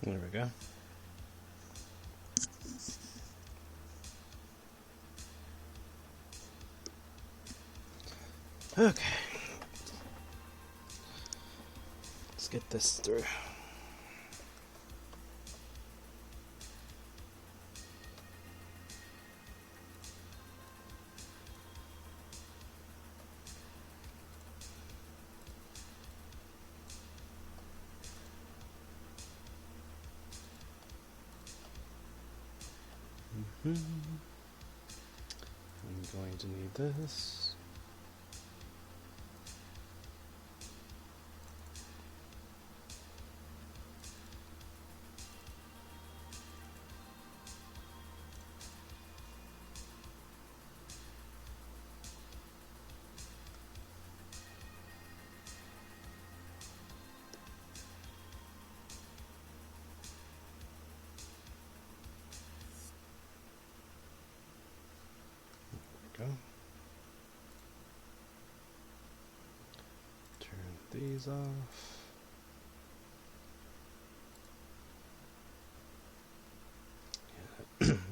There we go. Okay. Let's get this through. I'm going to need this. Go. Turn these off.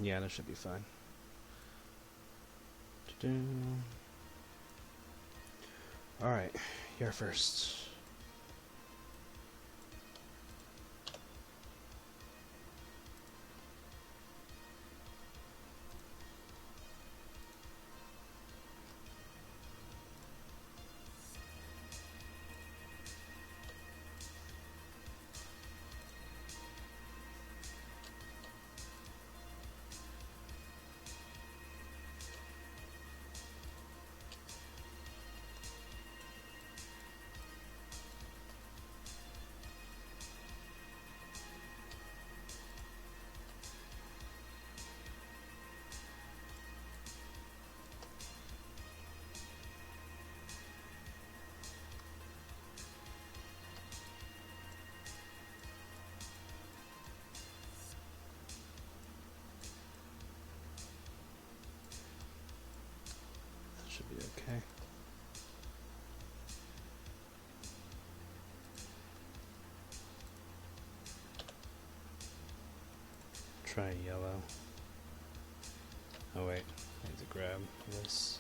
Yeah, that should be fine. Alright, you're first. Should be okay. Try yellow. Oh wait, I need to grab this.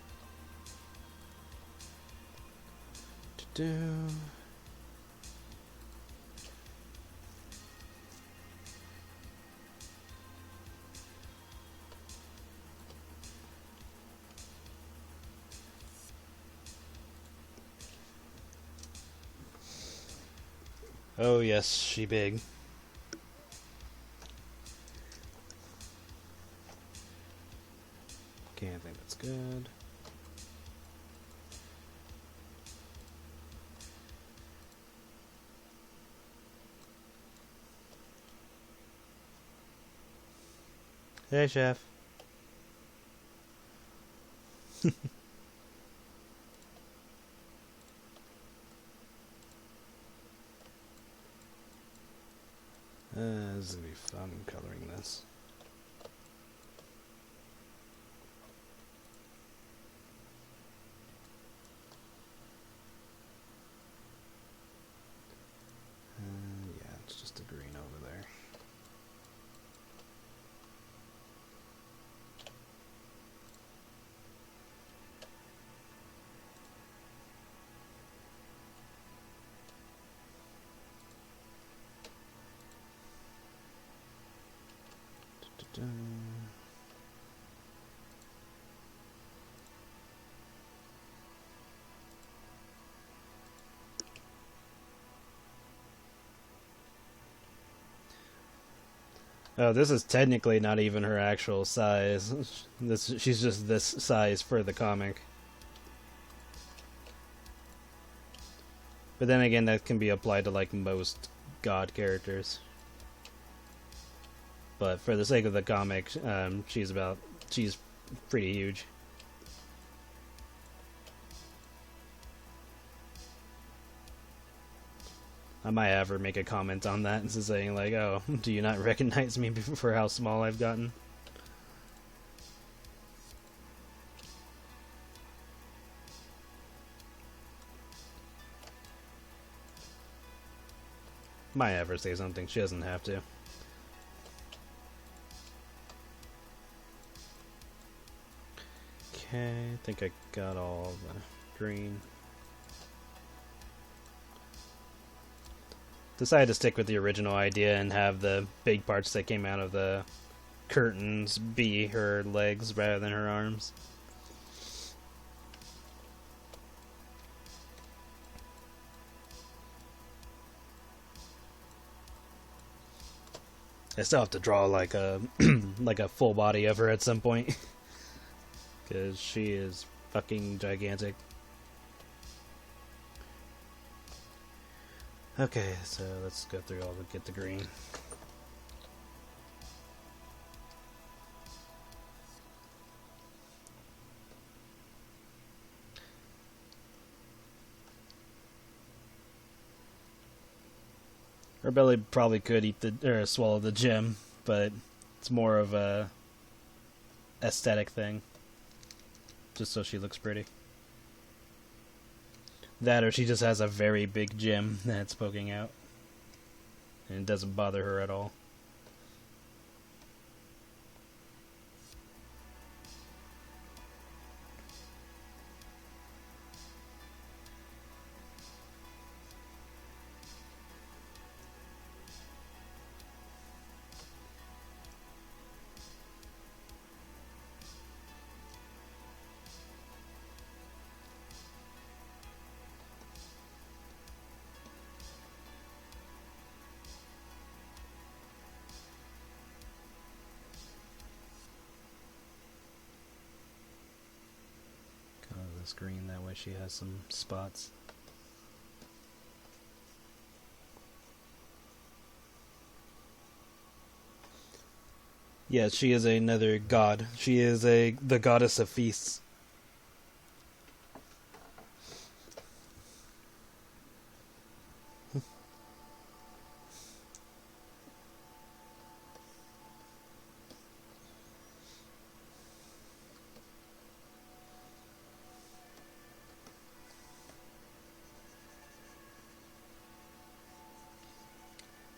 Oh yes, she big. Okay, I think that's good. Hey, chef. This is gonna be fun coloring this. Yeah, it's just a green over there. Oh, this is technically not even her actual size. She's just this size for the comic. But then again, that can be applied to like most god characters. But for the sake of the comic, she's pretty huge. I might have her make a comment on that and saying like, "Oh, do you not recognize me for how small I've gotten?" Might have her say something. She doesn't have to. Okay, I think I got all the green. Decided to stick with the original idea and have the big parts that came out of the curtains be her legs rather than her arms. I still have to draw like a like a full body of her at some point because she is fucking gigantic. Okay, so let's go through all the get the green. Her belly probably could eat the or swallow the gem, but it's more of a aesthetic thing, just so she looks pretty. That or she just has a very big gem that's poking out, and it doesn't bother her at all. This green, that way she has some spots. Yes, she is another god. She is the goddess of feasts.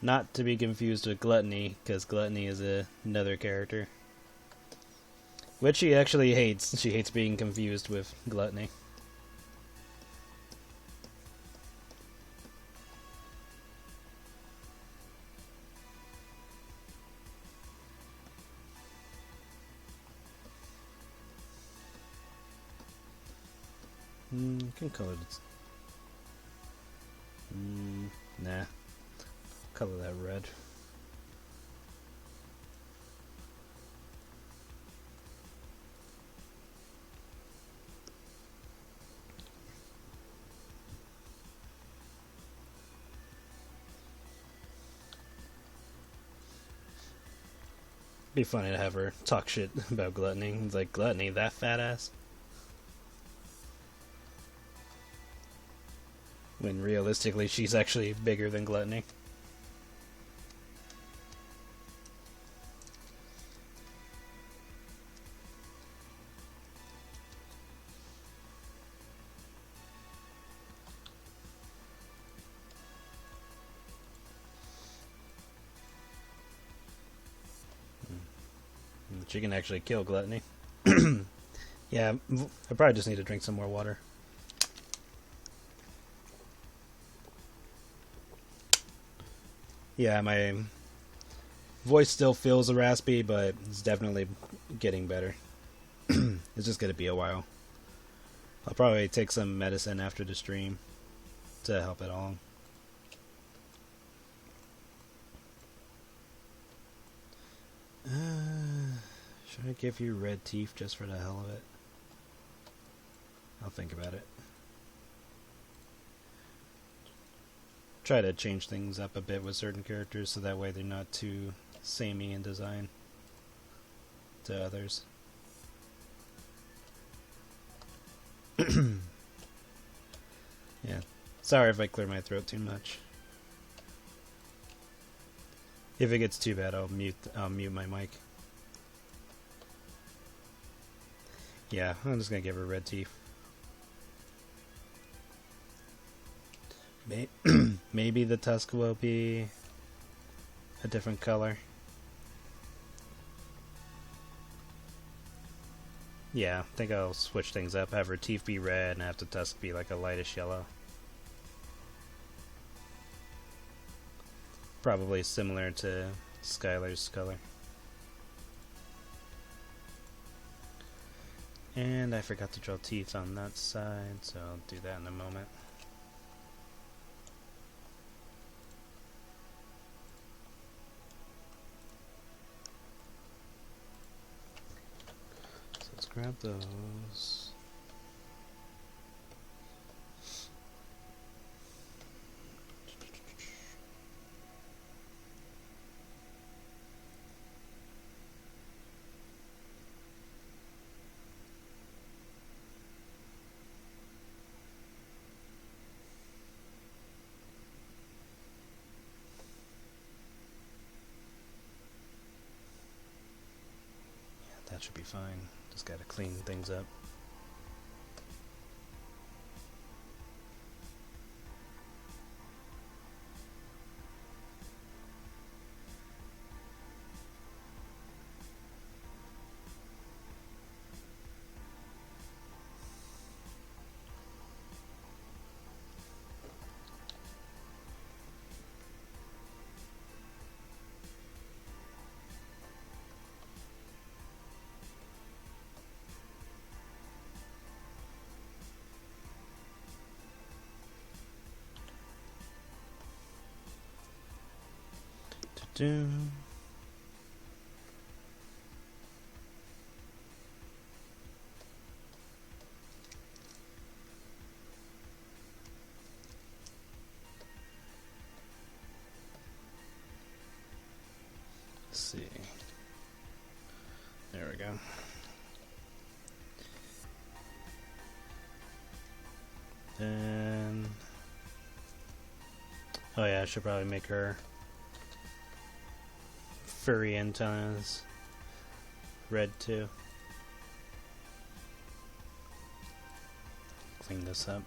Not to be confused with Gluttony, because Gluttony is another character. Which she actually hates. She hates being confused with Gluttony. Can color this. Nah. Color that red. Be funny to have her talk shit about Gluttony. It's like, Gluttony, that fat ass? When realistically, she's actually bigger than Gluttony. She can actually kill Gluttony. Yeah, I probably just need to drink some more water. Yeah, my voice still feels raspy, but it's definitely getting better. It's just gonna be a while. I'll probably take some medicine after the stream to help it along. Should I give you red teeth just for the hell of it? I'll think about it. Try to change things up a bit with certain characters so that way they're not too samey in design to others. Yeah. Sorry if I clear my throat too much. If it gets too bad, I'll mute my mic. Yeah, I'm just gonna give her red teeth. Maybe the tusk will be a different color. Yeah, I think I'll switch things up. Have her teeth be red and have the tusk be like a lightish yellow. Probably similar to Skylar's color. And I forgot to draw teeth on that side, so I'll do that in a moment. So let's grab those. That should be fine. Just gotta clean things up. Do. Let's see. There we go. Then, oh yeah, I should probably make her furry antennas red too. Clean this up.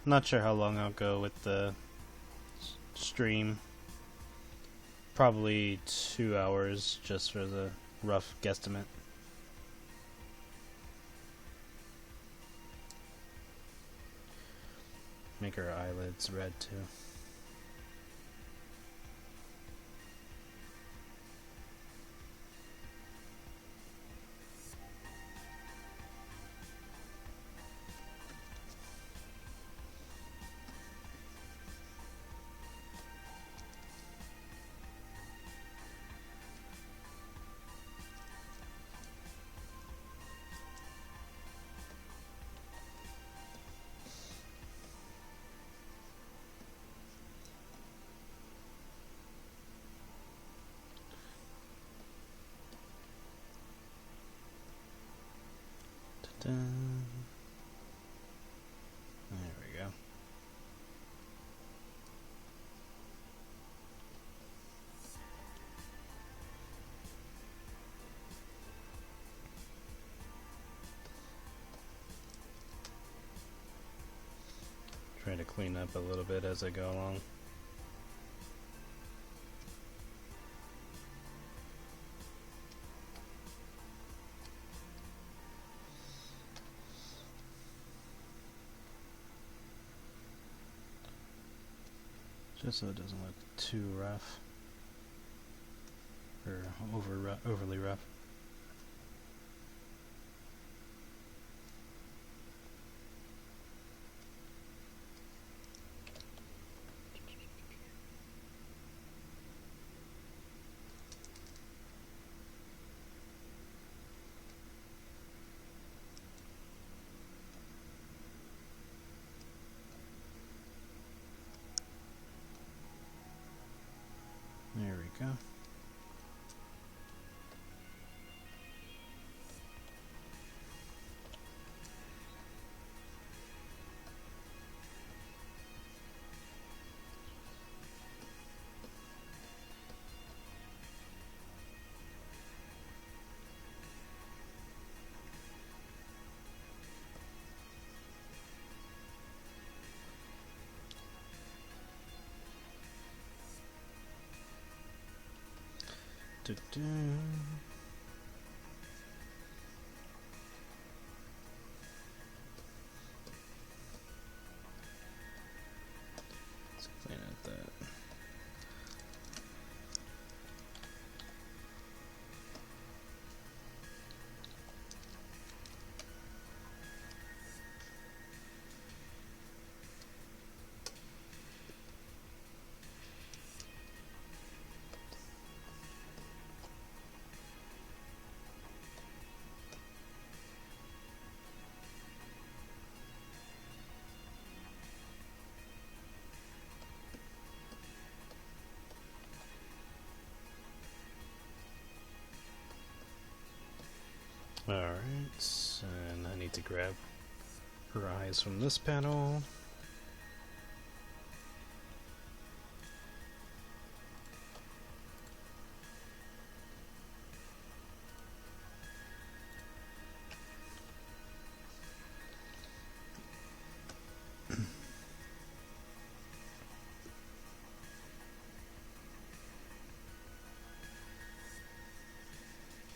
Not sure how long I'll go with the stream. Probably 2 hours just for the rough guesstimate. Make her eyelids red too. There we go. Try to clean up a little bit as I go along. Just so it doesn't look too rough or overly rough. Du-du. Let's clean out that. Alright, and I need to grab her eyes from this panel.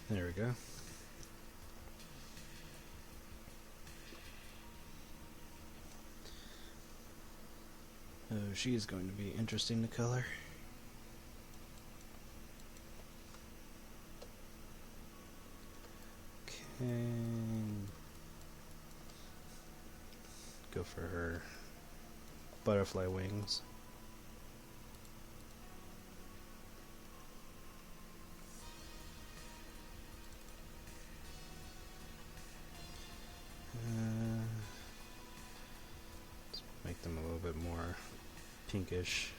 There we go. Oh, she is going to be interesting to color. Okay. Go for her butterfly wings. Let's make them a little bit more pinkish.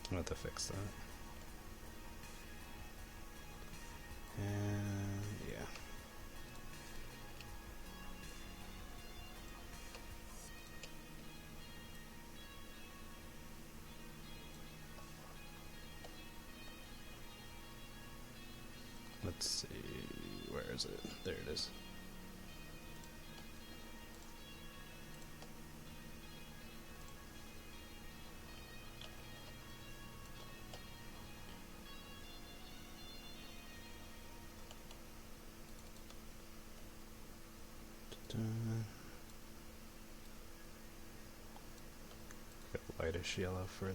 I'll have to fix that. And yeah. Let's see, where is it? There it is. Got lightish yellow for the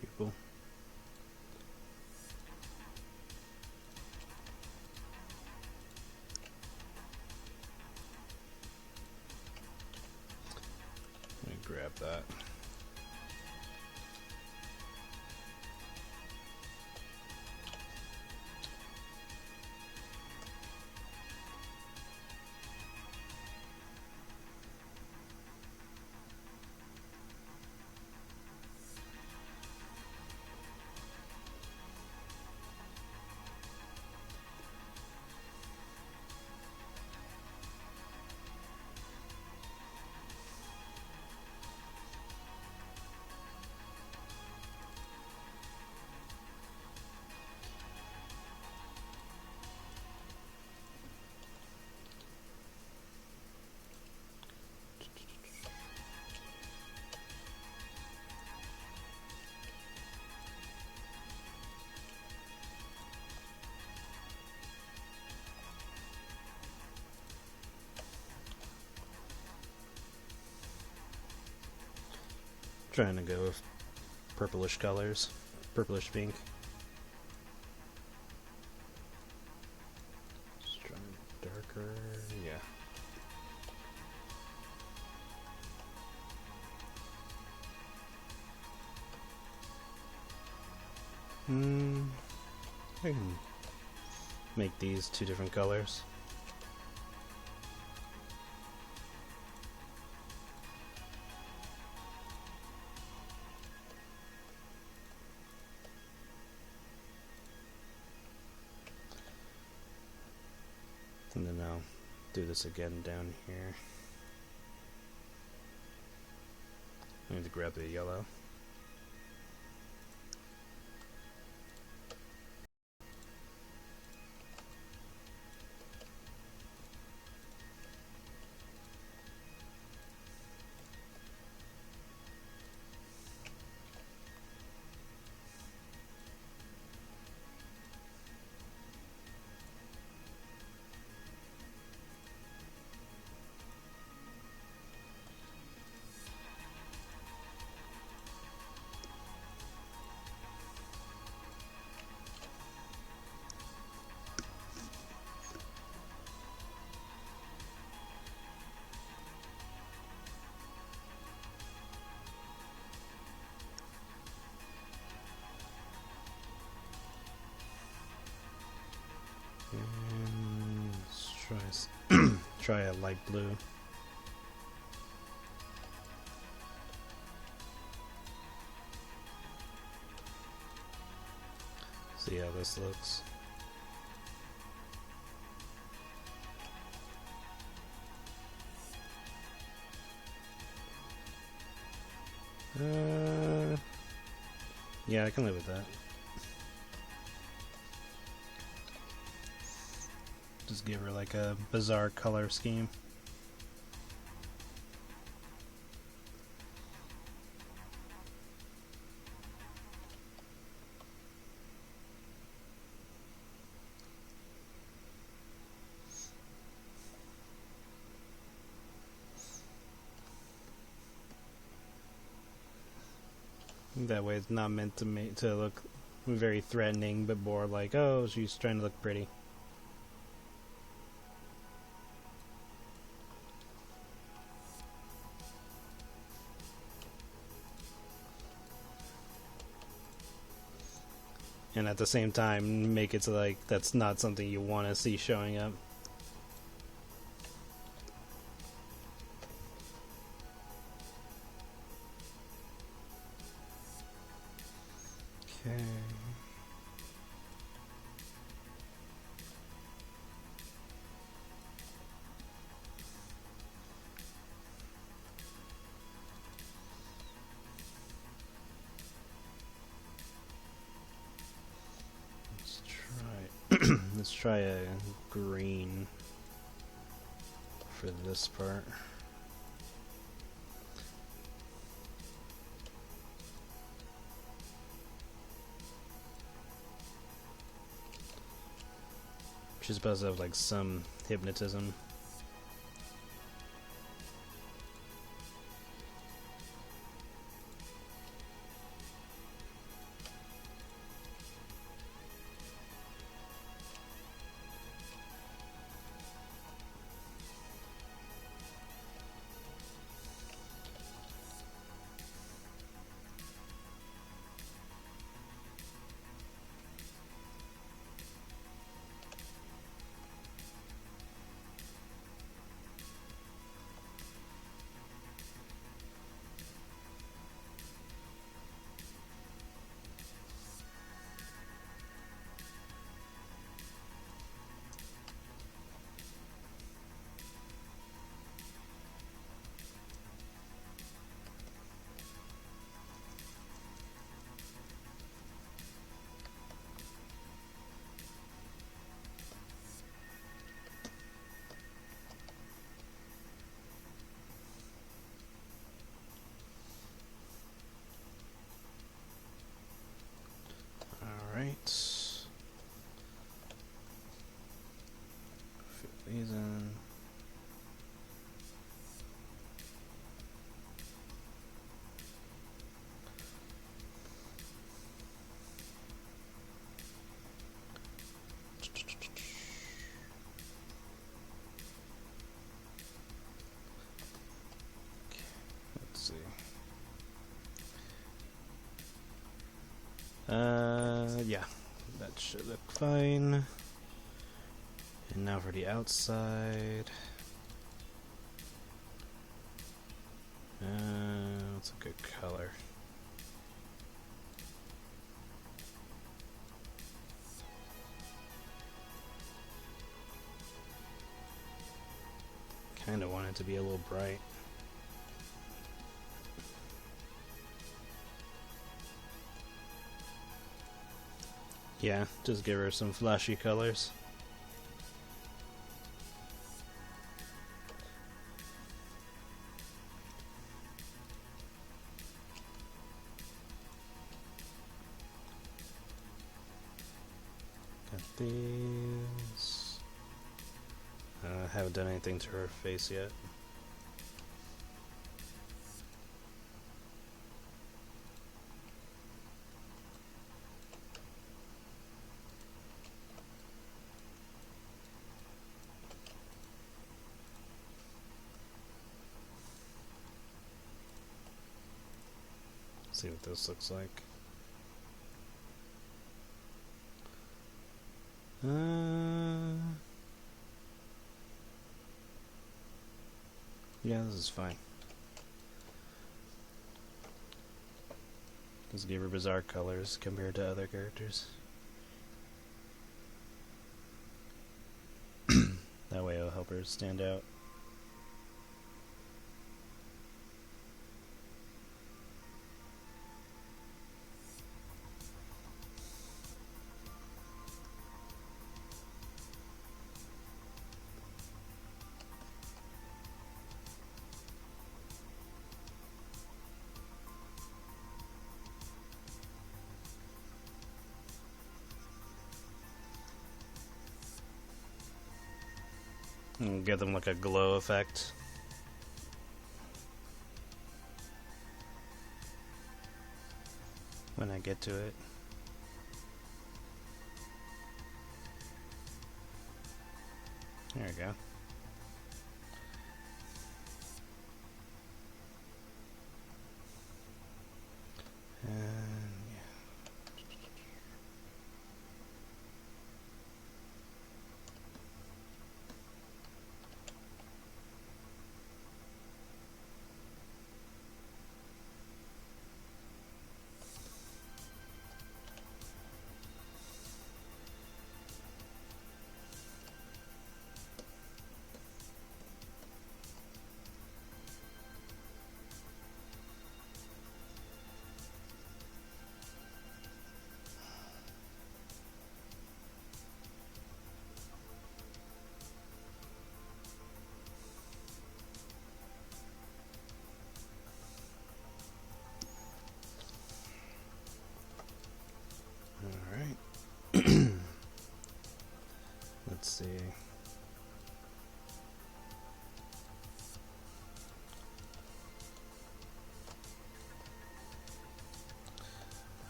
pupil. Let me grab that. Trying to go with purplish colors, purplish pink. Strong darker, yeah. I can make these two different colors. Do this again down here. I need to grab the yellow. And let's try a light blue. See how this looks. Yeah, I can live with that. Just give her like a bizarre color scheme. That way it's not meant to look very threatening, but more like, oh, she's trying to look pretty. And at the same time, make it so like that's not something you want to see showing up. Okay. Let's try a green for this part. She's supposed to have like some hypnotism. Alright. Fit these in. Let's see. Yeah, that should look fine. And now for the outside. What's a good color? Kinda want it to be a little bright. Yeah, just give her some flashy colors. Got these. Haven't done anything to her face yet. See what this looks like. Yeah, this is fine. Just give her bizarre colors compared to other characters. That way it'll help her stand out. And give them like a glow effect. When I get to it. There we go. And yeah. Let's see.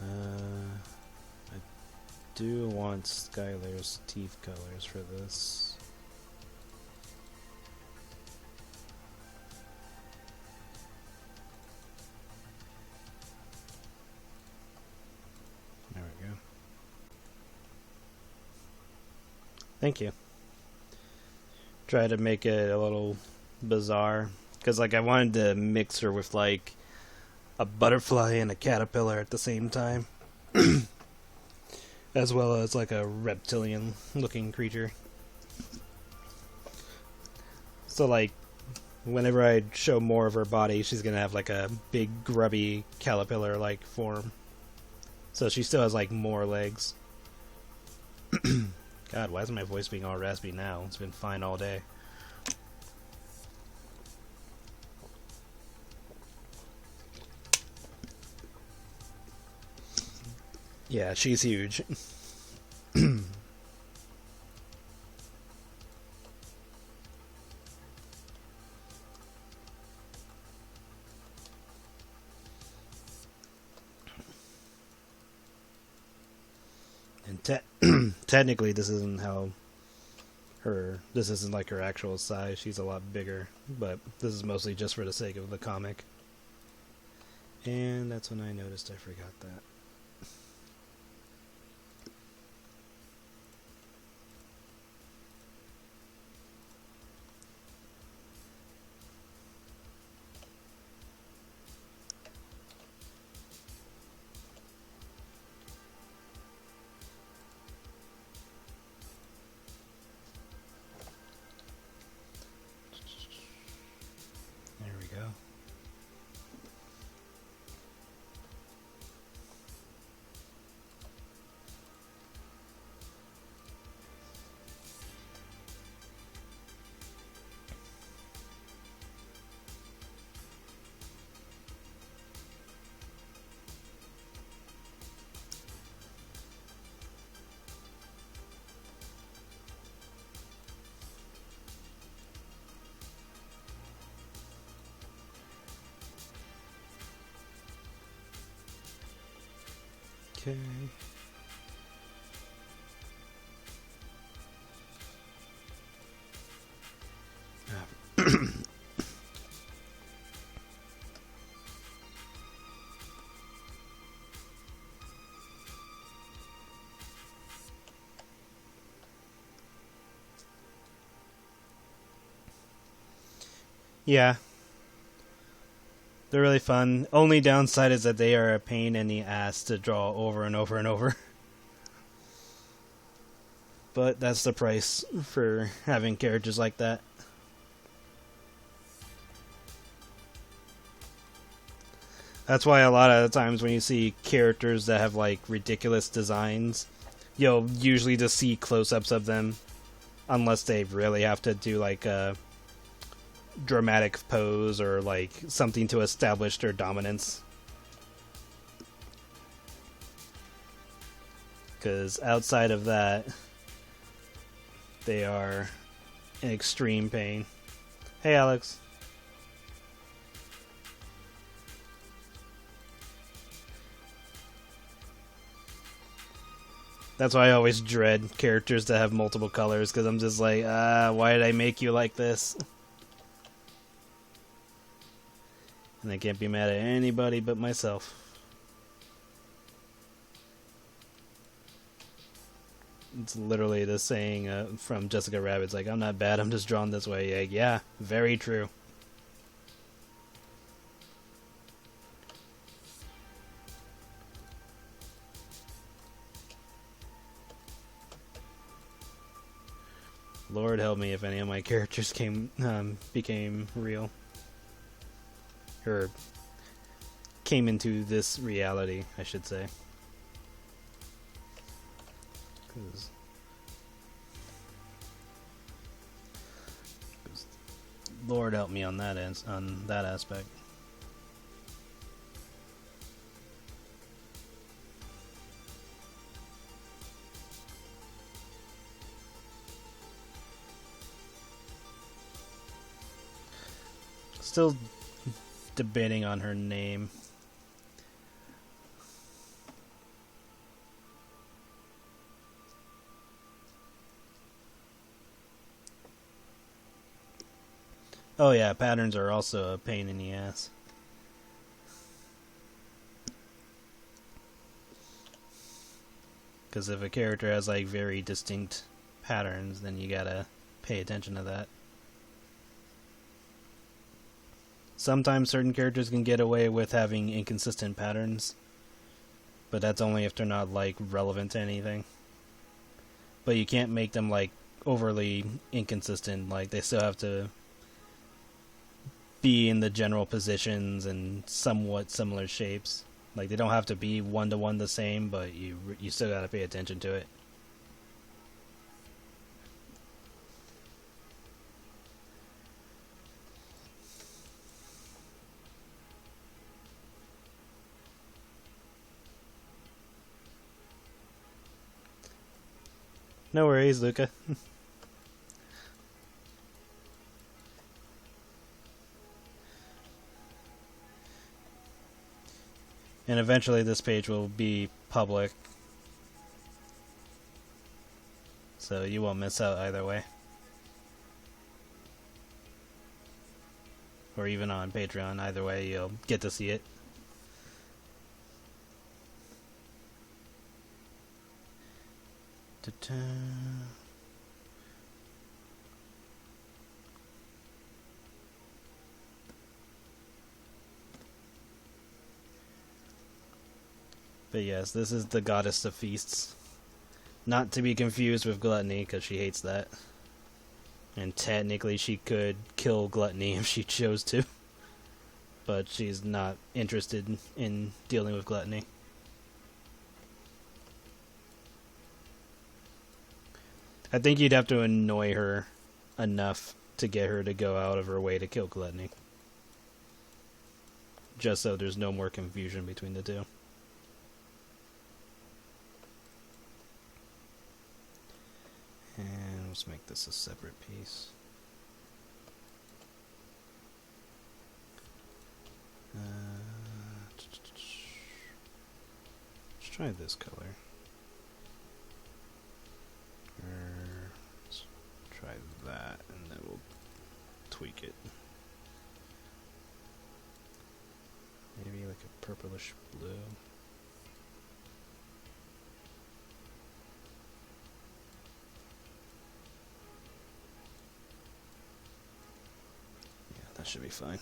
I do want Skylar's teeth colors for this. There we go. Thank you. Try to make it a little bizarre, because like I wanted to mix her with like a butterfly and a caterpillar at the same time, as well as like a reptilian looking creature. So like whenever I show more of her body, she's gonna have like a big grubby caterpillar like form, so she still has like more legs. God, why is my voice being all raspy now? It's been fine all day. Yeah, she's huge. And technically, this isn't like her actual size. She's a lot bigger, but this is mostly just for the sake of the comic. And that's when I noticed I forgot that. Okay. Yeah, they're really fun. Only downside is that they are a pain in the ass to draw over and over and over. But that's the price for having characters like that. That's why a lot of the times when you see characters that have like ridiculous designs, you'll usually just see close-ups of them, unless they really have to do like a dramatic pose or like something to establish their dominance. Because outside of that, they are in extreme pain. Hey, Alex. That's why I always dread characters that have multiple colors, because I'm just like, why did I make you like this? And I can't be mad at anybody but myself. It's literally the saying from Jessica Rabbit. It's like, I'm not bad, I'm just drawn this way. Like, yeah, very true. Lord help me if any of my characters became real. Or came into this reality, I should say. 'Cause Lord help me on that aspect. Still debating on her name. Oh yeah, patterns are also a pain in the ass. Because if a character has like very distinct patterns, then you gotta pay attention to that. Sometimes certain characters can get away with having inconsistent patterns, but that's only if they're not like relevant to anything. But you can't make them like overly inconsistent. Like they still have to be in the general positions and somewhat similar shapes. Like they don't have to be one-to-one the same, but you still gotta pay attention to it. No worries, Luca. And eventually this page will be public, so you won't miss out either way. Or even on Patreon, either way you'll get to see it. Ta-ta. But yes, this is the goddess of feasts. Not to be confused with gluttony, because she hates that. And technically she could kill gluttony if she chose to. But she's not interested in dealing with gluttony. I think you'd have to annoy her enough to get her to go out of her way to kill gluttony. Just so there's no more confusion between the two. And let's make this a separate piece. try this color. Let's try that, and then we'll tweak it. Maybe like a purplish blue. Yeah, that should be fine.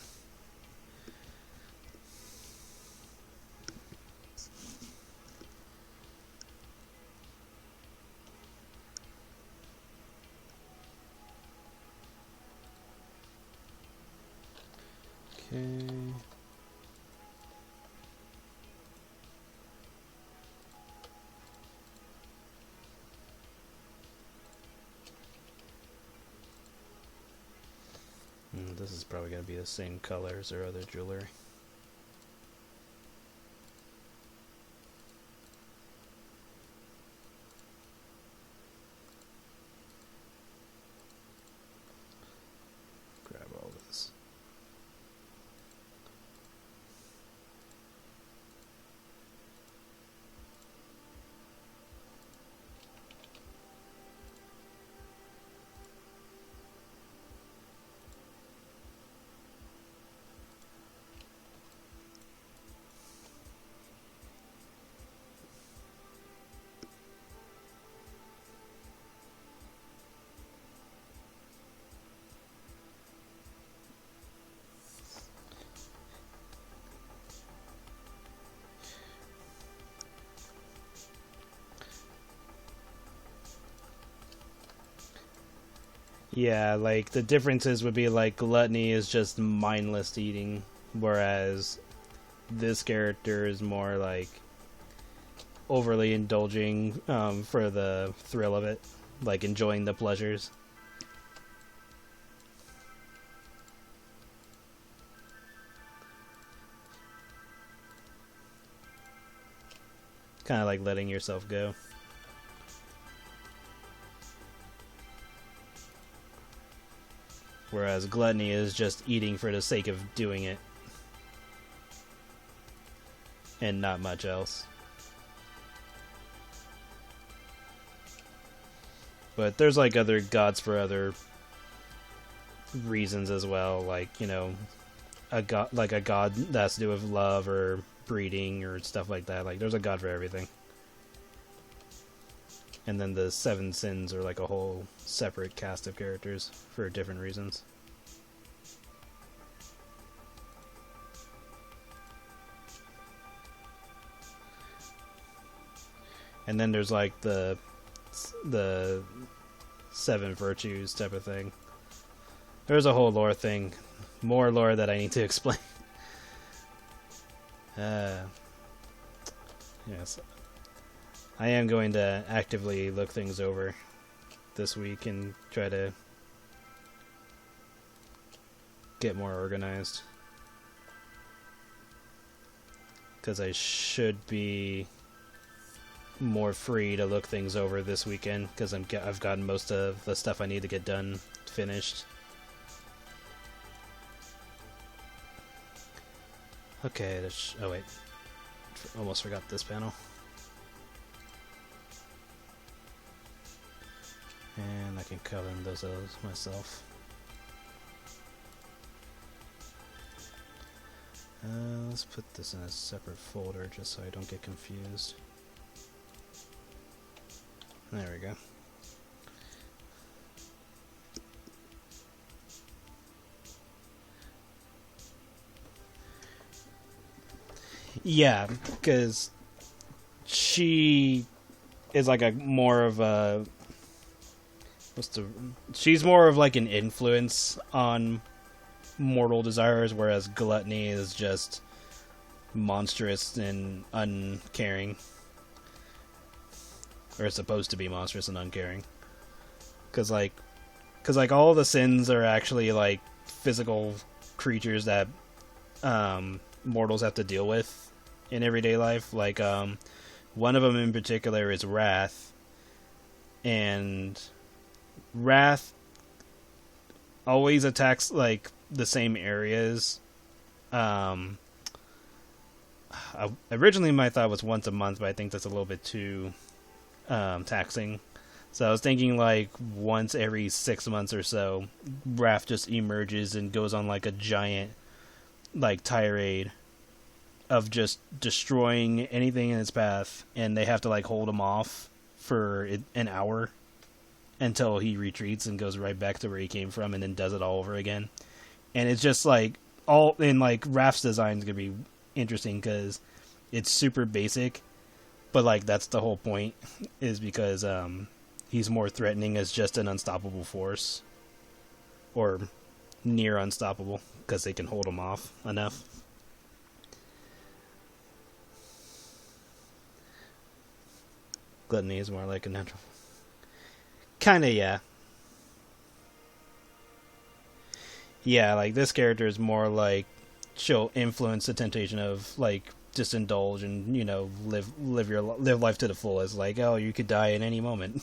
Okay. This is probably going to be the same color as their other jewelry. Grab all this. Yeah, like the differences would be like gluttony is just mindless eating, whereas this character is more like overly indulging for the thrill of it, like enjoying the pleasures. Kind of like letting yourself go. Whereas gluttony is just eating for the sake of doing it. And not much else. But there's like other gods for other reasons as well. Like, you know, a god that has to do with love or breeding or stuff like that. Like, there's a god for everything. And then the 7 sins are like a whole separate cast of characters for different reasons. And then there's like the 7 virtues type of thing. There's a whole lore thing. More lore that I need to explain. Yes. I am going to actively look things over this week and try to get more organized. Because I should be more free to look things over this weekend, because I've gotten most of the stuff I need to get done finished. Okay, oh wait. Almost forgot this panel. And I can color in those myself. Let's put this in a separate folder just so I don't get confused. There we go. Yeah, because she is like a more of a she's more of like an influence on mortal desires, whereas gluttony is just monstrous and uncaring. Or it's supposed to be monstrous and uncaring. Because all the sins are actually like physical creatures that mortals have to deal with in everyday life. Like one of them in particular is wrath, and wrath always attacks like the same areas, Originally my thought was once a month, but I think that's a little bit too taxing. So I was thinking like once every 6 months or so, Raph just emerges and goes on like a giant like tirade of just destroying anything in its path, and they have to like hold him off for an hour until he retreats and goes right back to where he came from, and then does it all over again. And it's just like all in like Raph's design is gonna be interesting because it's super basic, but like that's the whole point, is because he's more threatening as just an unstoppable force, or near unstoppable, because they can hold him off enough. Gluttony is more like a natural. Kinda, yeah. Yeah, like this character is more like she'll influence the temptation of like just indulge and live life to the fullest. Like, oh, you could die at any moment.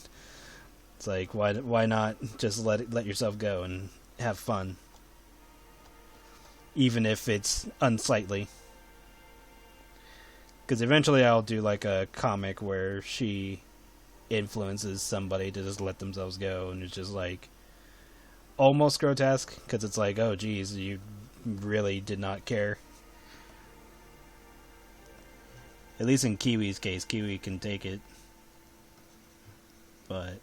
It's like why not just let yourself go and have fun, even if it's unsightly. Because eventually I'll do like a comic where she influences somebody to just let themselves go, and it's just like almost grotesque because it's like, oh geez, you really did not care. At least in Kiwi's case, Kiwi can take it. But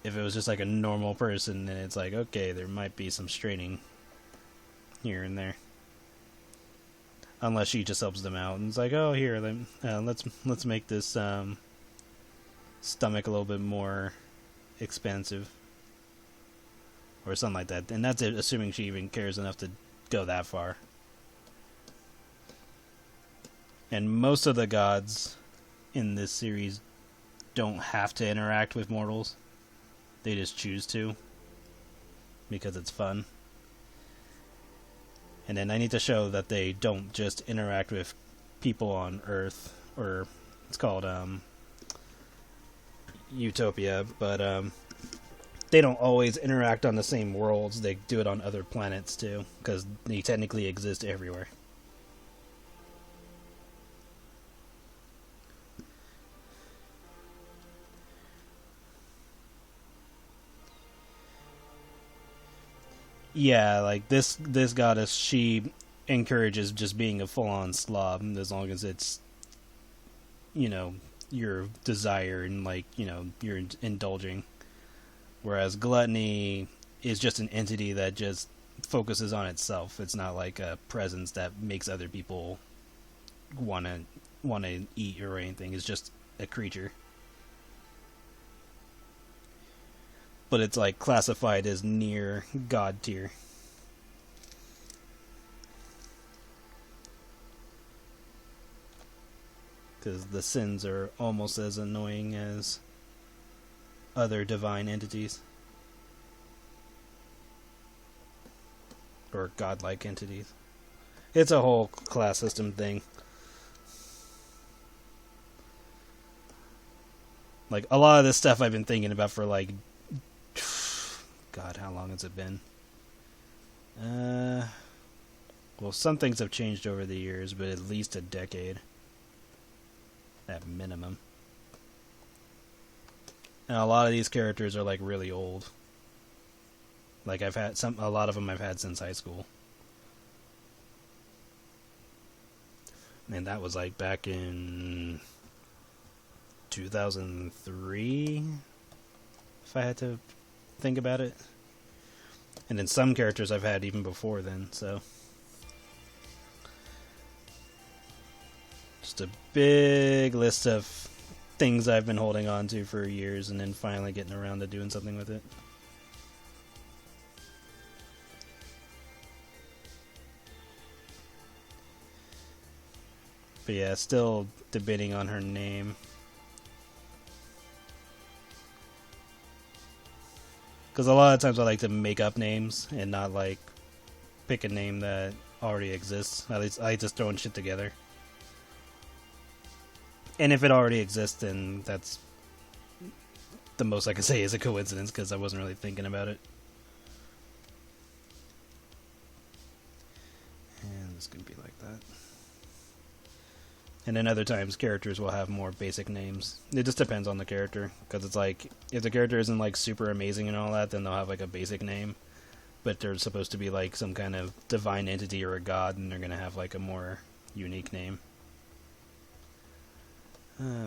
if it was just like a normal person, then it's like, okay, there might be some straining here and there. Unless she just helps them out and it's like, oh, here, let's make this stomach a little bit more expansive, or something like that. And that's it, assuming she even cares enough to go that far. And most of the gods in this series don't have to interact with mortals. They just choose to, because it's fun. And then I need to show that they don't just interact with people on Earth, or it's called Utopia, but they don't always interact on the same worlds. They do it on other planets too, because they technically exist everywhere. Yeah, like this goddess, she encourages just being a full-on slob, as long as it's, your desire and like, you're indulging. Whereas gluttony is just an entity that just focuses on itself. It's not like a presence that makes other people wanna eat or anything. It's just a creature. But it's like classified as near god tier. Because the sins are almost as annoying as other divine entities. Or godlike entities. It's a whole class system thing. Like, a lot of this stuff I've been thinking about for like, God, how long has it been? Well, some things have changed over the years, but at least a decade. At minimum. And a lot of these characters are like really old. Like a lot of them I've had since high school. And that was like back in 2003, if I had to think about it. And then some characters I've had even before then, so just a big list of things I've been holding on to for years and then finally getting around to doing something with it. But yeah, still debating on her name. Because a lot of times I like to make up names and not like pick a name that already exists. At least I just throwing shit together. And if it already exists, then that's the most I can say is a coincidence, because I wasn't really thinking about it. And it's going to be like that. And then other times characters will have more basic names. It just depends on the character, because it's like if the character isn't like super amazing and all that, then they'll have like a basic name. But they're supposed to be like some kind of divine entity or a god, and they're gonna have like a more unique name.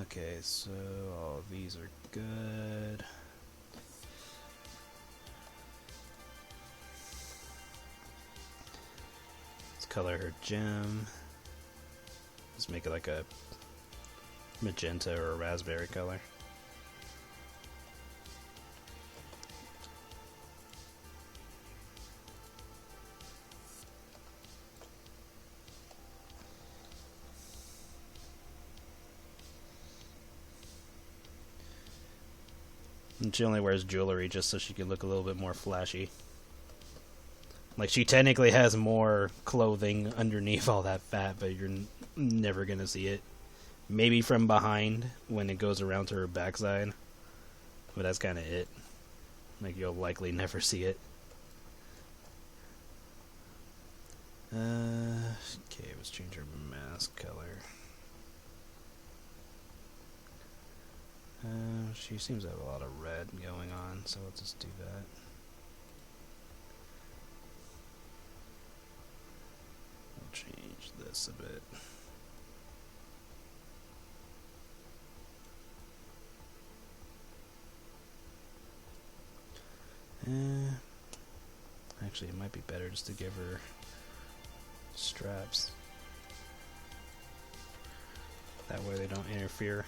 Okay, so all of these are good. Let's color her gem. Let's make it like a magenta or a raspberry color. And she only wears jewelry just so she can look a little bit more flashy. Like, she technically has more clothing underneath all that fat, but you're never gonna see it. Maybe from behind when it goes around to her backside. But that's kind of it. Like, you'll likely never see it. Okay, let's change her mask color. She seems to have a lot of red going on, so let's just do that. We'll change this a bit. Actually, it might be better just to give her straps. That way they don't interfere.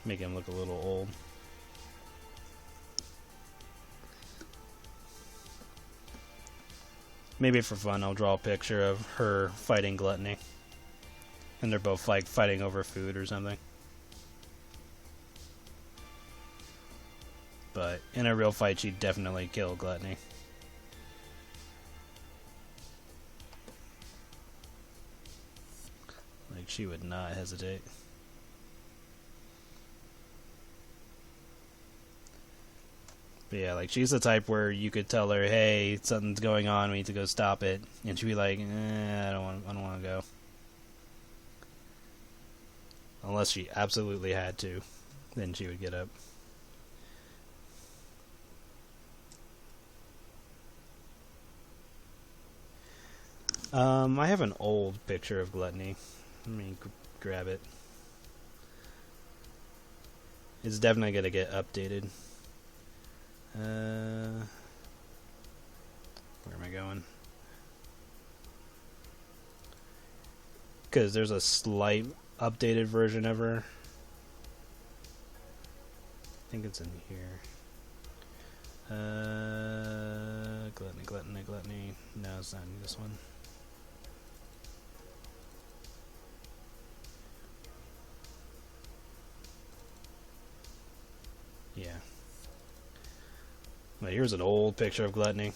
Make him look a little old. Maybe for fun I'll draw a picture of her fighting Gluttony. And they're both like fighting over food or something. But in a real fight she'd definitely kill Gluttony. Like, she would not hesitate. But yeah, like, she's the type where you could tell her, hey, something's going on, we need to go stop it. And she'd be like, I don't want to go. Unless she absolutely had to, then she would get up. I have an old picture of Gluttony. Let me grab it. It's definitely going to get updated. Where am I going? Because there's a slight updated version of her. I think it's in here. Gluttony. No, it's not in this one. Yeah. Well, here's an old picture of Gluttony.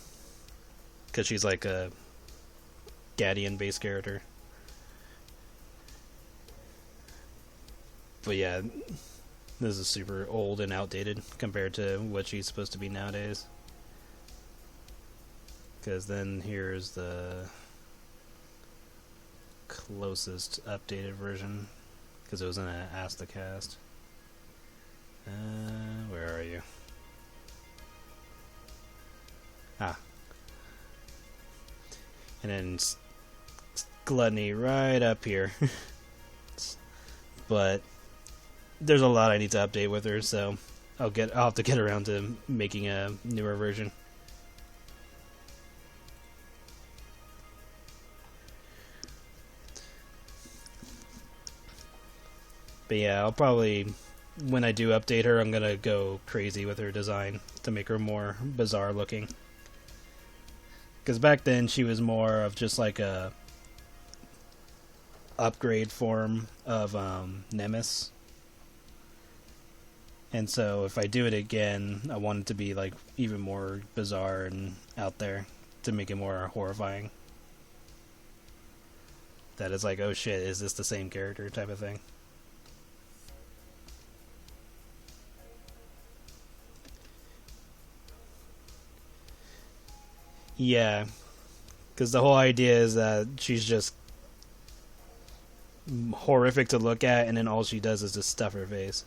Because she's like a Gadian-based character. But yeah, this is super old and outdated compared to what she's supposed to be nowadays. Because then here's the closest updated version. Because it was in an Astacast. Where are you? Ah. And then Gluttony right up here. But there's a lot I need to update with her, so I'll have to get around to making a newer version. But yeah, I'll probably, when I do update her, I'm gonna go crazy with her design to make her more bizarre looking. Because back then she was more of just like a upgrade form of Nemesis. And so if I do it again, I want it to be like even more bizarre and out there to make it more horrifying. That is like, oh shit, is this the same character type of thing. Yeah, because the whole idea is that she's just horrific to look at, and then all she does is just stuff her face.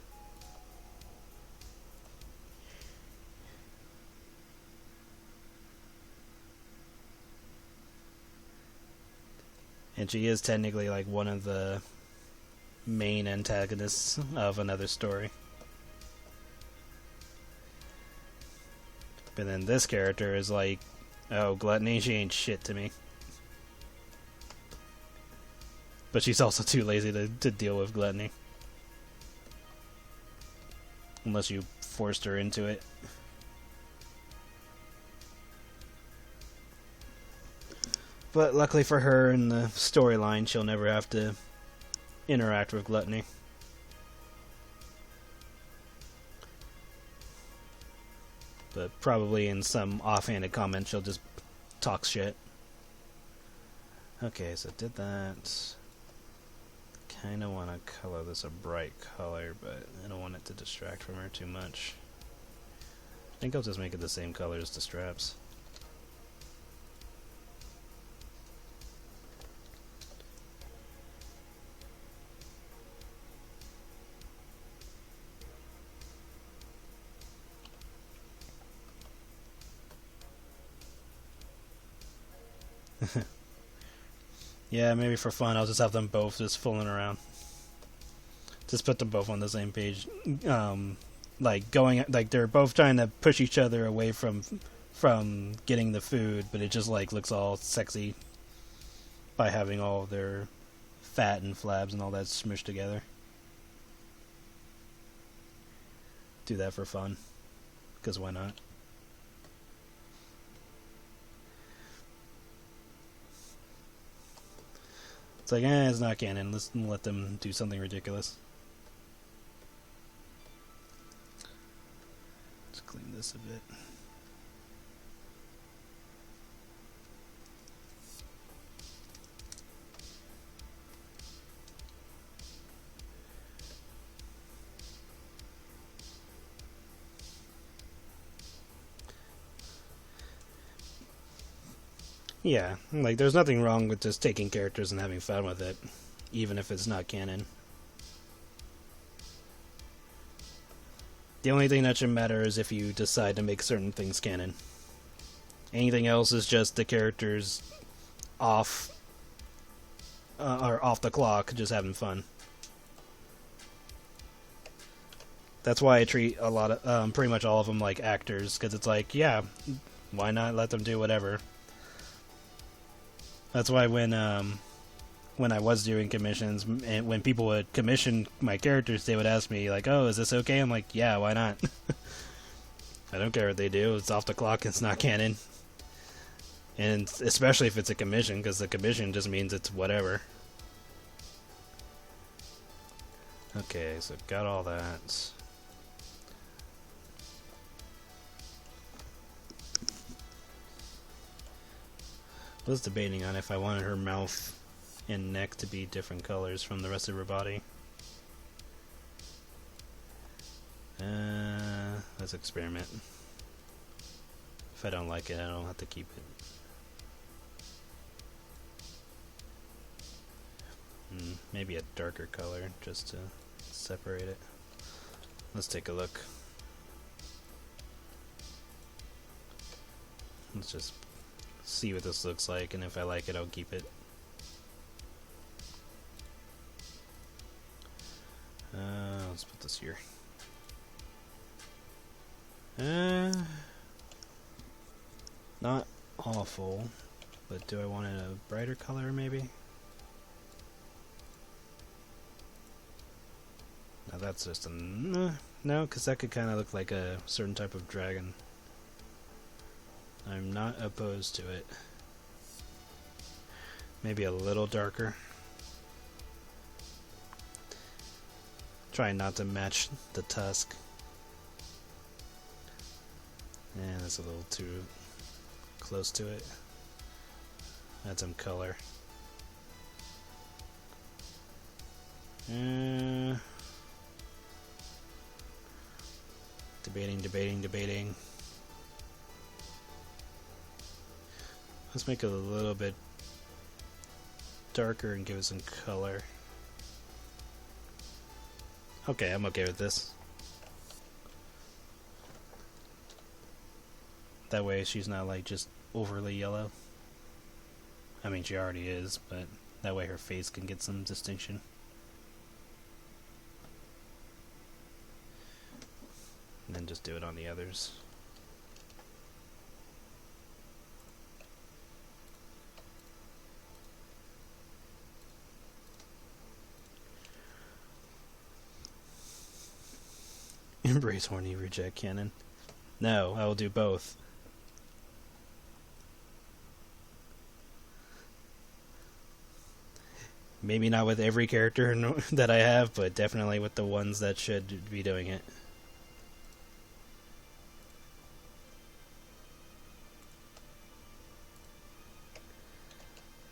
And she is technically like one of the main antagonists of another story. But then this character is like, oh, Gluttony, she ain't shit to me. But she's also too lazy to deal with Gluttony. Unless you forced her into it. But luckily for her, in the storyline, she'll never have to interact with Gluttony. But probably in some offhanded comment, she'll just talk shit. Okay, so did that. Kind of want to color this a bright color, but I don't want it to distract from her too much. I think I'll just make it the same color as the straps. Yeah, maybe for fun, I'll just have them both just fooling around. Just put them both on the same page. Like they're both trying to push each other away from getting the food, but it just like looks all sexy by having all of their fat and flabs and all that smushed together. Do that for fun, because why not? It's like, it's not canon. Let's let them do something ridiculous. Let's clean this a bit. Yeah, like there's nothing wrong with just taking characters and having fun with it, even if it's not canon. The only thing that should matter is if you decide to make certain things canon. Anything else is just the characters off or off the clock, just having fun. That's why I treat a lot of pretty much all of them like actors, because it's like, yeah, why not let them do whatever? That's why when I was doing commissions, and when people would commission my characters, they would ask me like, "Oh, is this okay?" I'm like, "Yeah, why not?" I don't care what they do. It's off the clock. It's not canon, and especially if it's a commission, because the commission just means it's whatever. Okay, so got all that. I was debating on if I wanted her mouth and neck to be different colors from the rest of her body. Let's experiment. If I don't like it, I don't have to keep it. Maybe a darker color just to separate it. Let's take a look. Let's just see what this looks like, and if I like it, I'll keep it. Let's put this here. Not awful, but do I want it a brighter color, maybe? Now that's just a no, because that could kind of look like a certain type of dragon. I'm not opposed to it. Maybe a little darker. Try not to match the tusk. And that's a little too close to it. Add some color. Debating. Let's make it a little bit darker and give it some color. Okay, I'm okay with this. That way she's not like just overly yellow. I mean, she already is, but that way her face can get some distinction. And then just do it on the others. Embrace horny, reject canon. No, I will do both. Maybe not with every character that I have, but definitely with the ones that should be doing it.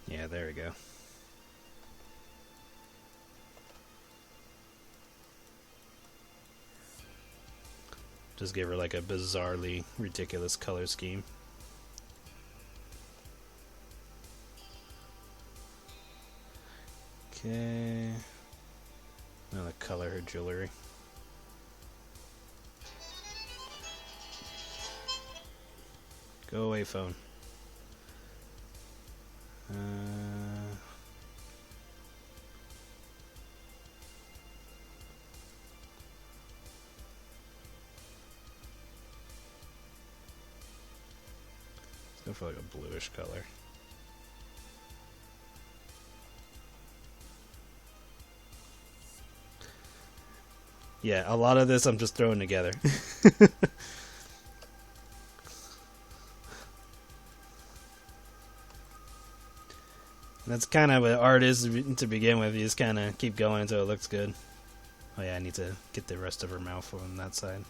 Yeah, there we go. Just give her like a bizarrely ridiculous color scheme. Okay. Now to color her jewelry. Go away, phone. Let's go for like a bluish color. Yeah, a lot of this I'm just throwing together. That's kind of what art is to begin with. You just kind of keep going until it looks good. Oh yeah, I need to get the rest of her mouth on that side.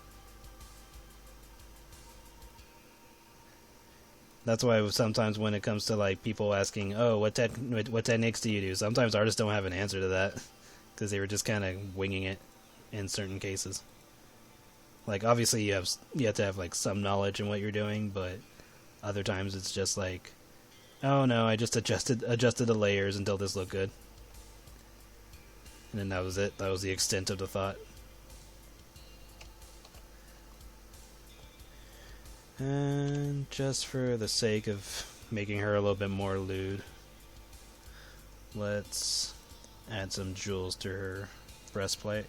That's why sometimes when it comes to like people asking, "Oh, what techniques do you do?" Sometimes artists don't have an answer to that because they were just kind of winging it in certain cases. Like obviously you have to have like some knowledge in what you're doing, but other times it's just like, oh no, I just adjusted the layers until this looked good. And then that was it. That was the extent of the thought. And just for the sake of making her a little bit more lewd, let's add some jewels to her breastplate.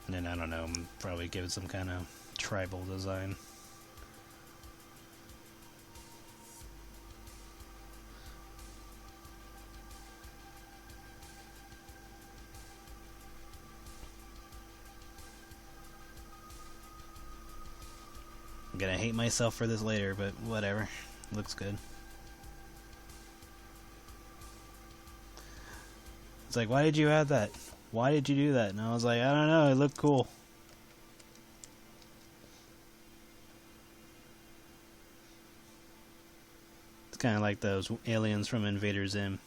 And then, I don't know, probably give it some kind of tribal design. I'm gonna hate myself for this later, but whatever. Looks good. It's like, why did you add that? Why did you do that? And I was like, I don't know, it looked cool. It's kind of like those aliens from Invader-Zim,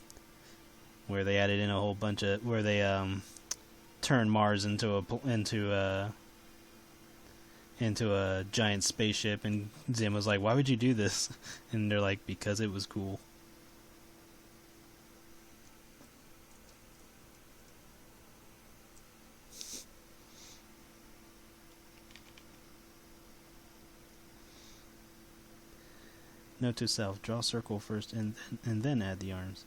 where they added in a whole bunch of, where they turned Mars into a giant spaceship, and Zim was like, why would you do this? And they're like, because it was cool. Note to self, draw a circle first and then add the arms.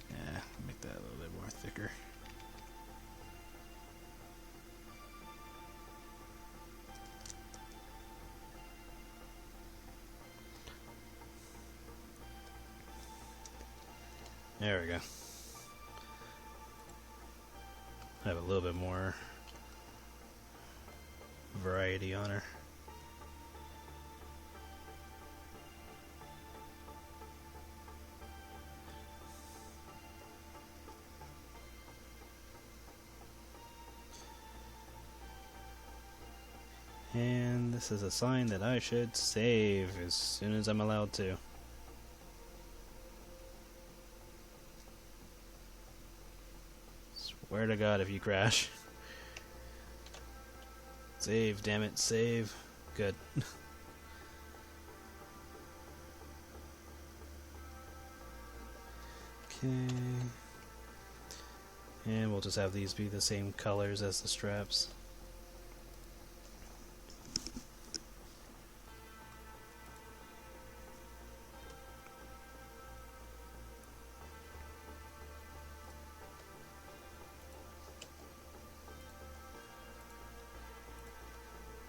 Yeah, make that a little bit more thicker. There we go. Have a little bit more variety on her. And this is a sign that I should save as soon as I'm allowed to. Swear to God if you crash. Save, damn it, save. Good. Okay. And we'll just have these be the same colors as the straps.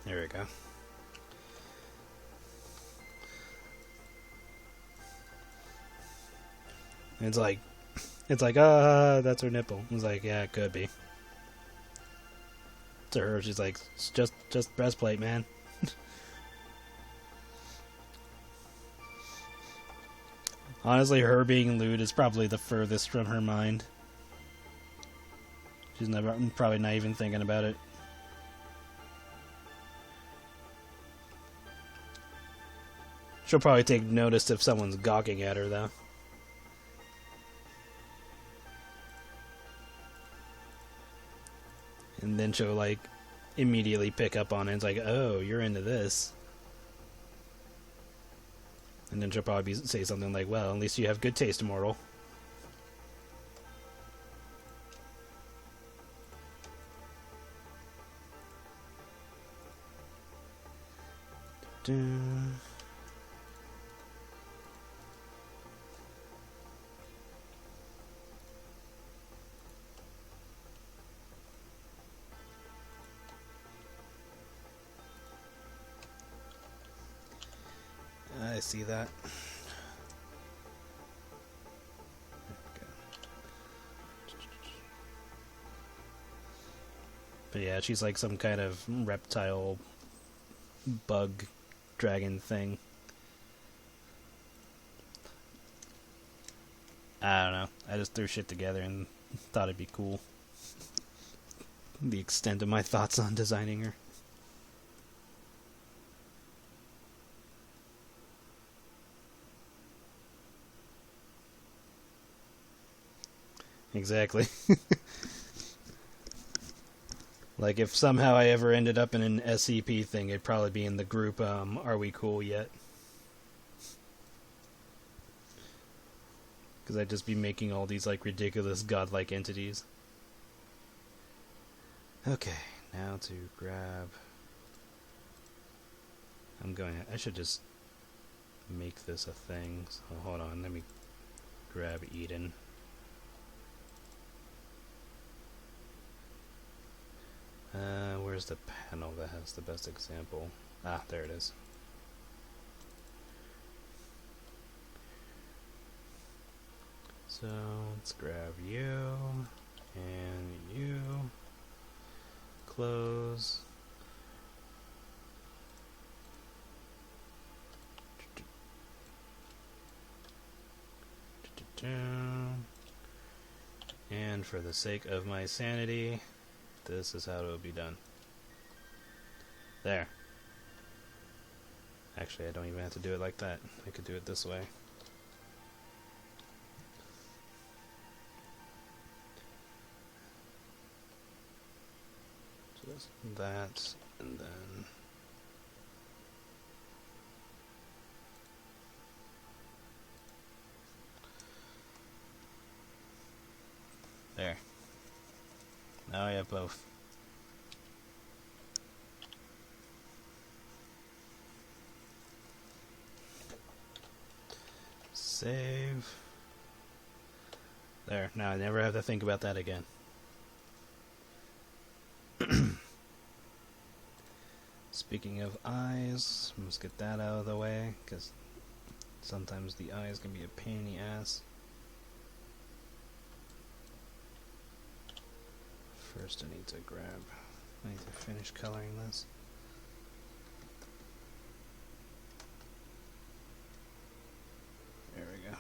There we go. It's like, that's her nipple. It's like, yeah, it could be. To her, she's like, it's just breastplate, man. Honestly, her being lewd is probably the furthest from her mind. She's probably not even thinking about it. She'll probably take notice if someone's gawking at her, though. And then she'll, like, immediately pick up on it. It's like, oh, you're into this. And then she'll probably say something like, well, at least you have good taste, immortal. I see that. But yeah, she's like some kind of reptile, bug, dragon thing. I don't know. I just threw shit together and thought it'd be cool. The extent of my thoughts on designing her. Exactly. Like, if somehow I ever ended up in an SCP thing, it'd probably be in the group, Are We Cool Yet? Because I'd just be making all these, like, ridiculous godlike entities. Okay, now to grab... I should just make this a thing. So hold on, let me grab Eden. Where's the panel that has the best example? Ah, there it is. So let's grab you and you. Close. And for the sake of my sanity, this is how it will be done. There. Actually, I don't even have to do it like that. I could do it this way. Just that, and then... There. Now I have both. Save. There. Now I never have to think about that again. Speaking of eyes, let's get that out of the way, because sometimes the eyes can be a pain in the ass. First I need to finish coloring this. There we go.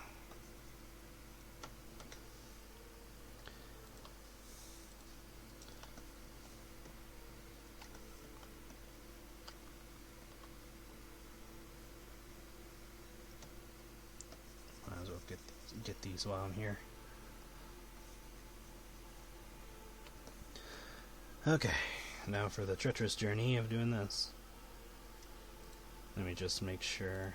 titties while I'm here. Okay, now for the treacherous journey of doing this. Let me just make sure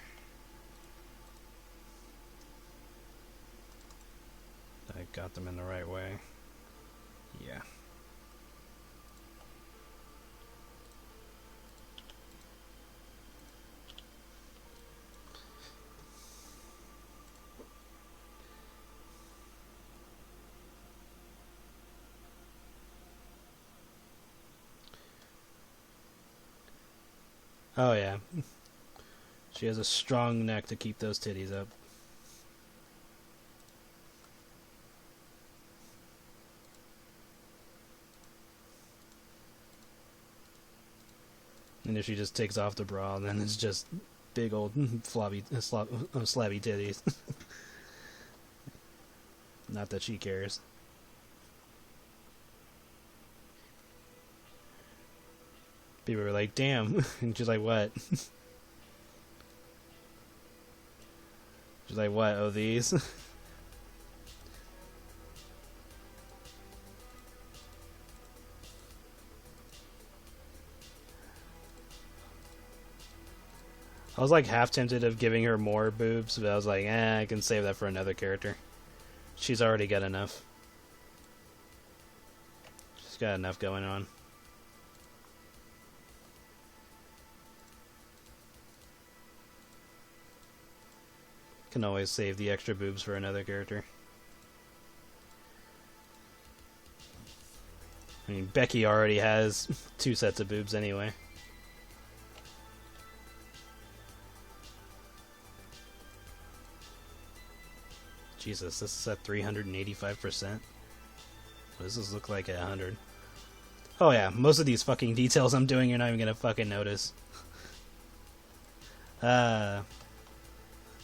that I got them in the right way. Yeah. Oh yeah. She has a strong neck to keep those titties up. And if she just takes off the bra, then it's just big old slabby titties. Not that she cares. People were like, damn. And she's like, what? She's like, what? Oh, these? I was like half tempted of giving her more boobs, but I was like, I can save that for another character. She's already got enough. She's got enough going on. Can always save the extra boobs for another character. I mean, Becky already has 2 sets of boobs anyway. Jesus, this is at 385%. What does this look like at 100? Oh yeah, most of these fucking details I'm doing you're not even gonna fucking notice.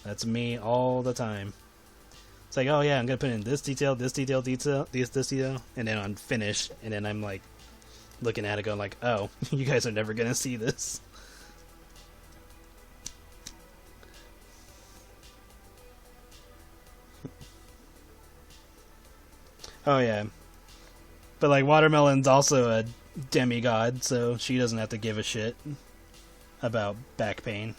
That's me all the time. It's like, oh yeah, I'm gonna put in this detail, this detail, this detail, and then I'm finished, and then I'm like looking at it going like, oh, you guys are never gonna see this. Oh yeah. But like Watermelon's also a demigod, so she doesn't have to give a shit about back pain.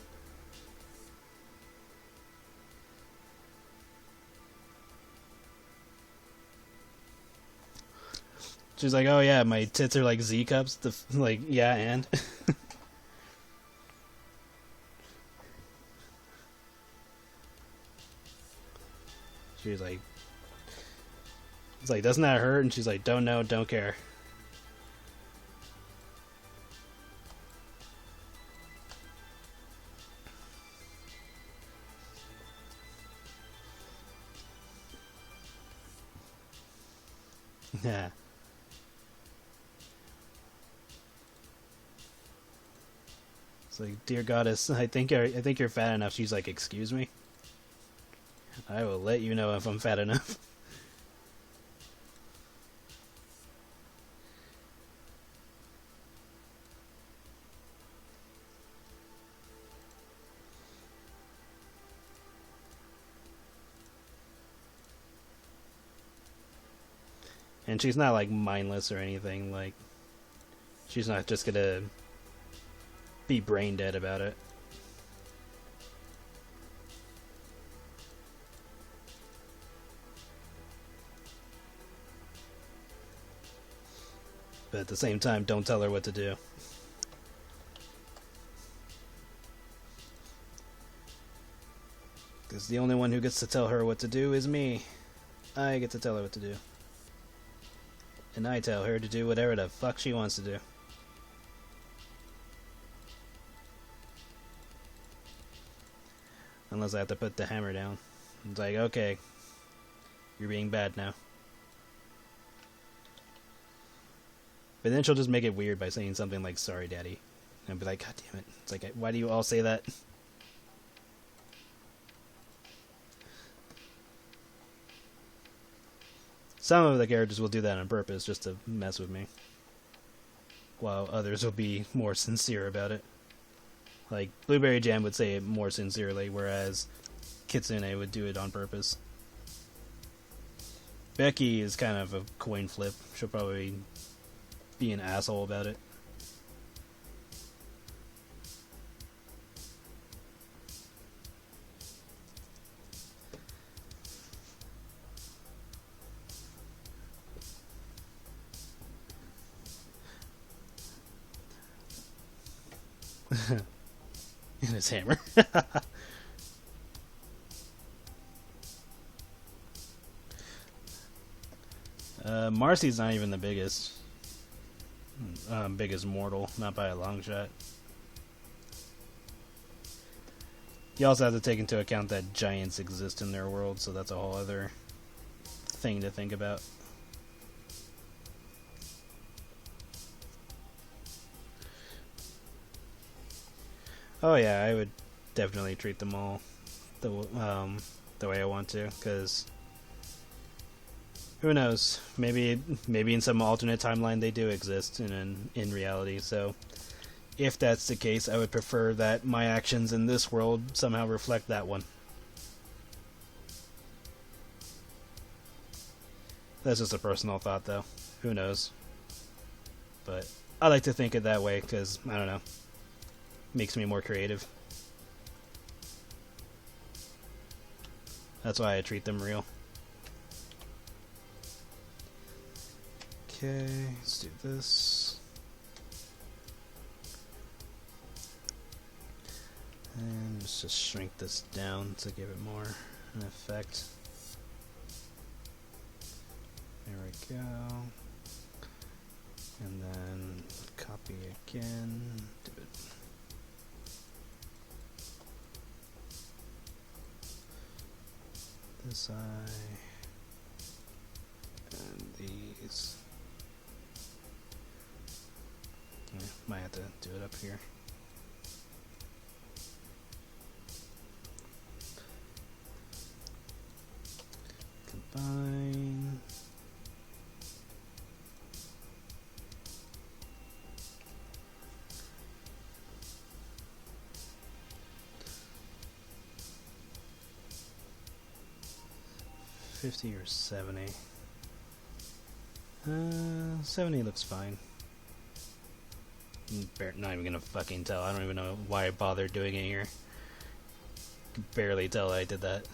She's like, oh yeah, my tits are like Z cups. Like, yeah, and she's like, it's like, doesn't that hurt? And she's like, don't know, don't care. Yeah. It's like, dear goddess, I think you're fat enough. She's like, excuse me? I will let you know if I'm fat enough. And she's not like mindless or anything. Like, she's not just gonna be brain dead about it. But at the same time, don't tell her what to do. Because the only one who gets to tell her what to do is me. I get to tell her what to do. And I tell her to do whatever the fuck she wants to do. Unless I have to put the hammer down. It's like, okay, you're being bad now. But then she'll just make it weird by saying something like, sorry, daddy. And I'll be like, god damn it. It's like, why do you all say that? Some of the characters will do that on purpose just to mess with me. While others will be more sincere about it. Like, Blueberry Jam would say it more sincerely, whereas Kitsune would do it on purpose. Becky is kind of a coin flip. She'll probably be an asshole about it. And his hammer. Marcy's not even the biggest mortal, not by a long shot. You also have to take into account that giants exist in their world, so that's a whole other thing to think about. Oh yeah, I would definitely treat them all the way I want to, because who knows? Maybe in some alternate timeline they do exist in reality. So if that's the case, I would prefer that my actions in this world somehow reflect that one. That's just a personal thought, though. Who knows? But I like to think it that way because, I don't know, makes me more creative. That's why I treat them real. Okay, let's do this. And let's just shrink this down to give it more an effect. There we go. And then copy again. Do it. This eye. And these. Yeah, might have to do it up here. Combine. $50 or $70? 70 looks fine. Not even gonna fucking tell. I don't even know why I bothered doing it here. Can barely tell I did that.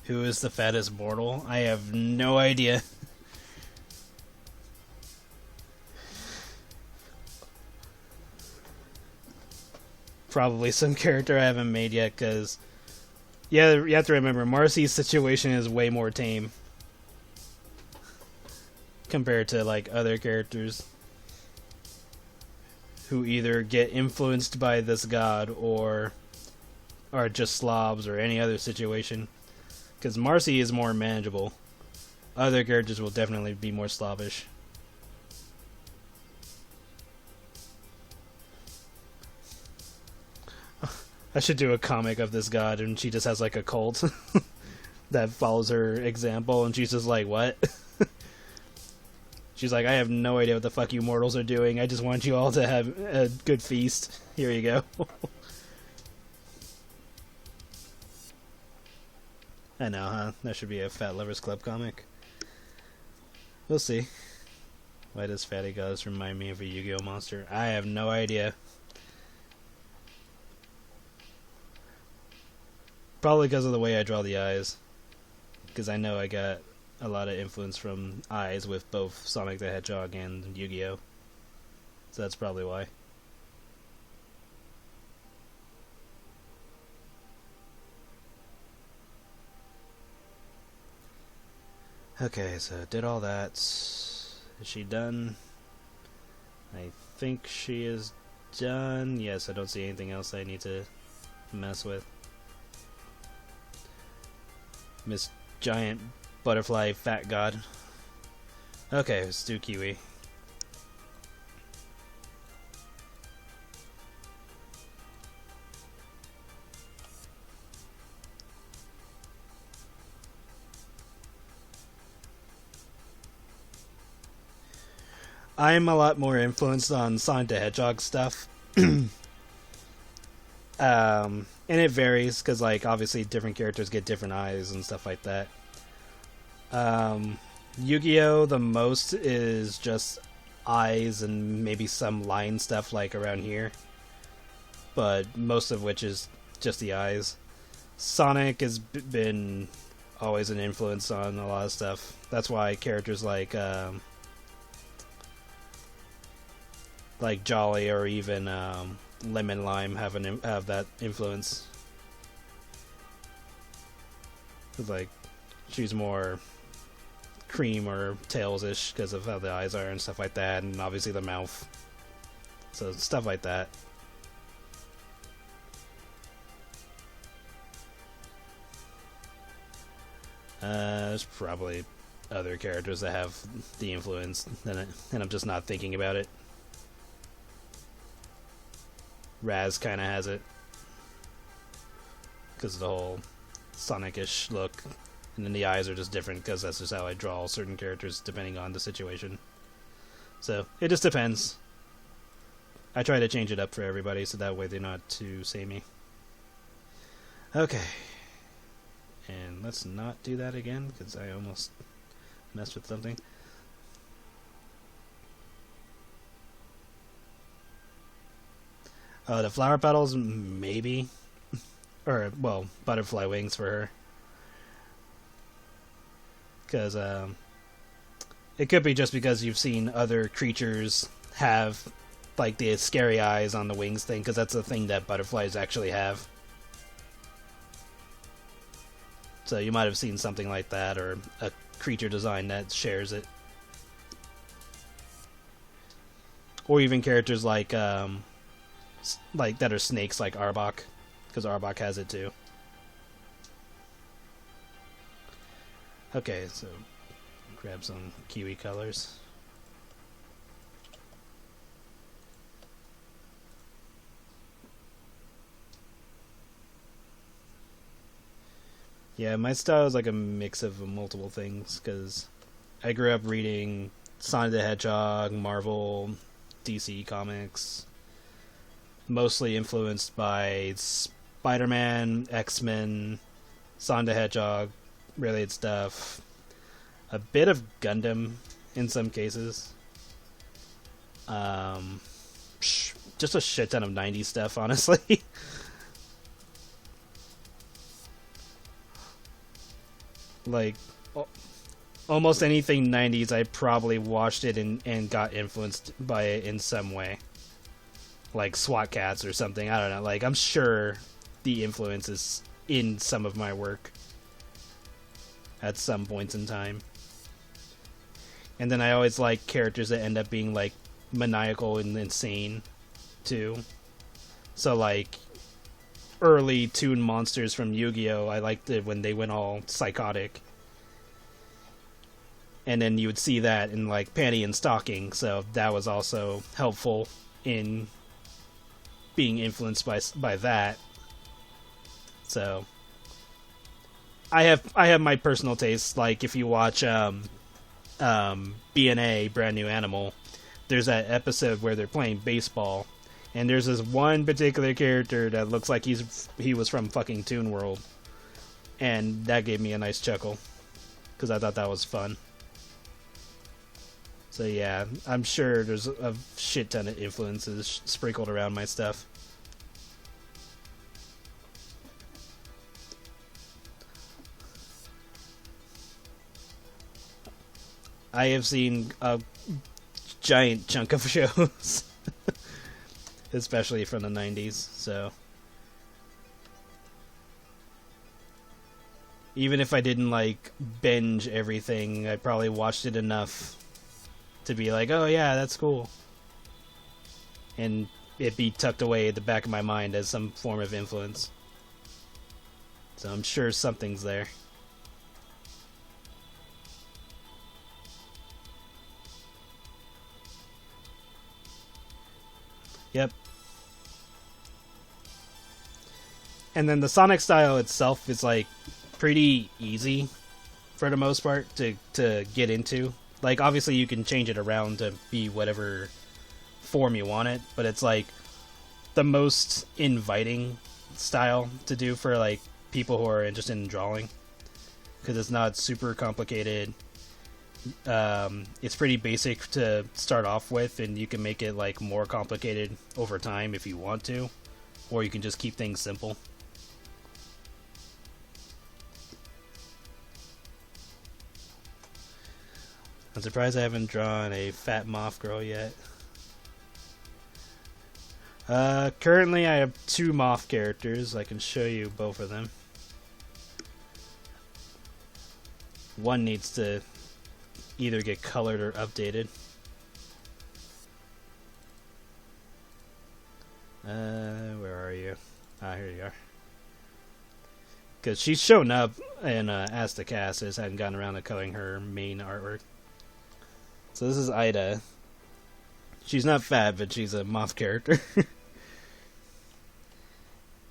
Who is the fattest mortal? I have no idea. Probably some character I haven't made yet, because yeah, you have to remember, Marcy's situation is way more tame compared to like other characters who either get influenced by this god or are just slobs or any other situation. Because Marcy is more manageable. Other characters will definitely be more slobbish. I should do a comic of this god, and she just has like a cult that follows her example, and she's just like, what? She's like, I have no idea what the fuck you mortals are doing. I just want you all to have a good feast. Here you go. I know, huh? That should be a Fat Lovers Club comic. We'll see. Why does Fatty Gods remind me of a Yu-Gi-Oh monster? I have no idea. Probably because of the way I draw the eyes. Because I know I got a lot of influence from eyes with both Sonic the Hedgehog and Yu-Gi-Oh! So that's probably why. Okay, so did all that. Is she done? I think she is done. Yes, I don't see anything else I need to mess with. Miss Giant Butterfly Fat God. Okay, let's do Kiwi. I'm a lot more influenced on Sonic the Hedgehog stuff And it varies because, like, obviously different characters get different eyes and stuff like that. Yu-Gi-Oh! The most is just eyes and maybe some line stuff like around here, but most of which is just the eyes. Sonic has been always an influence on a lot of stuff. That's why characters like Jolly or even Lemon Lime have that influence. It's like she's more Cream or Tails-ish because of how the eyes are and stuff like that, and obviously the mouth. So stuff like that. There's probably other characters that have the influence, and I'm just not thinking about it. Raz kind of has it because of the whole Sonic-ish look, and then the eyes are just different because that's just how I draw certain characters depending on the situation. So it just depends. I try to change it up for everybody so that way they're not too samey. Okay. And let's not do that again, because I almost messed with something. The flower petals, maybe. Or, well, butterfly wings for her. Because, it could be just because you've seen other creatures have, like, the scary eyes on the wings thing, because that's a thing that butterflies actually have. So you might have seen something like that, or a creature design that shares it. Or even characters like that are snakes, like Arbok, because Arbok has it too. Okay, so grab some kiwi colors. Yeah, my style is like a mix of multiple things, because I grew up reading Sonic the Hedgehog, Marvel, DC comics, mostly influenced by Spider-Man, X-Men, Sonic the Hedgehog related stuff, a bit of Gundam in some cases, just a shit ton of 90s stuff, honestly. Like, almost anything 90s, I probably watched it and got influenced by it in some way. Like SWAT Cats or something, I don't know. Like, I'm sure the influence is in some of my work at some points in time. And then I always like characters that end up being, like, maniacal and insane, too. So, like, early Toon monsters from Yu-Gi-Oh! I liked it when they went all psychotic. And then you would see that in, like, Panty and Stocking, so that was also helpful in being influenced by that. So I have my personal tastes. Like, if you watch B&A, Brand New Animal, there's that episode where they're playing baseball, and there's this one particular character that looks like he was from fucking Toon World, and that gave me a nice chuckle because I thought that was fun. So yeah, I'm sure there's a shit ton of influences sprinkled around my stuff. I have seen a giant chunk of shows, especially from the 90s, so even if I didn't, like, binge everything, I probably watched it enough to be like, oh yeah, that's cool. And it be tucked away at the back of my mind as some form of influence. So I'm sure something's there. Yep. And then the Sonic style itself is, like, pretty easy for the most part to get into. Like, obviously you can change it around to be whatever form you want it, but it's, like, the most inviting style to do for like people who are interested in drawing, because it's not super complicated. It's pretty basic to start off with, and you can make it like more complicated over time if you want to, or you can just keep things simple. I'm surprised I haven't drawn a fat moth girl yet. Currently I have 2 moth characters. I can show you both of them. One needs to either get colored or updated. Where are you? Ah, here you are. Because she's shown up in As the Cast, I just hadn't gotten around to coloring her main artwork. So this is Ida. She's not fat, but she's a moth character.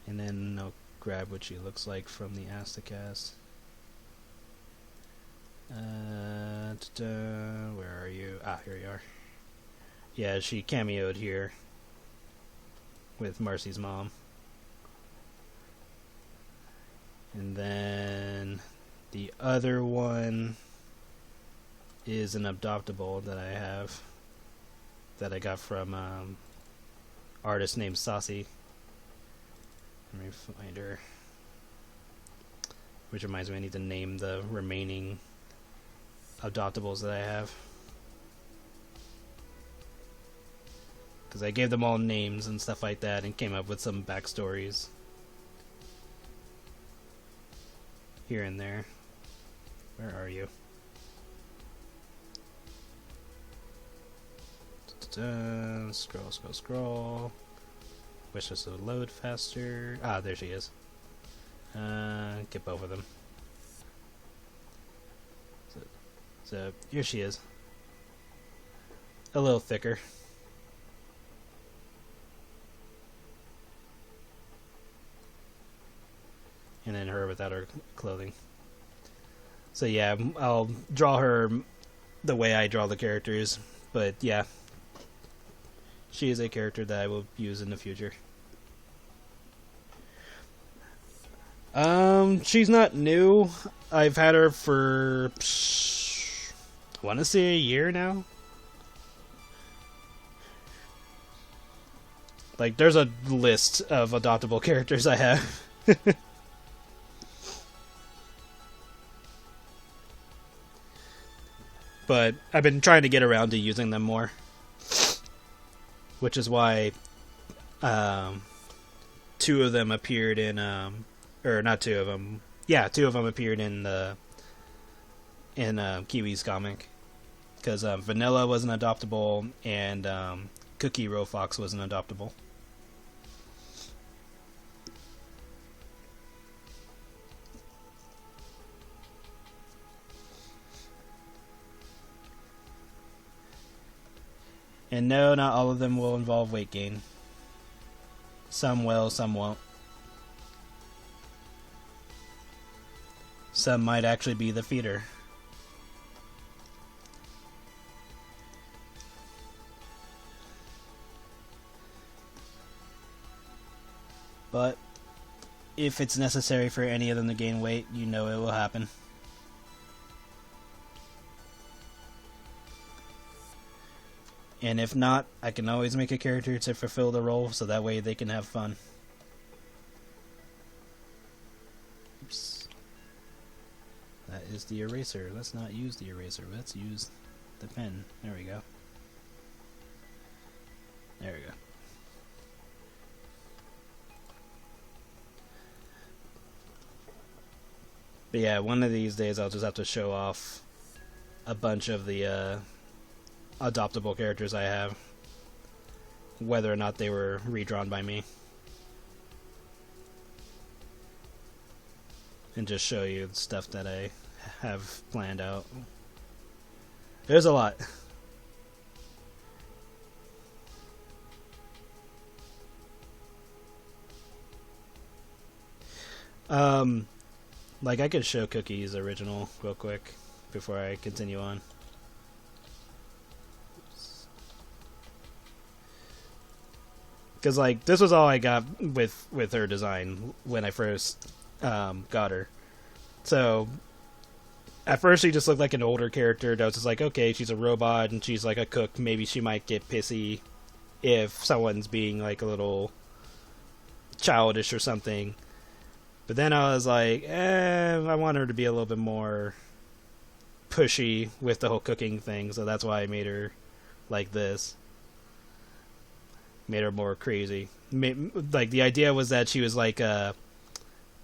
And then I'll grab what she looks like from the As the Cast. Where are you? Ah, here you are. Yeah, she cameoed here with Marcy's mom. And then the other one is an adoptable that I have, that I got from artist named Saucy. Let me find her. Which reminds me, I need to name the remaining adoptables that I have, because I gave them all names and stuff like that and came up with some backstories here and there. Where are you? Scroll, scroll, scroll. Wish this would load faster. Ah, there she is. Get both of them. So here she is. A little thicker. And then her without her clothing. So yeah, I'll draw her the way I draw the characters. But yeah, she is a character that I will use in the future. She's not new. I've had her for, I want to say, a year now. Like, there's a list of adoptable characters I have. But I've been trying to get around to using them more. Which is why 2 of them appeared in, or not 2 of them. Yeah, 2 of them appeared in Kiwi's comic. Because Vanilla was an adoptable, and Cookie Rofox was an adoptable. And no, not all of them will involve weight gain. Some will, some won't. Some might actually be the feeder. But if it's necessary for any of them to gain weight, you know it will happen. And if not, I can always make a character to fulfill the role, so that way they can have fun. Oops. That is the eraser. Let's not use the eraser. Let's use the pen. There we go. There we go. But yeah, one of these days I'll just have to show off a bunch of the adoptable characters I have, whether or not they were redrawn by me, and just show you stuff that I have planned out. There's a lot. Like, I could show Cookie's original real quick before I continue on. Because like this was all I got with her design when I first got her. So at first she just looked like an older character. That was just like, okay, she's a robot and she's like a cook. Maybe she might get pissy if someone's being like a little childish or something. But then I was like, I want her to be a little bit more pushy with the whole cooking thing, so that's why I made her like this. Made her more crazy. Like the idea was that she was like a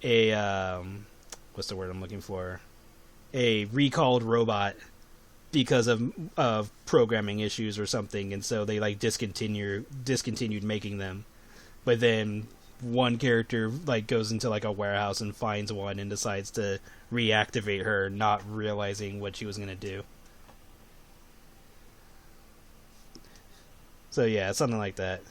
what's the word I'm looking for? A recalled robot because of programming issues or something, and so they like discontinued making them. But then one character like goes into like a warehouse and finds one and decides to reactivate her, not realizing what she was gonna do. So yeah, something like that.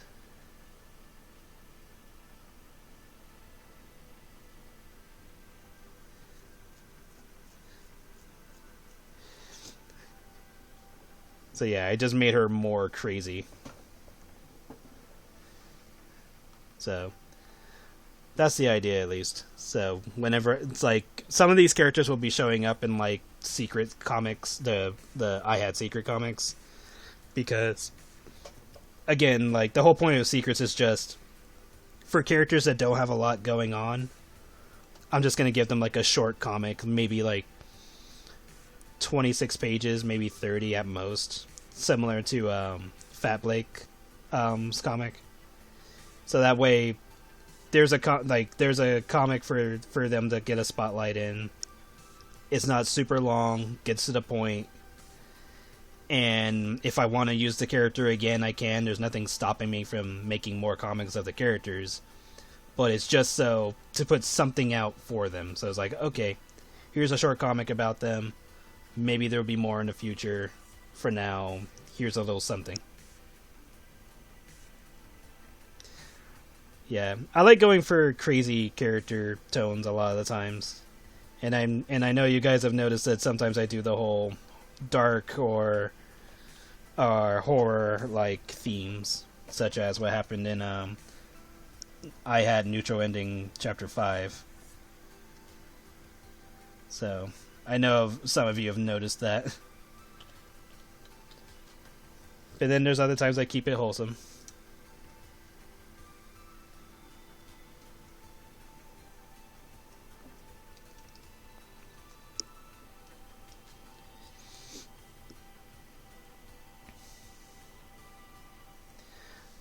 So yeah, I just made her more crazy. So that's the idea, at least. So whenever it's like some of these characters will be showing up in like secret comics, the I Had Secret comics, because again, like the whole point of secrets is just for characters that don't have a lot going on. I'm just gonna give them like a short comic, maybe like 26 pages, maybe 30 at most, similar to Fat Blake's comic. So that way, there's a comic for them to get a spotlight in. It's not super long, gets to the point, and if I want to use the character again, I can. There's nothing stopping me from making more comics of the characters, but it's just so to put something out for them. So it's like, okay, here's a short comic about them. Maybe there'll be more in the future. For now, here's a little something. Yeah, I like going for crazy character tones a lot of the times, and I know you guys have noticed that sometimes I do the whole dark or horror like themes, such as what happened in I Had Neutral Ending Chapter 5. So I know some of you have noticed that, but then there's other times I keep it wholesome.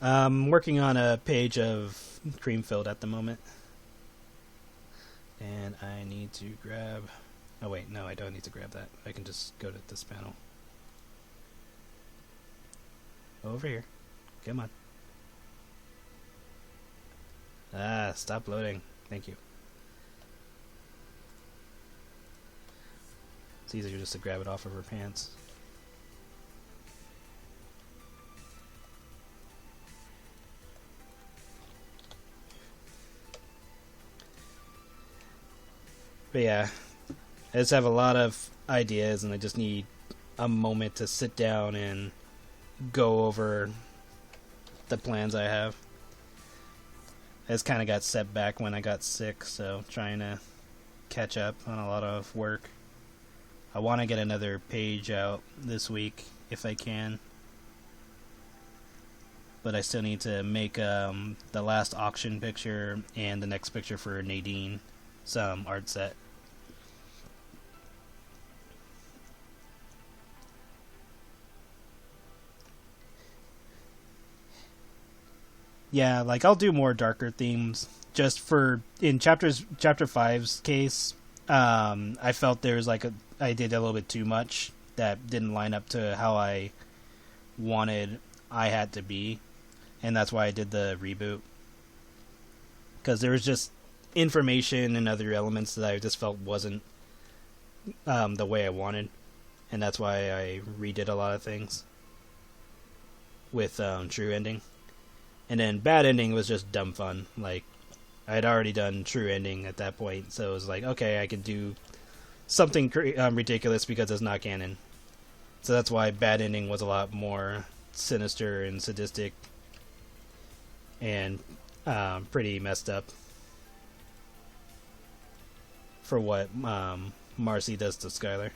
I'm working on a page of Creamfield at the moment. And I need to grab... Oh wait, no, I don't need to grab that. I can just go to this panel. Over here. Come on. Ah, stop loading. Thank you. It's easier just to grab it off of her pants. But yeah, I just have a lot of ideas and I just need a moment to sit down and go over the plans I have. I just kind of got set back when I got sick, so trying to catch up on a lot of work. I want to get another page out this week if I can. But I still need to make the last auction picture and the next picture for Nadine some art set. Yeah, like I'll do more darker themes. Just for in chapter 5's case, I felt there was like I did a little bit too much that didn't line up to how I wanted I Had to be, and that's why I did the reboot. Because there was just information and other elements that I just felt wasn't the way I wanted, and that's why I redid a lot of things with True Ending. And then Bad Ending was just dumb fun. Like, I had already done True Ending at that point, so it was like, okay, I can do something ridiculous because it's not canon. So that's why Bad Ending was a lot more sinister and sadistic. and pretty messed up for what Marcy does to Skylar.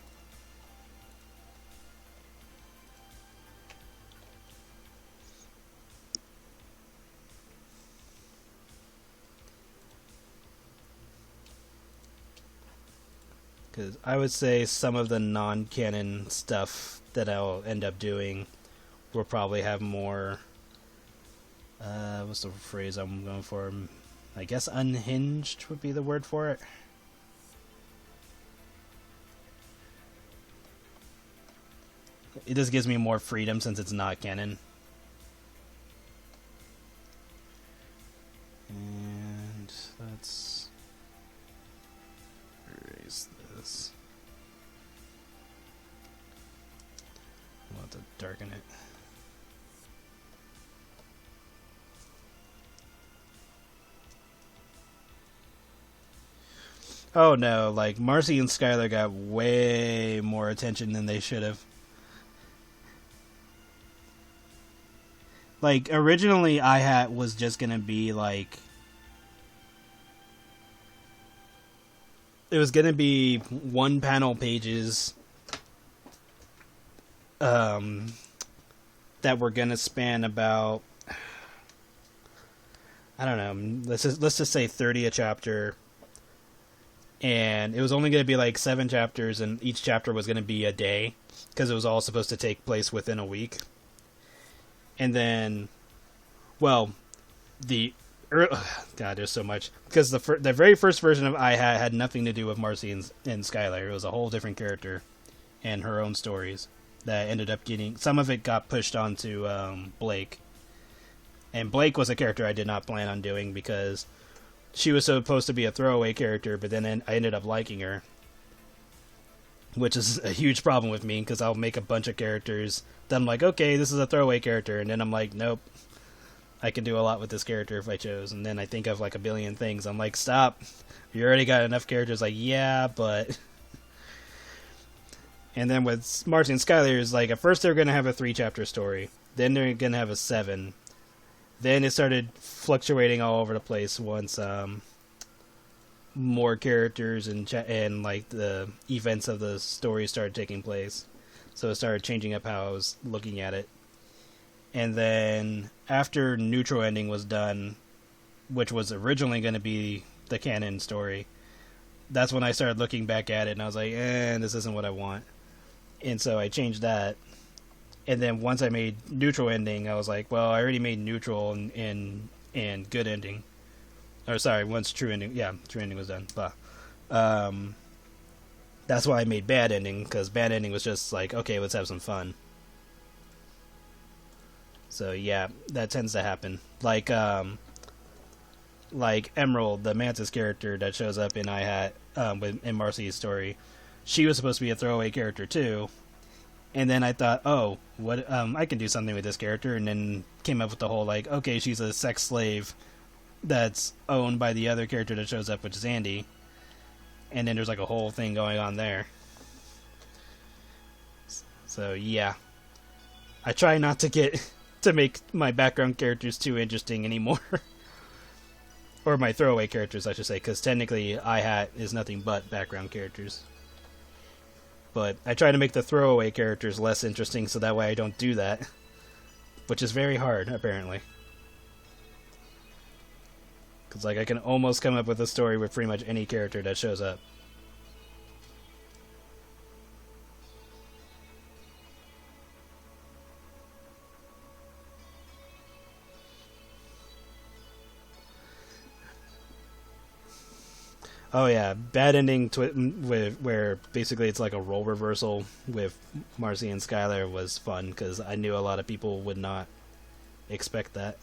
Because I would say some of the non-canon stuff that I'll end up doing will probably have more. What's the phrase I'm going for? I guess unhinged would be the word for it. It just gives me more freedom since it's not canon. And let's erase this. I'll have to darken it. Oh no, like Marcy and Skylar got way more attention than they should have. Like originally I was just gonna be like, it was gonna be one panel pages that were gonna span about, I don't know, let's just say 30 a chapter. And it was only going to be like 7 chapters, and each chapter was going to be a day, because it was all supposed to take place within a week. And then, well, God, there's so much, because the very first version of I had nothing to do with Marcy and Skylar. It was a whole different character and her own stories that ended up getting, some of it got pushed onto Blake. And Blake was a character I did not plan on doing because she was supposed to be a throwaway character, but then I ended up liking her, which is a huge problem with me because I'll make a bunch of characters that I'm like, okay, this is a throwaway character, and then I'm like, nope, I can do a lot with this character if I chose, and then I think of like a billion things. I'm like, stop, you already got enough characters. Like, yeah, but... And then with Marcy and Skylar, is like, at first they're going to have a 3-chapter story, then they're going to have a 7. Then it started fluctuating all over the place once more characters and like the events of the story started taking place. So it started changing up how I was looking at it. And then after Neutral Ending was done, which was originally going to be the canon story, that's when I started looking back at it and I was like, this isn't what I want. And so I changed that. And then once I made Neutral Ending, I was like, well, I already made Neutral and Good Ending. Or sorry, once True Ending, yeah, True Ending was done. Blah. That's why I made Bad Ending, because Bad Ending was just like, okay, let's have some fun. So yeah, that tends to happen. Like Emerald, the Mantis character that shows up in in Marcy's story, she was supposed to be a throwaway character too. And then I thought, oh, what? I can do something with this character, and then came up with the whole like, okay, she's a sex slave that's owned by the other character that shows up, which is Andy. And then there's like a whole thing going on there. So yeah, I try not to make my background characters too interesting anymore, or my throwaway characters, I should say, because technically I is nothing but background characters. But I try to make the throwaway characters less interesting so that way I don't do that. Which is very hard, apparently. Because like I can almost come up with a story with pretty much any character that shows up. Oh yeah, Bad Ending where basically it's like a role reversal with Marcy and Skylar was fun because I knew a lot of people would not expect that.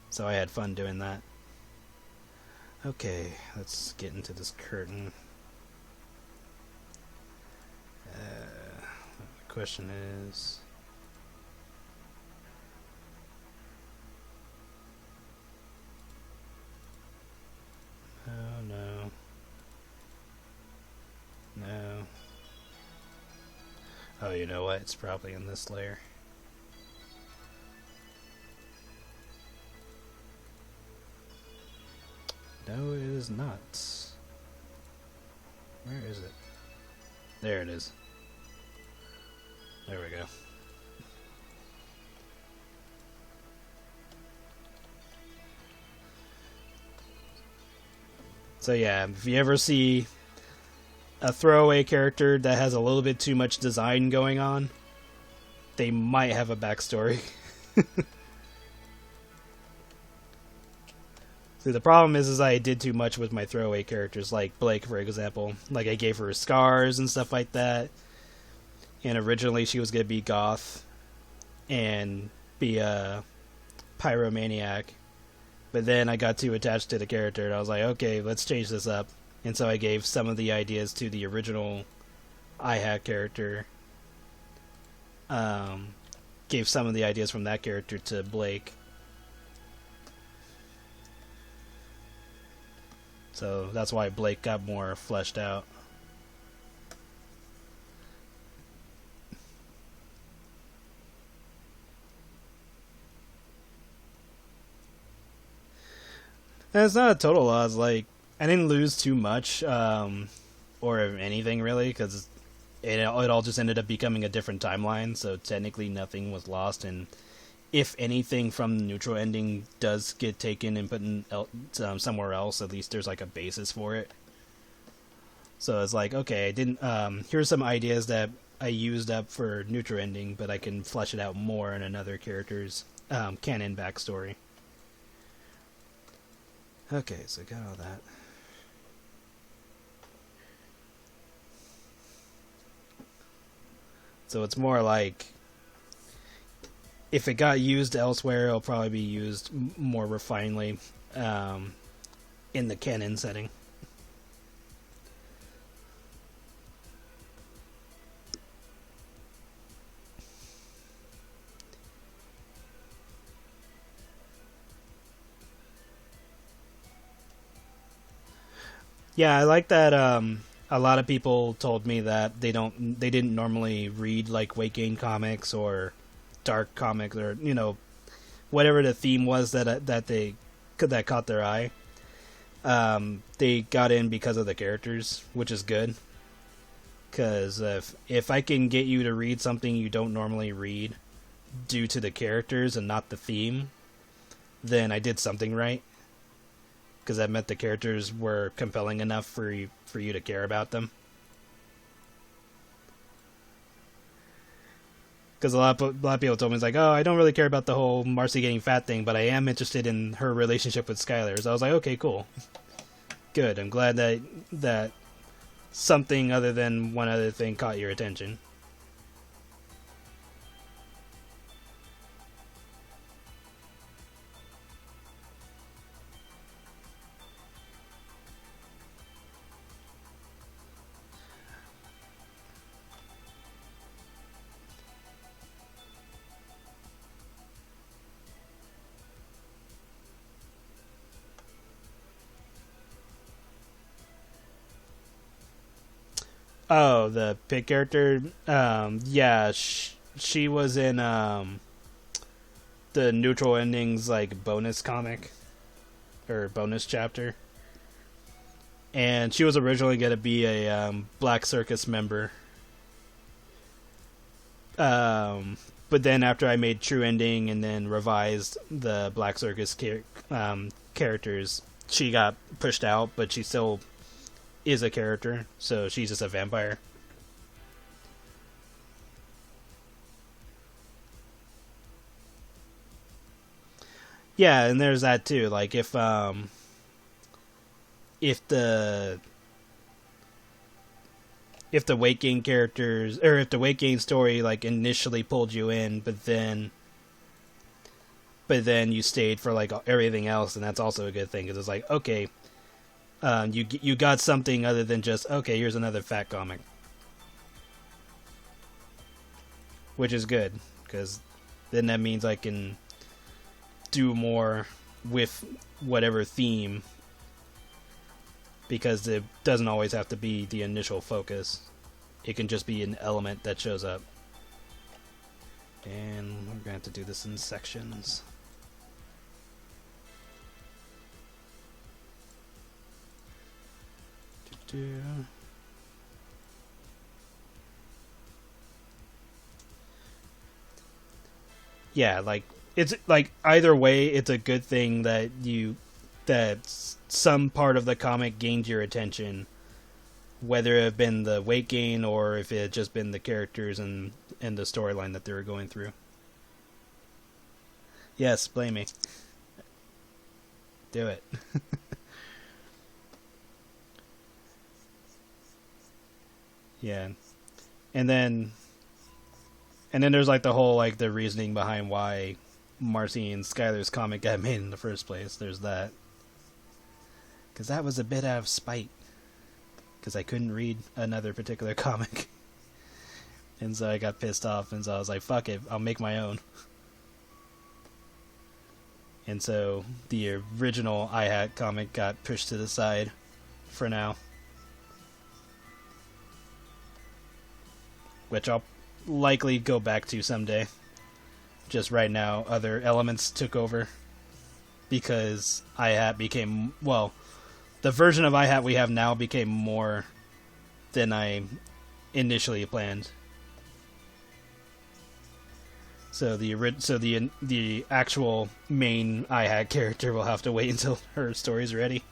So I had fun doing that. Okay, let's get into this curtain. The question is... Oh, no. No. Oh, you know what? It's probably in this layer. is not. Where is it? There it is. There we go. So yeah, if you ever see a throwaway character that has a little bit too much design going on, they might have a backstory. See, the problem is I did too much with my throwaway characters, like Blake, for example. Like, I gave her scars and stuff like that. And originally she was going to be goth and be a pyromaniac. But then I got too attached to the character, and I was like, okay, let's change this up. And so I gave some of the ideas to the original iHack character. Gave some of the ideas from that character to Blake. So that's why Blake got more fleshed out. And it's not a total loss. Like, I didn't lose too much, or anything really, because it all just ended up becoming a different timeline. So technically, nothing was lost. And if anything from the neutral ending does get taken and put in somewhere else, at least there's like a basis for it. So it's like, okay, I didn't. Here's some ideas that I used up for neutral ending, but I can flesh it out more in another character's canon backstory. Okay, so got all that. So it's more like, if it got used elsewhere, it'll probably be used more refinedly in the canon setting. Yeah, I like that. A lot of people told me that they didn't normally read like weight gain comics or dark comics, or whatever the theme was that caught their eye. They got in because of the characters, which is good. Because if I can get you to read something you don't normally read due to the characters and not the theme, then I did something right. Because that meant the characters were compelling enough for you to care about them. Because a lot of people told me, it's like, oh, I don't really care about the whole Marcy getting fat thing, but I am interested in her relationship with Skylar. So I was like, okay, cool. Good. I'm glad that something other than one other thing caught your attention. Oh, the pig character? Yeah, she was in the neutral endings like bonus comic or bonus chapter, and she was originally going to be a Black Circus member. But then after I made True Ending and then revised the Black Circus characters, she got pushed out, but she still is a character, so she's just a vampire. Yeah, and there's that too. Like if the weight gain characters, or if the weight gain story like initially pulled you in, but then you stayed for like everything else, and that's also a good thing, because it's like, okay, you got something other than just, okay, here's another fat comic, which is good, because then that means I can do more with whatever theme, because it doesn't always have to be the initial focus. It can just be an element that shows up. And we're going to have to do this in sections. Yeah, like it's like either way, it's a good thing that some part of the comic gained your attention, whether it have been the weight gain or if it had just been the characters and the storyline that they were going through. Yes, blame me. Do it. Yeah. And then there's like the whole like the reasoning behind why Marcy and Skylar's comic got made in the first place. There's that. Because that was a bit out of spite. Because I couldn't read another particular comic. And so I got pissed off, and so I was like, fuck it, I'll make my own. And so the original I-Hat comic got pushed to the side for now. Which I'll likely go back to someday. Just right now, other elements took over. Because I-Hat became, well, the version of I-Hat we have now became more than I initially planned. So the actual main I-Hat character will have to wait until her story's ready.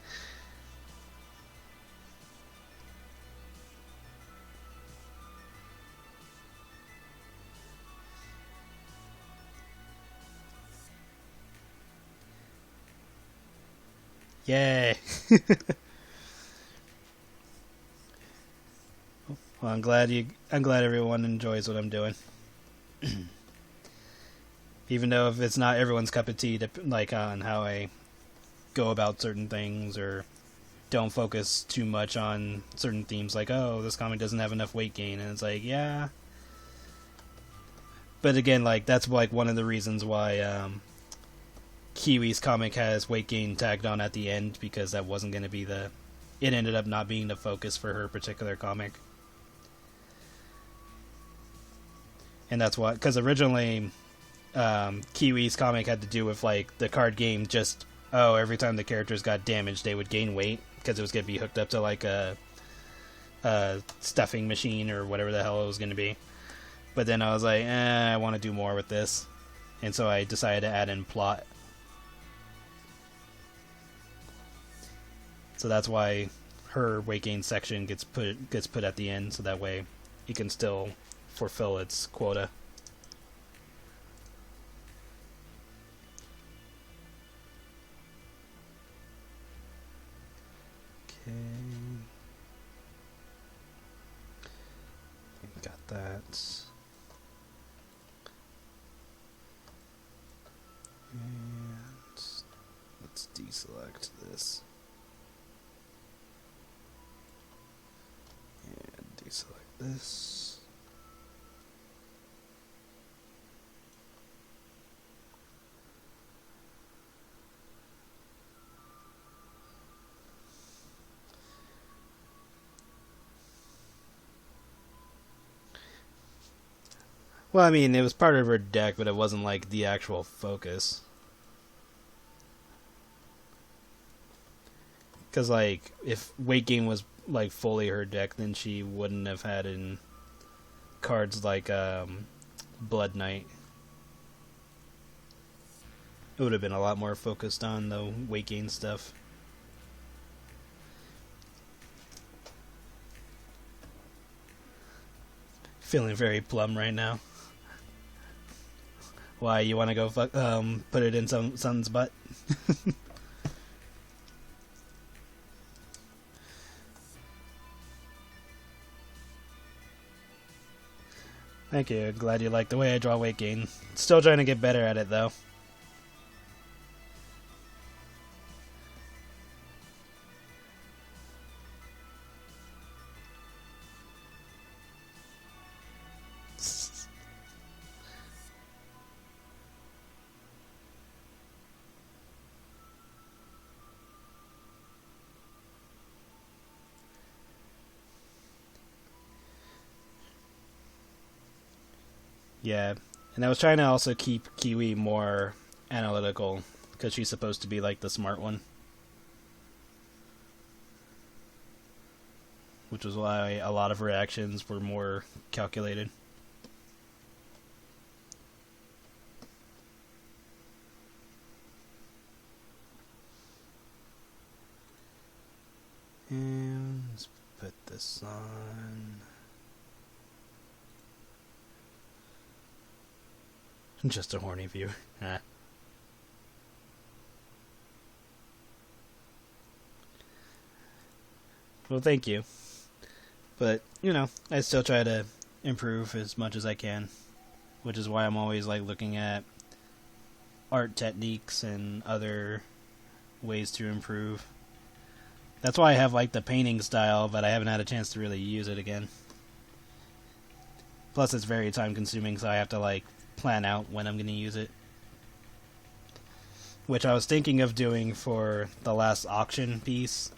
Yay! Well, I'm glad everyone enjoys what I'm doing. Even though if it's not everyone's cup of tea, like on how I go about certain things, or don't focus too much on certain themes, like, oh, this comic doesn't have enough weight gain, and it's like, yeah. But again, like that's like one of the reasons why Kiwi's comic has weight gain tagged on at the end, because that wasn't going to be it ended up not being the focus for her particular comic. And that's what, because originally Kiwi's comic had to do with like the card game, just every time the characters got damaged they would gain weight, because it was going to be hooked up to like a stuffing machine or whatever the hell it was going to be. But then I was like, I want to do more with this, and so I decided to add in plot. So that's why her weight gain section gets put at the end, so that way it can still fulfill its quota. Okay. Got that. And let's deselect this. And deselect this. Well, I mean, it was part of her deck, but it wasn't like the actual focus. Because, like, if weight gain was like fully her deck, then she wouldn't have had in cards like Blood Knight. It would have been a lot more focused on the weight gain stuff. Feeling very plumb right now. Why, you want to go put it in someone's butt? Thank you. Glad you like the way I draw weight gain. Still trying to get better at it, though. Yeah, and I was trying to also keep Kiwi more analytical, because she's supposed to be like the smart one. which was why a lot of reactions were more calculated. And let's put this on. Just a horny viewer. Well, thank you. But, you know, I still try to improve as much as I can, which is why I'm always like looking at art techniques and other ways to improve. That's why I have like the painting style, but I haven't had a chance to really use it again. Plus it's very time consuming, so I have to like plan out when I'm going to use it. Which I was thinking of doing for the last auction piece,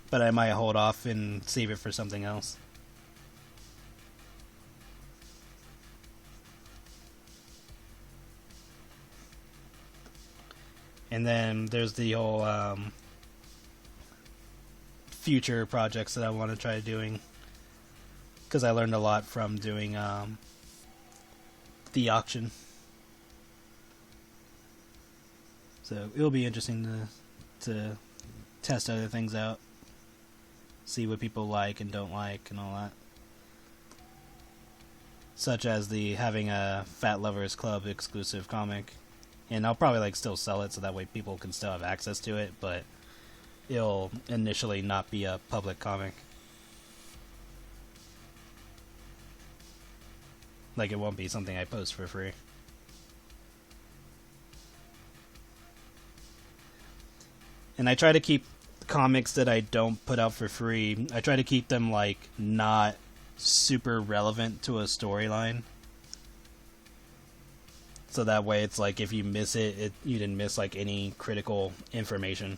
but I might hold off and save it for something else. And then there's the whole future projects that I want to try doing, because I learned a lot from doing the auction. So it'll be interesting to test other things out, see what people like and don't like and all that. Such as the having a Fat Lovers Club exclusive comic. And I'll probably like still sell it so that way people can still have access to it, but it'll initially not be a public comic. Like, it won't be something I post for free. And I try to keep comics that I don't put out for free, I try to keep them like not super relevant to a storyline. So that way it's like if you miss it, you didn't miss like any critical information.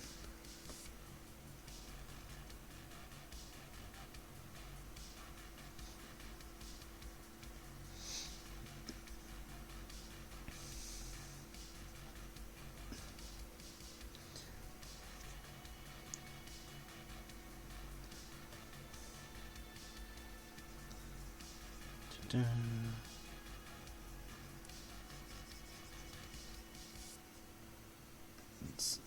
Dun-dun. Let's see.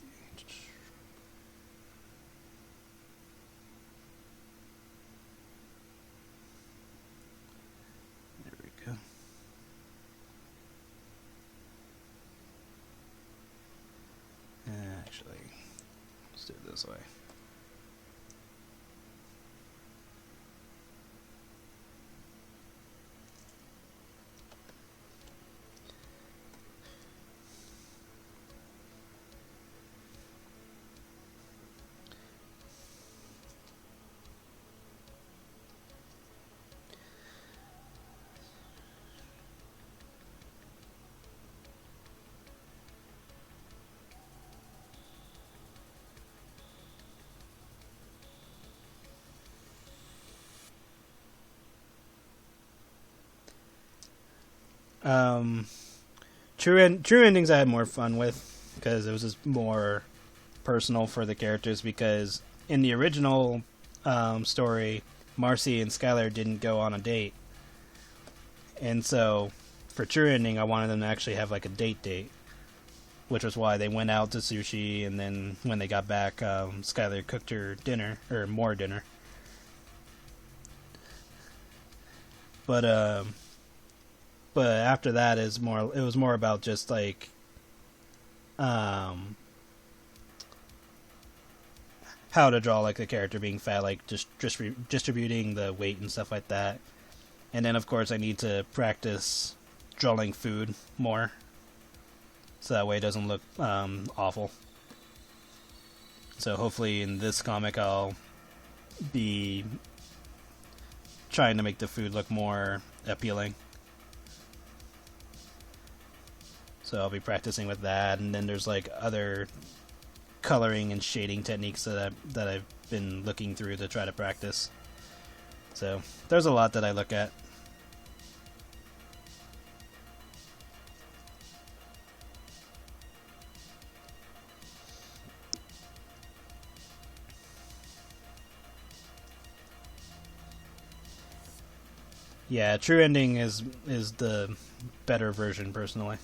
There we go. Actually, let's do it this way. True endings I had more fun with because it was just more personal for the characters, because in the original story, Marcy and Skylar didn't go on a date. And so for True Ending, I wanted them to actually have like a date, which was why they went out to sushi, and then when they got back, Skylar cooked her dinner, or more dinner. But after that it was more about just like how to draw like the character being fat, like just distributing the weight and stuff like that. And then of course I need to practice drawing food more, so that way it doesn't look awful. So hopefully in this comic I'll be trying to make the food look more appealing. So I'll be practicing with that, and then there's like other coloring and shading techniques that I've been looking through to try to practice. So there's a lot that I look at. Yeah, true ending is the better version, personally.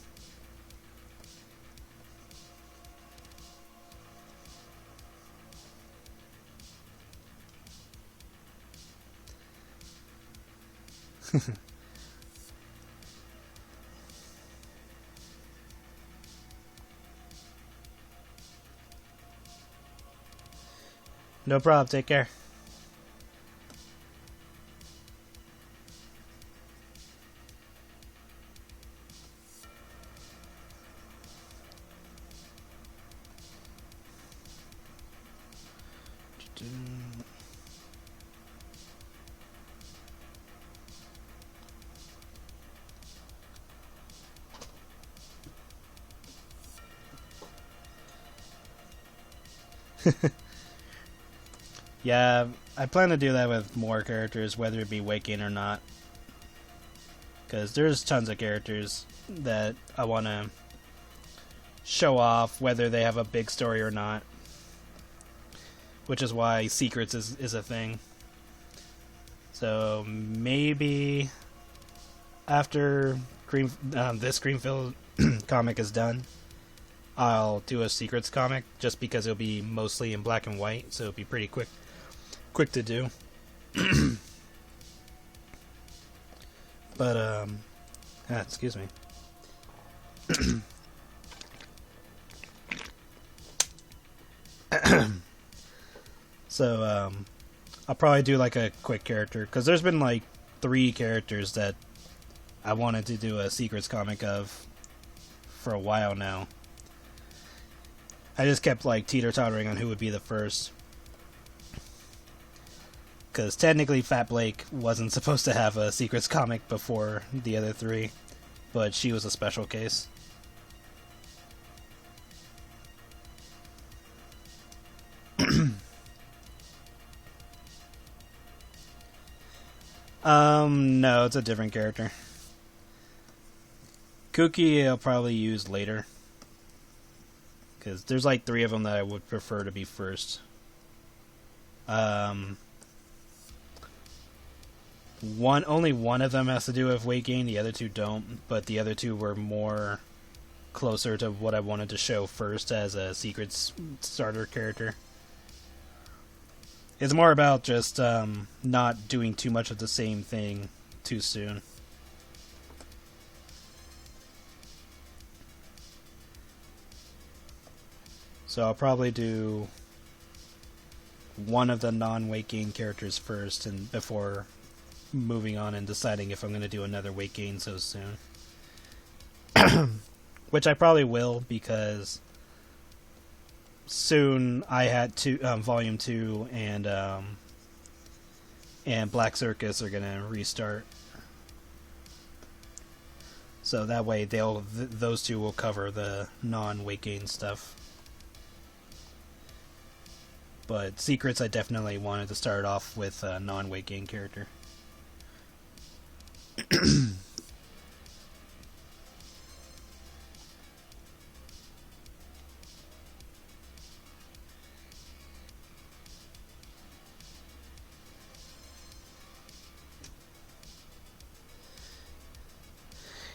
No problem. Take care. Yeah, I plan to do that with more characters, whether it be Waking or not. Because there's tons of characters that I want to show off, whether they have a big story or not. Which is why Secrets is a thing. So maybe after this Greenfield comic is done, I'll do a Secrets comic, just because it'll be mostly in black and white, so it'll be pretty quick to do. But excuse me. So I'll probably do like a quick character, because there's been like 3 characters that I wanted to do a Secrets comic of for a while now. I just kept like teeter-tottering on who would be the first. Because technically Fat Blake wasn't supposed to have a Secrets comic before the other 3, but she was a special case. No, it's a different character. Cookie I'll probably use later, because there's like 3 of them that I would prefer to be first. Only one of them has to do with weight gain, the other 2 don't, but the other 2 were more closer to what I wanted to show first as a Secrets starter character. It's more about just not doing too much of the same thing too soon. So I'll probably do one of the non-weight gain characters first, and before moving on and deciding if I'm going to do another weight gain so soon. Which I probably will, because soon I had Volume 2 and Black Circus are going to restart. So that way those 2 will cover the non-weight gain stuff. But Secrets, I definitely wanted to start off with a non-weight gain character.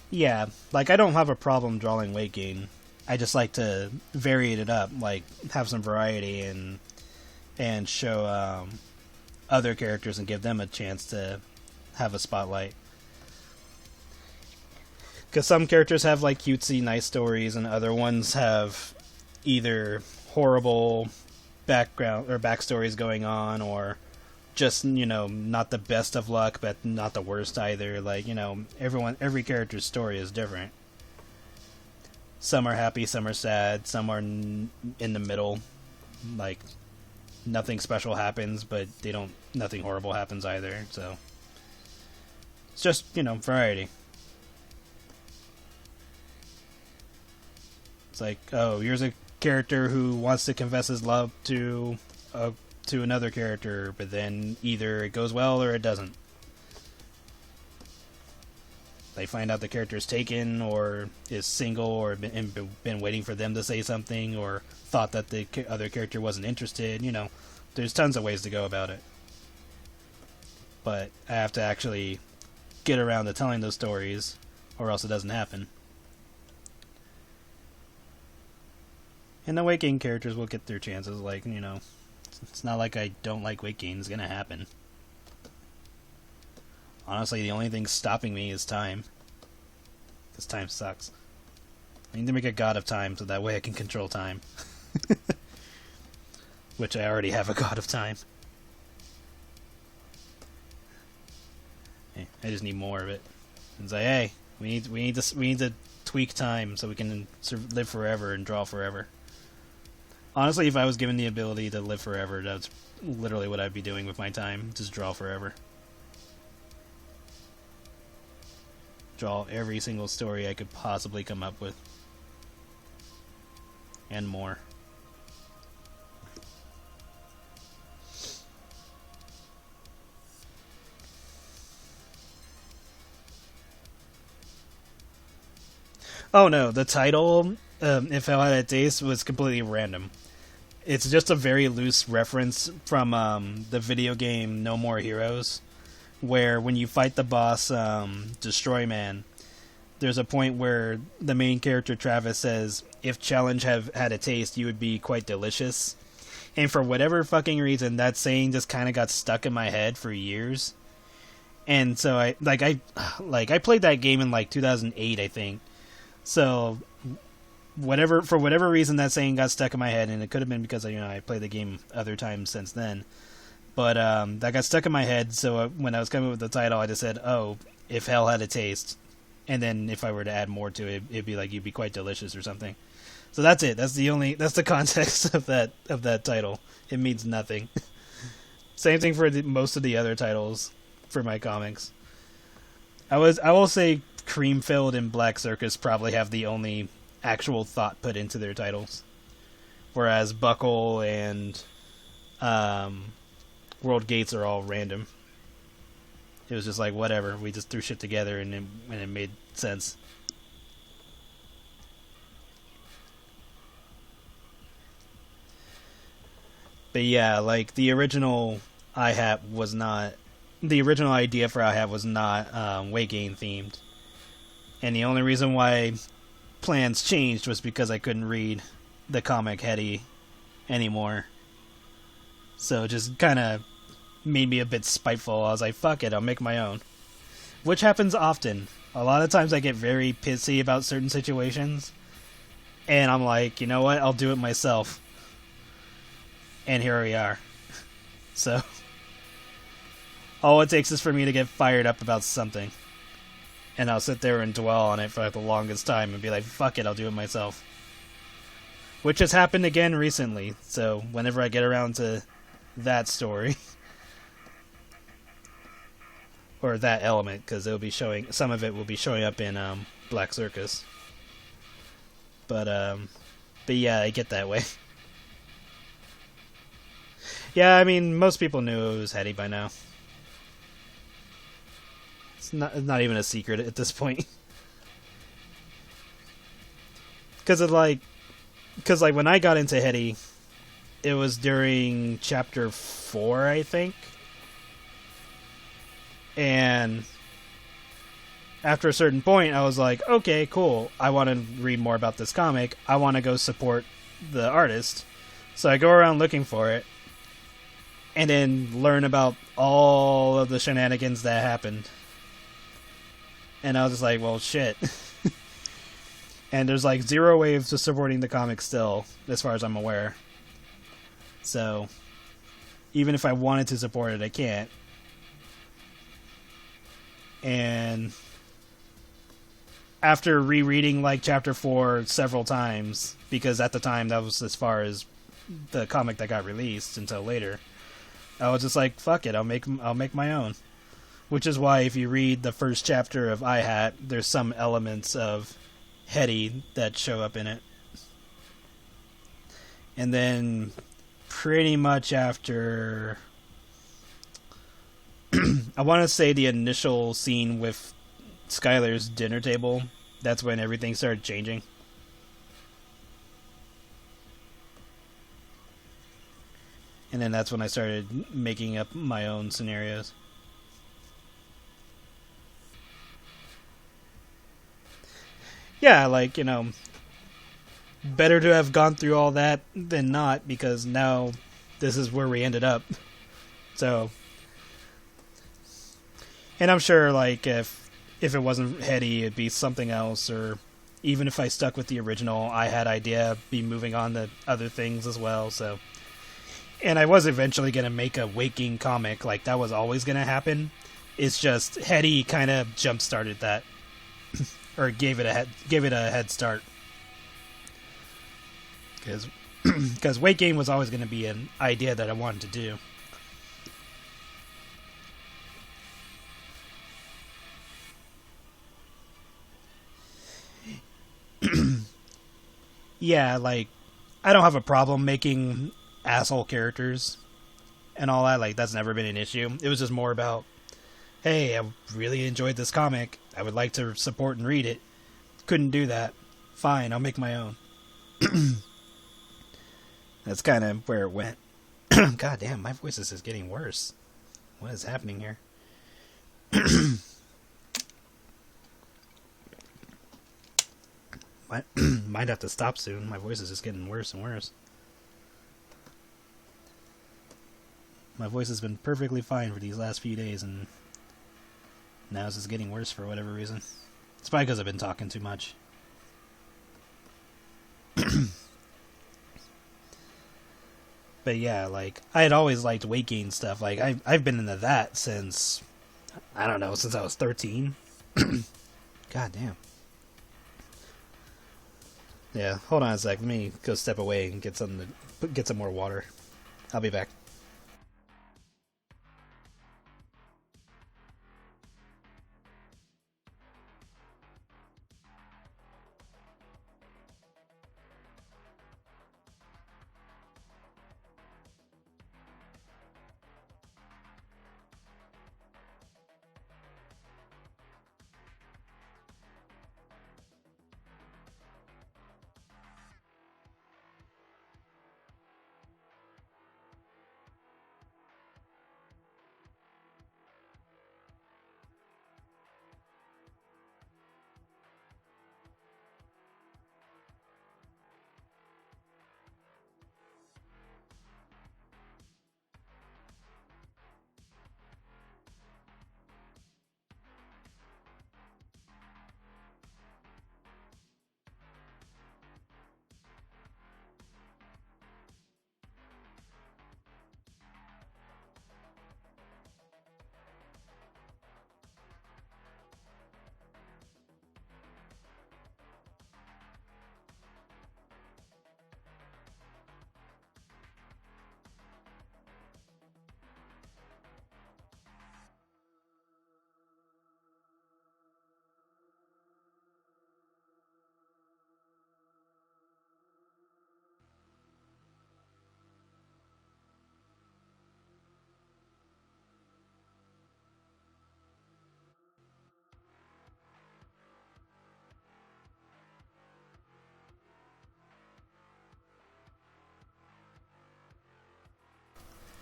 Yeah, like I don't have a problem drawing weight gain. I just like to vary it up, like have some variety and show other characters and give them a chance to have a spotlight. Because some characters have like cutesy, nice stories, and other ones have either horrible background or backstories going on, or just, not the best of luck, but not the worst either. Like, every character's story is different. Some are happy, some are sad, some are in the middle. Like, nothing special happens, but nothing horrible happens either. So it's just, variety. It's like, oh, here's a character who wants to confess his love to another character, but then either it goes well or it doesn't. They find out the character is taken, or is single, or been waiting for them to say something, or thought that the other character wasn't interested. There's tons of ways to go about it. But I have to actually get around to telling those stories, or else it doesn't happen. And the weight gain characters will get their chances, like, you know, it's not like I don't like weight gain, it's gonna happen. Honestly, the only thing stopping me is time. Because time sucks. I need to make a god of time so that way I can control time. Which I already have a god of time. I just need more of it. It's like, hey, we need to tweak time so we can live forever and draw forever. Honestly, if I was given the ability to live forever, that's literally what I'd be doing with my time. Just draw forever. Draw every single story I could possibly come up with. And more. Oh no, the title, If Hell Had a Taste, was completely random. It's just a very loose reference from the video game No More Heroes, where when you fight the boss, Destroy Man, there's a point where the main character Travis says, if challenge had a taste, you would be quite delicious. And for whatever fucking reason, that saying just kind of got stuck in my head for years. And so I played that game in like 2008, I think. So for whatever reason, that saying got stuck in my head, and it could have been because I played the game other times since then. But that got stuck in my head. So when I was coming up with the title, I just said, "Oh, if hell had a taste," and then if I were to add more to it, it'd be like you'd be quite delicious or something. So that's it. That's the context of that title. It means nothing. Same thing for most of the other titles for my comics. I will say Creamfield and Black Circus probably have the only actual thought put into their titles, whereas Buckle and World Gates are all random. It was just like whatever, we just threw shit together and it made sense. But yeah, like the original idea for IHAT was not weight gain themed. And the only reason why plans changed was because I couldn't read the comic Hetty anymore. So it just kind of made me a bit spiteful. I was like, fuck it, I'll make my own. Which happens often. A lot of times I get very pissy about certain situations. And I'm like, you know what, I'll do it myself. And here we are. So all it takes is for me to get fired up about something. And I'll sit there and dwell on it for like the longest time and be like, fuck it, I'll do it myself. Which has happened again recently. So whenever I get around to that story, or that element, because some of it will be showing up in Black Circus. But yeah, I get that way. Yeah, I mean, most people knew it was Hetty by now. It's not even a secret at this point. Because when I got into Hetty, it was during chapter 4, I think. And after a certain point, I was like, okay, cool. I want to read more about this comic. I want to go support the artist. So I go around looking for it. And then learn about all of the shenanigans that happened. And I was just like, well, shit. And there's like zero waves to supporting the comic still, as far as I'm aware. So, even if I wanted to support it, I can't. And after rereading like chapter 4 several times, because at the time that was as far as the comic that got released until later, I was just like, fuck it, I'll make my own. Which is why if you read the first chapter of IHAT, there's some elements of Hetty that show up in it. And then pretty much after I want to say the initial scene with Skylar's dinner table, that's when everything started changing. And then that's when I started making up my own scenarios. yeah, like, you know, better to have gone through all that than not, because now this is where we ended up. So, and I'm sure, like, if it wasn't Heady, it'd be something else, or even if I stuck with the original, I had idea be moving on to other things as well. So, and I was eventually gonna make a Waking comic, like that was always gonna happen. It's just Heady kind of jump started that, or gave it a head start, because Waking was always gonna be an idea that I wanted to do. Yeah, like, I don't have a problem making asshole characters and all that. Like, that's never been an issue. It was just more about, hey, I really enjoyed this comic. I would like to support and read it. Couldn't do that. Fine, I'll make my own. That's kind of where it went. God damn, my voice is just getting worse. What is happening here? Might have to stop soon. My voice is just getting worse and worse. My voice has been perfectly fine for these last few days, and now it's just getting worse for whatever reason. It's probably because I've been talking too much. But yeah, like, I had always liked Waking stuff. Like, I've been into that since, I don't know, since I was 13. God damn. Yeah, hold on a sec. Let me go step away and get some more water. I'll be back.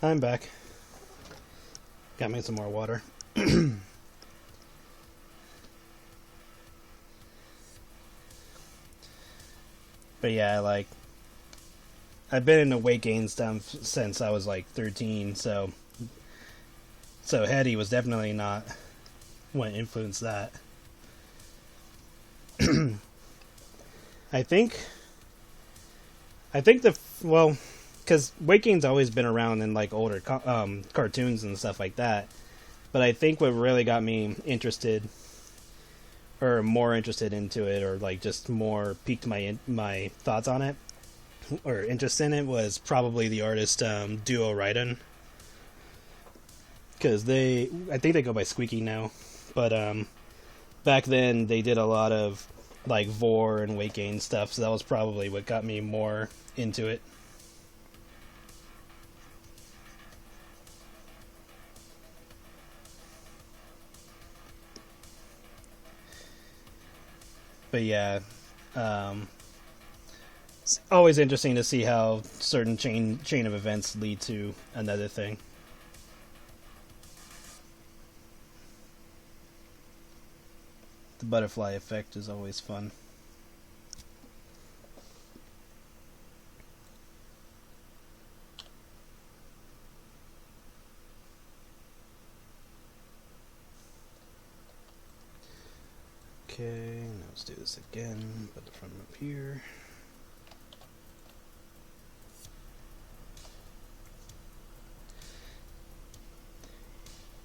I'm back. Got me some more water. But yeah, like, I've been into weight gain stuff since I was like 13, so Heady was definitely not what influenced that. I think well, because weight gain's always been around in like older cartoons and stuff like that. But I think what really got me interested, or more interested into it, or like just more piqued my thoughts on it, or interest in it, was probably the artist Duo Raiden. Because I think they go by Squeaky now, but back then they did a lot of like Vor and weight gain stuff, so that was probably what got me more into it. But yeah, it's always interesting to see how certain chain of events lead to another thing. The butterfly effect is always fun. Okay, now let's do this again, put the front up here.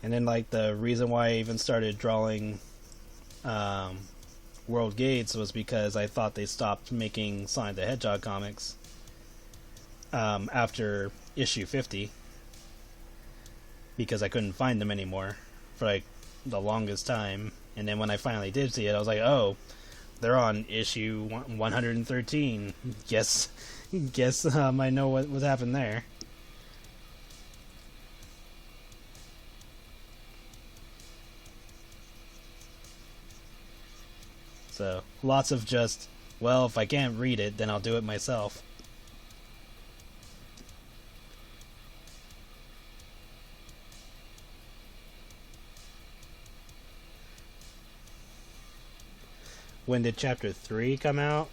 And then, like, the reason why I even started drawing World Gates was because I thought they stopped making Sonic the Hedgehog comics after issue 50, because I couldn't find them anymore for, like, the longest time. And then when I finally did see it, I was like, oh, they're on issue 113. Guess I know what happened there. So, lots of just, well, if I can't read it, then I'll do it myself. When did Chapter 3 come out?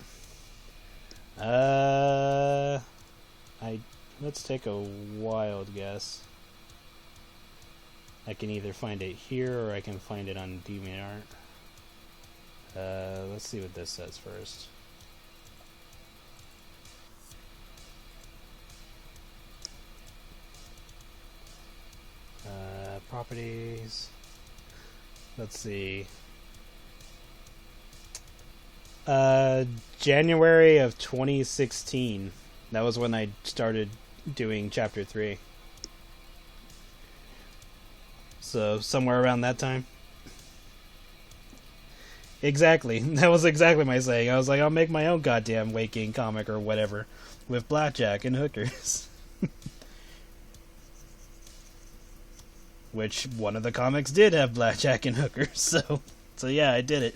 Let's take a wild guess. I can either find it here or I can find it on DeviantArt. Let's see what this says first. Properties. Let's see. January of 2016. That was when I started doing Chapter 3. So, somewhere around that time. Exactly. That was exactly my saying. I was like, I'll make my own goddamn Waking comic or whatever with blackjack and hookers. Which one of the comics did have blackjack and hookers, so yeah, I did it.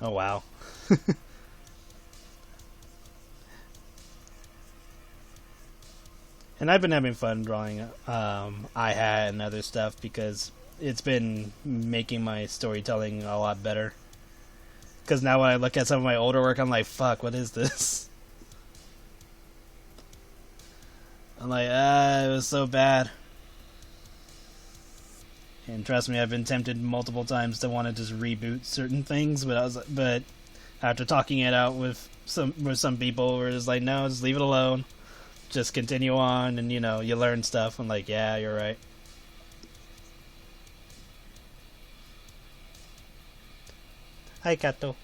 Oh wow. And I've been having fun drawing iHat and other stuff because it's been making my storytelling a lot better. Because now when I look at some of my older work, I'm like, fuck, what is this? I'm like, it was so bad. And trust me, I've been tempted multiple times to want to just reboot certain things, but after talking it out with some people, we're just like, no, just leave it alone. Just continue on, and you learn stuff. I'm like, yeah, you're right. Hi, Kato.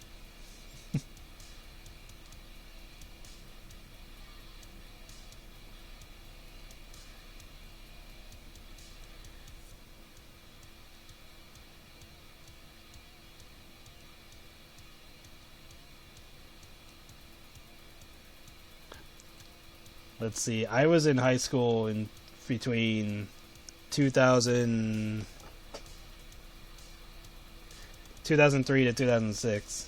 Let's see. I was in high school in between 2003 to 2006.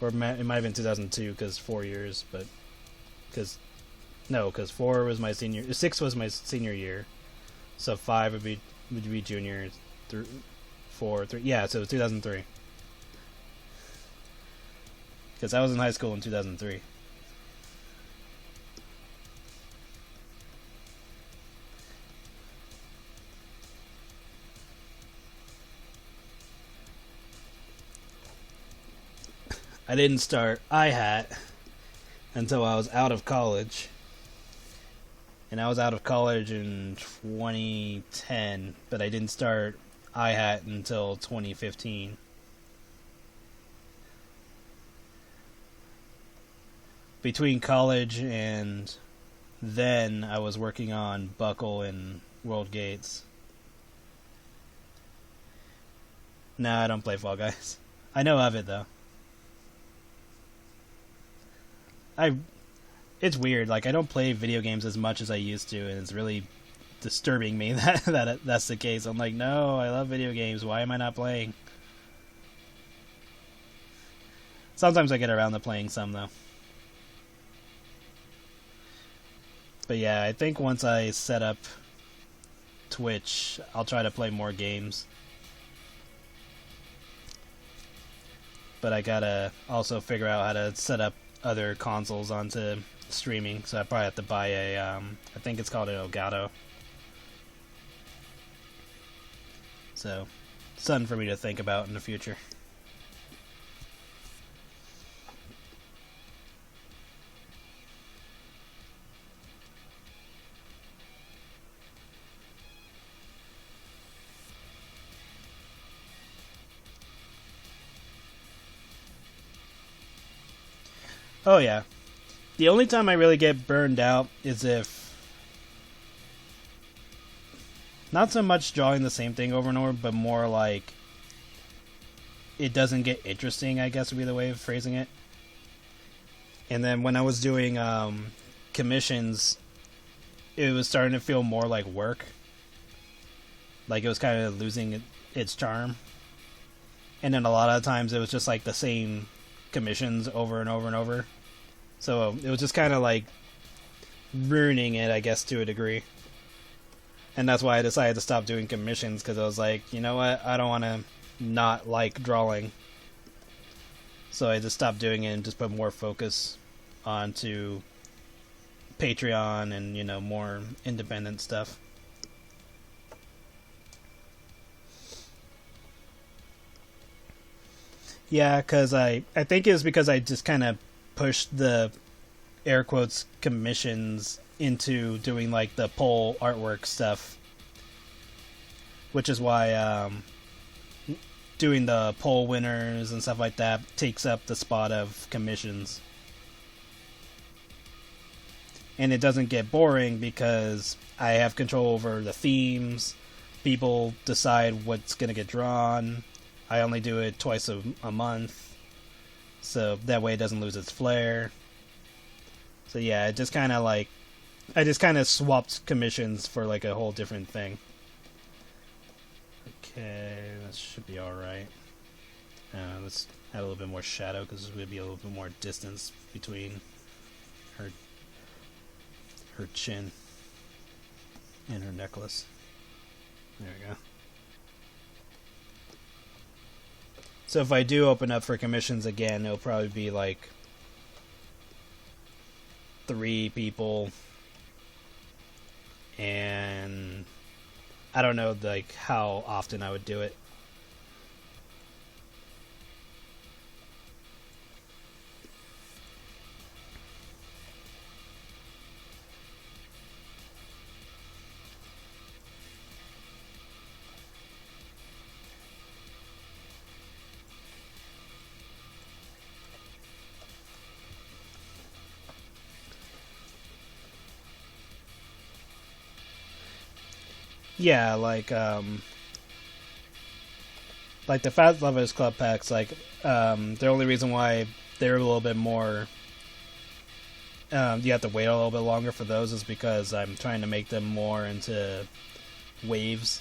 Or it might have been 2002 because 4 years, but because 4 was my senior, 6 was my senior year, so 5 would be junior, 4, 3, yeah, so it was 2003. Because I was in high school in 2003. I didn't start iHat until I was out of college. And I was out of college in 2010, but I didn't start iHat until 2015. Between college and then, I was working on Buckle and World Gates. No, I don't play Fall Guys. I know of it, though. It's weird. Like, I don't play video games as much as I used to, and it's really disturbing me that's the case. I'm like, no, I love video games. Why am I not playing? Sometimes I get around to playing some, though. But yeah, I think once I set up Twitch, I'll try to play more games. But I gotta also figure out how to set up other consoles onto streaming, so I probably have to buy a, I think it's called an Elgato. So, something for me to think about in the future. Oh yeah. The only time I really get burned out is if, not so much drawing the same thing over and over, but more like it doesn't get interesting, I guess would be the way of phrasing it. And then when I was doing commissions, it was starting to feel more like work. Like it was kind of losing its charm. And then a lot of times it was just like the same commissions over and over and over. So it was just kind of like ruining it, I guess, to a degree. And that's why I decided to stop doing commissions, because I was like, you know what, I don't want to not like drawing. So I just stopped doing it and just put more focus onto Patreon and, you know, more independent stuff. Yeah, because I think it was because I just kind of pushed the air quotes commissions into doing like the poll artwork stuff, which is why doing the poll winners and stuff like that takes up the spot of commissions. And it doesn't get boring because I have control over the themes. People decide what's going to get drawn. I only do it twice a month, so that way it doesn't lose its flair. So yeah, it just kind of like, I just kind of swapped commissions for like a whole different thing. Okay, that should be alright. Let's add a little bit more shadow, because there's going to be a little bit more distance between her chin and her necklace. There we go. So if I do open up for commissions again, it'll probably be like 3 people, and I don't know like how often I would do it. Yeah, like the Fat Lovers Club packs, like the only reason why they're a little bit more you have to wait a little bit longer for those is because I'm trying to make them more into waves.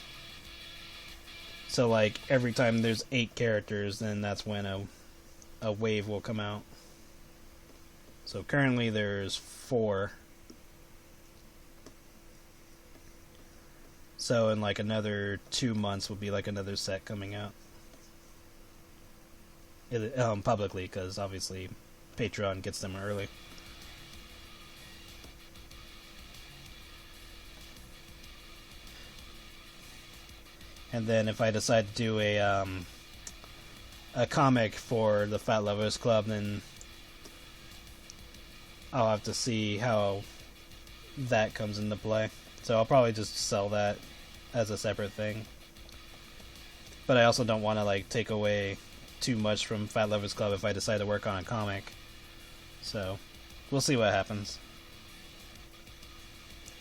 So like every time there's 8 characters, then that's when a wave will come out. So currently there's 4. So in like another 2 months will be like another set coming out. Publicly, because obviously Patreon gets them early. And then if I decide to do a comic for the Fat Lovers Club, then I'll have to see how that comes into play. So I'll probably just sell that as a separate thing. But I also don't want to like take away too much from Fat Lovers Club if I decide to work on a comic. So we'll see what happens.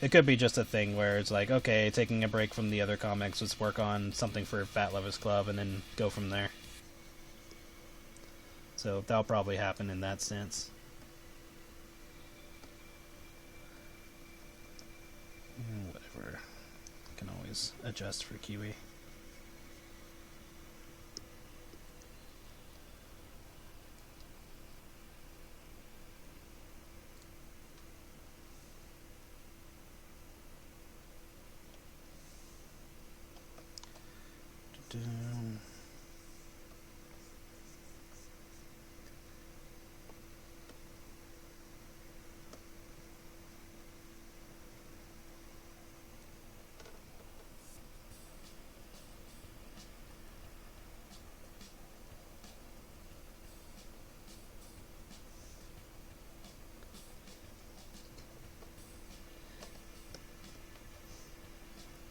It could be just a thing where it's like, okay, taking a break from the other comics, let's work on something for Fat Lovers Club and then go from there. So that'll probably happen in that sense. Whatever. I can always adjust for Kiwi.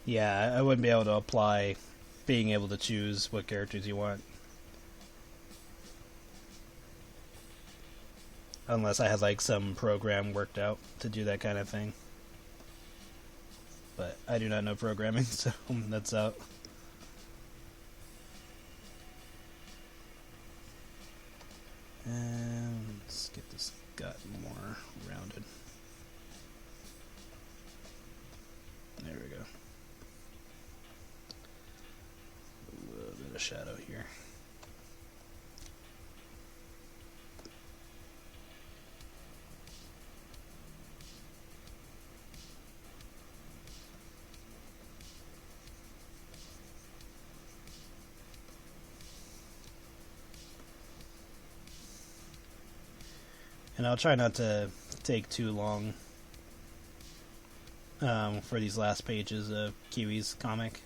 Yeah, I wouldn't be able to apply being able to choose what characters you want. Unless I had like some program worked out to do that kind of thing. But I do not know programming, so that's out. And let's get this gut more rounded. There we go. A little bit of shadow here. And I'll try not to take too long for these last pages of Kiwi's comic,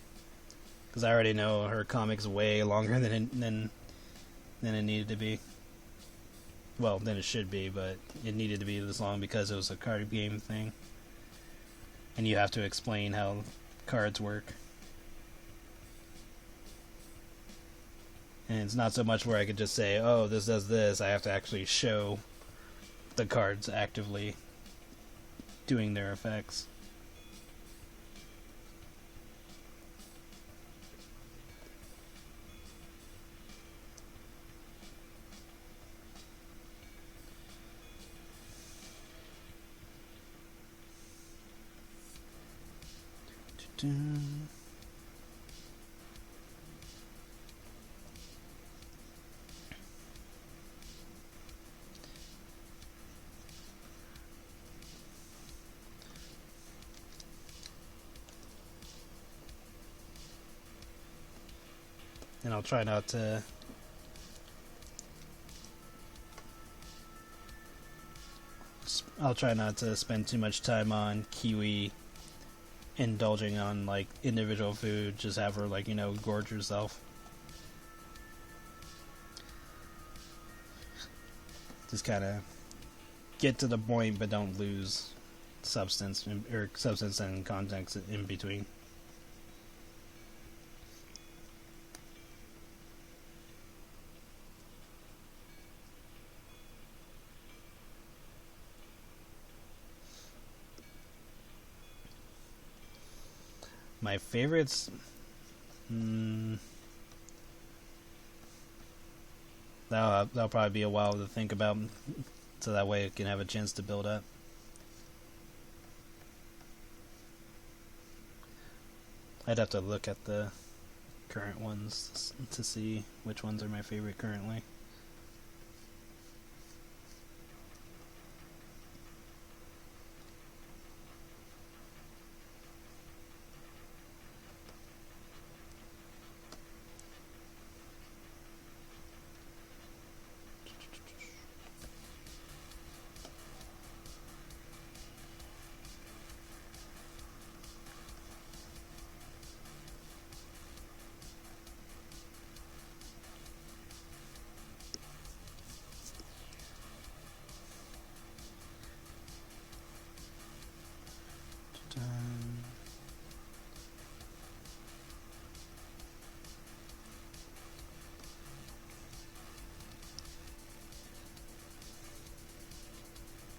because I already know her comic's way longer than it needed to be. Well, than it should be, but it needed to be this long because it was a card game thing, and you have to explain how cards work. And it's not so much where I could just say, "Oh, this does this." I have to actually show the cards actively doing their effects. And I'll try not to spend too much time on Kiwi indulging on like individual food. Just have her like, gorge herself. Just kind of get to the point, but don't lose substance and context in between. My favorites, that'll probably be a while to think about, so that way it can have a chance to build up. I'd have to look at the current ones to see which ones are my favorite currently.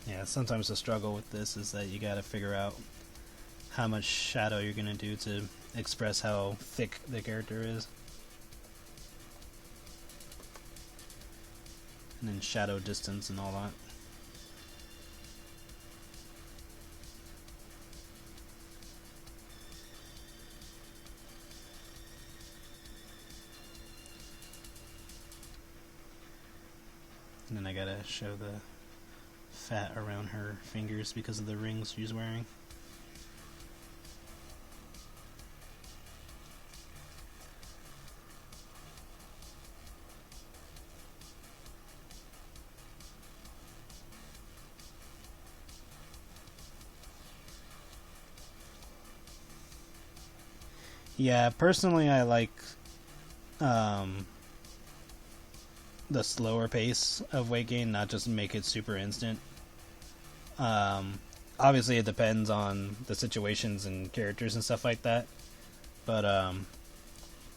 Yeah, sometimes the struggle with this is that you gotta figure out how much shadow you're gonna do to express how thick the character is. And then shadow distance and all that. And then I gotta show the fat around her fingers because of the rings she's wearing. Yeah, personally I like the slower pace of weight gain, not just make it super instant. Obviously it depends on the situations and characters and stuff like that. But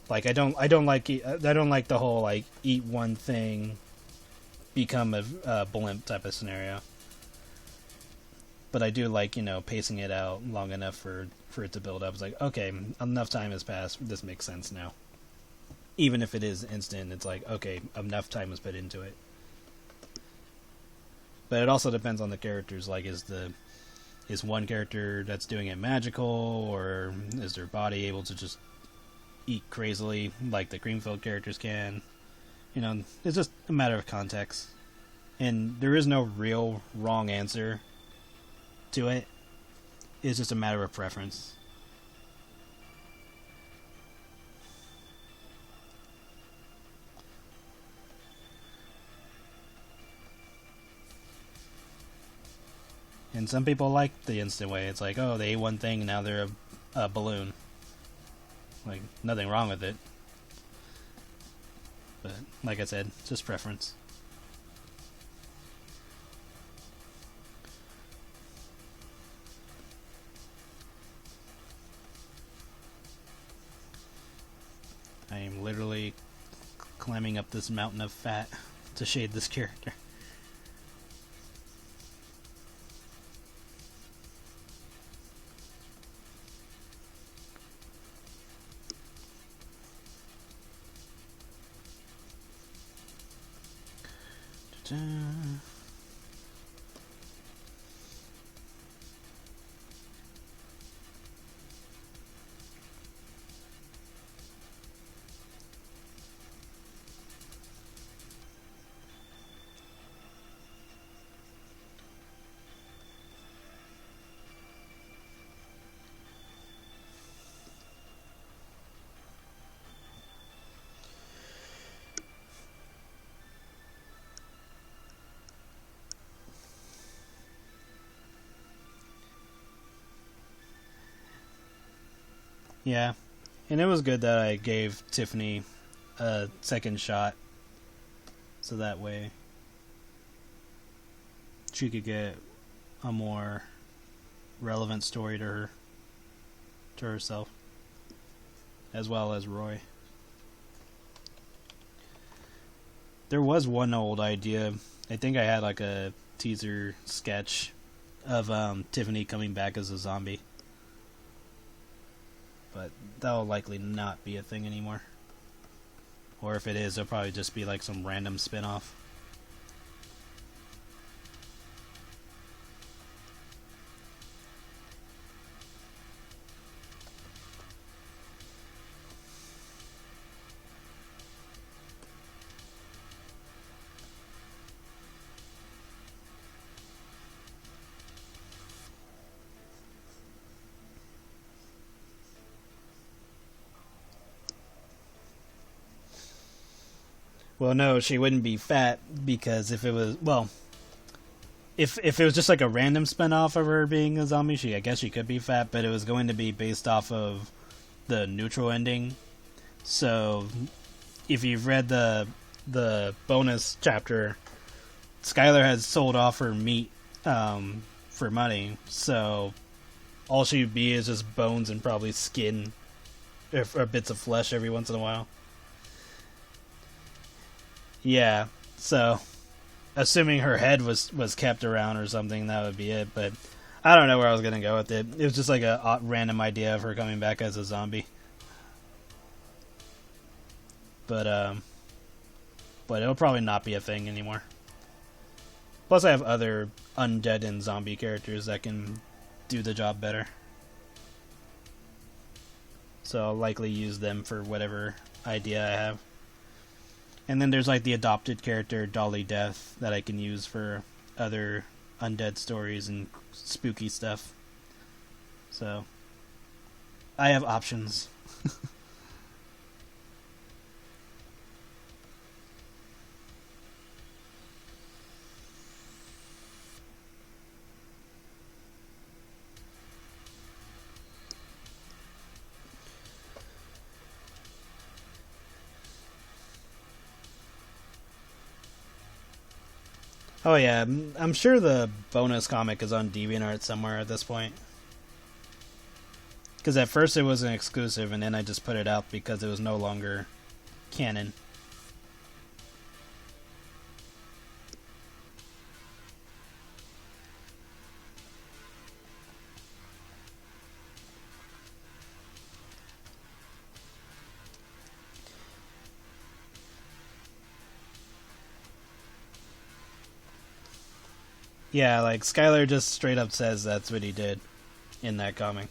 like I don't like the whole like eat one thing, become a blimp type of scenario. But I do like, pacing it out long enough for it to build up. It's like, okay, enough time has passed. This makes sense now. Even if it is instant, it's like, okay, enough time was put into it. But it also depends on the characters. Like, is one character that's doing it magical, or is their body able to just eat crazily like the Creamfield characters can? It's just a matter of context. And there is no real wrong answer to it. It's just a matter of preference. And some people like the instant way. It's like, oh, they ate one thing and now they're a balloon. Like, nothing wrong with it. But, like I said, just preference. I am literally climbing up this mountain of fat to shade this character. Ta-da. Yeah, and it was good that I gave Tiffany a second shot, so that way she could get a more relevant story to herself, as well as Roy. There was one old idea. I think I had like a teaser sketch of Tiffany coming back as a zombie. But that'll likely not be a thing anymore. Or if it is, it'll probably just be like some random spin-off. Well, no, she wouldn't be fat because if it was, well, if it was just like a random spin-off of her being a zombie, I guess she could be fat, but it was going to be based off of the neutral ending. So, if you've read the bonus chapter, Skylar has sold off her meat for money, so all she'd be is just bones and probably skin or bits of flesh every once in a while. Yeah, so assuming her head was kept around or something, that would be it. But I don't know where I was gonna go with it. It was just like a random idea of her coming back as a zombie. But it'll probably not be a thing anymore. Plus, I have other undead and zombie characters that can do the job better. So I'll likely use them for whatever idea I have. And then there's like the adopted character, Dolly Death, that I can use for other undead stories and spooky stuff. So, I have options. Oh yeah, I'm sure the bonus comic is on DeviantArt somewhere at this point. Because at first it was an exclusive, and then I just put it out because it was no longer canon. Yeah, like, Skylar just straight up says that's what he did in that comic.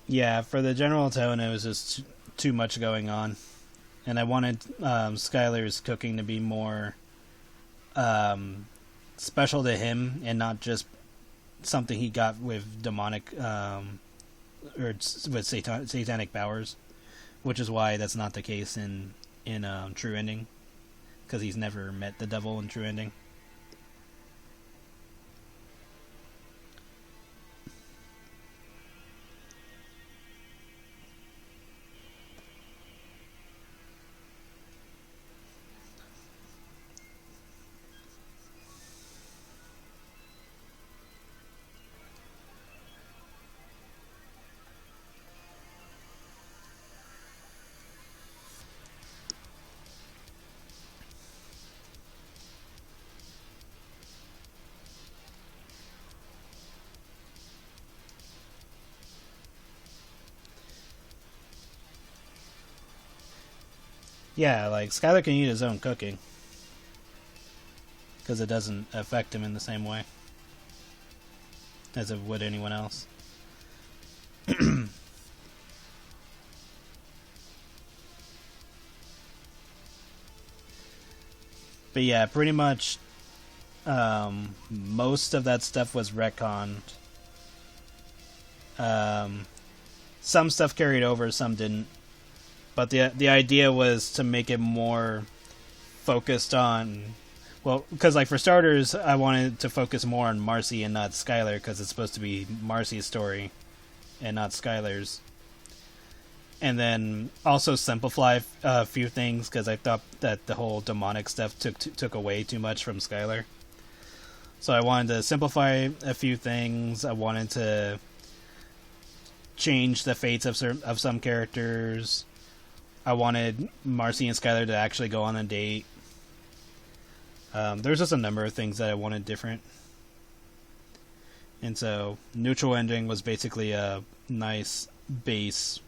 Yeah, for the general tone, it was just too much going on. And I wanted Skylar's cooking to be more special to him and not just something he got with demonic or with satanic powers, which is why that's not the case in True Ending, because he's never met the devil in True Ending. Yeah, like, Skylar can eat his own cooking, because it doesn't affect him in the same way as it would anyone else. But yeah, pretty much most of that stuff was retconned. Some stuff carried over, some didn't. But the idea was to make it more focused on... Well, because, like, for starters, I wanted to focus more on Marcy and not Skylar, because it's supposed to be Marcy's story and not Skylar's. And then also simplify a few things, because I thought that the whole demonic stuff took away too much from Skylar. So I wanted to simplify a few things. I wanted to change the fates of some characters. I wanted Marcy and Skylar to actually go on a date. There's just a number of things that I wanted different. And so, Neutral Ending was basically a nice base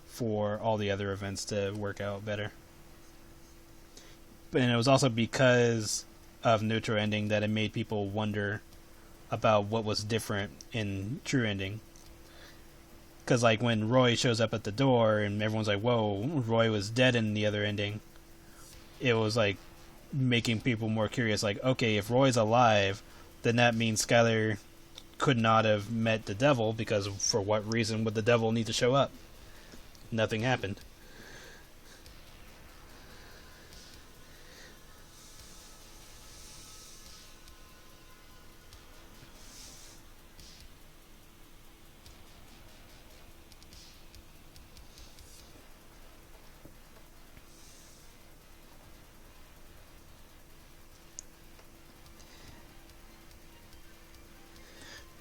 for all the other events to work out better. And it was also because of Neutral Ending that it made people wonder about what was different in True Ending. Because, like, when Roy shows up at the door and everyone's like, whoa, Roy was dead in the other ending, it was, like, making people more curious. Like, okay, if Roy's alive, then that means Skylar could not have met the devil, because for what reason would the devil need to show up? Nothing happened.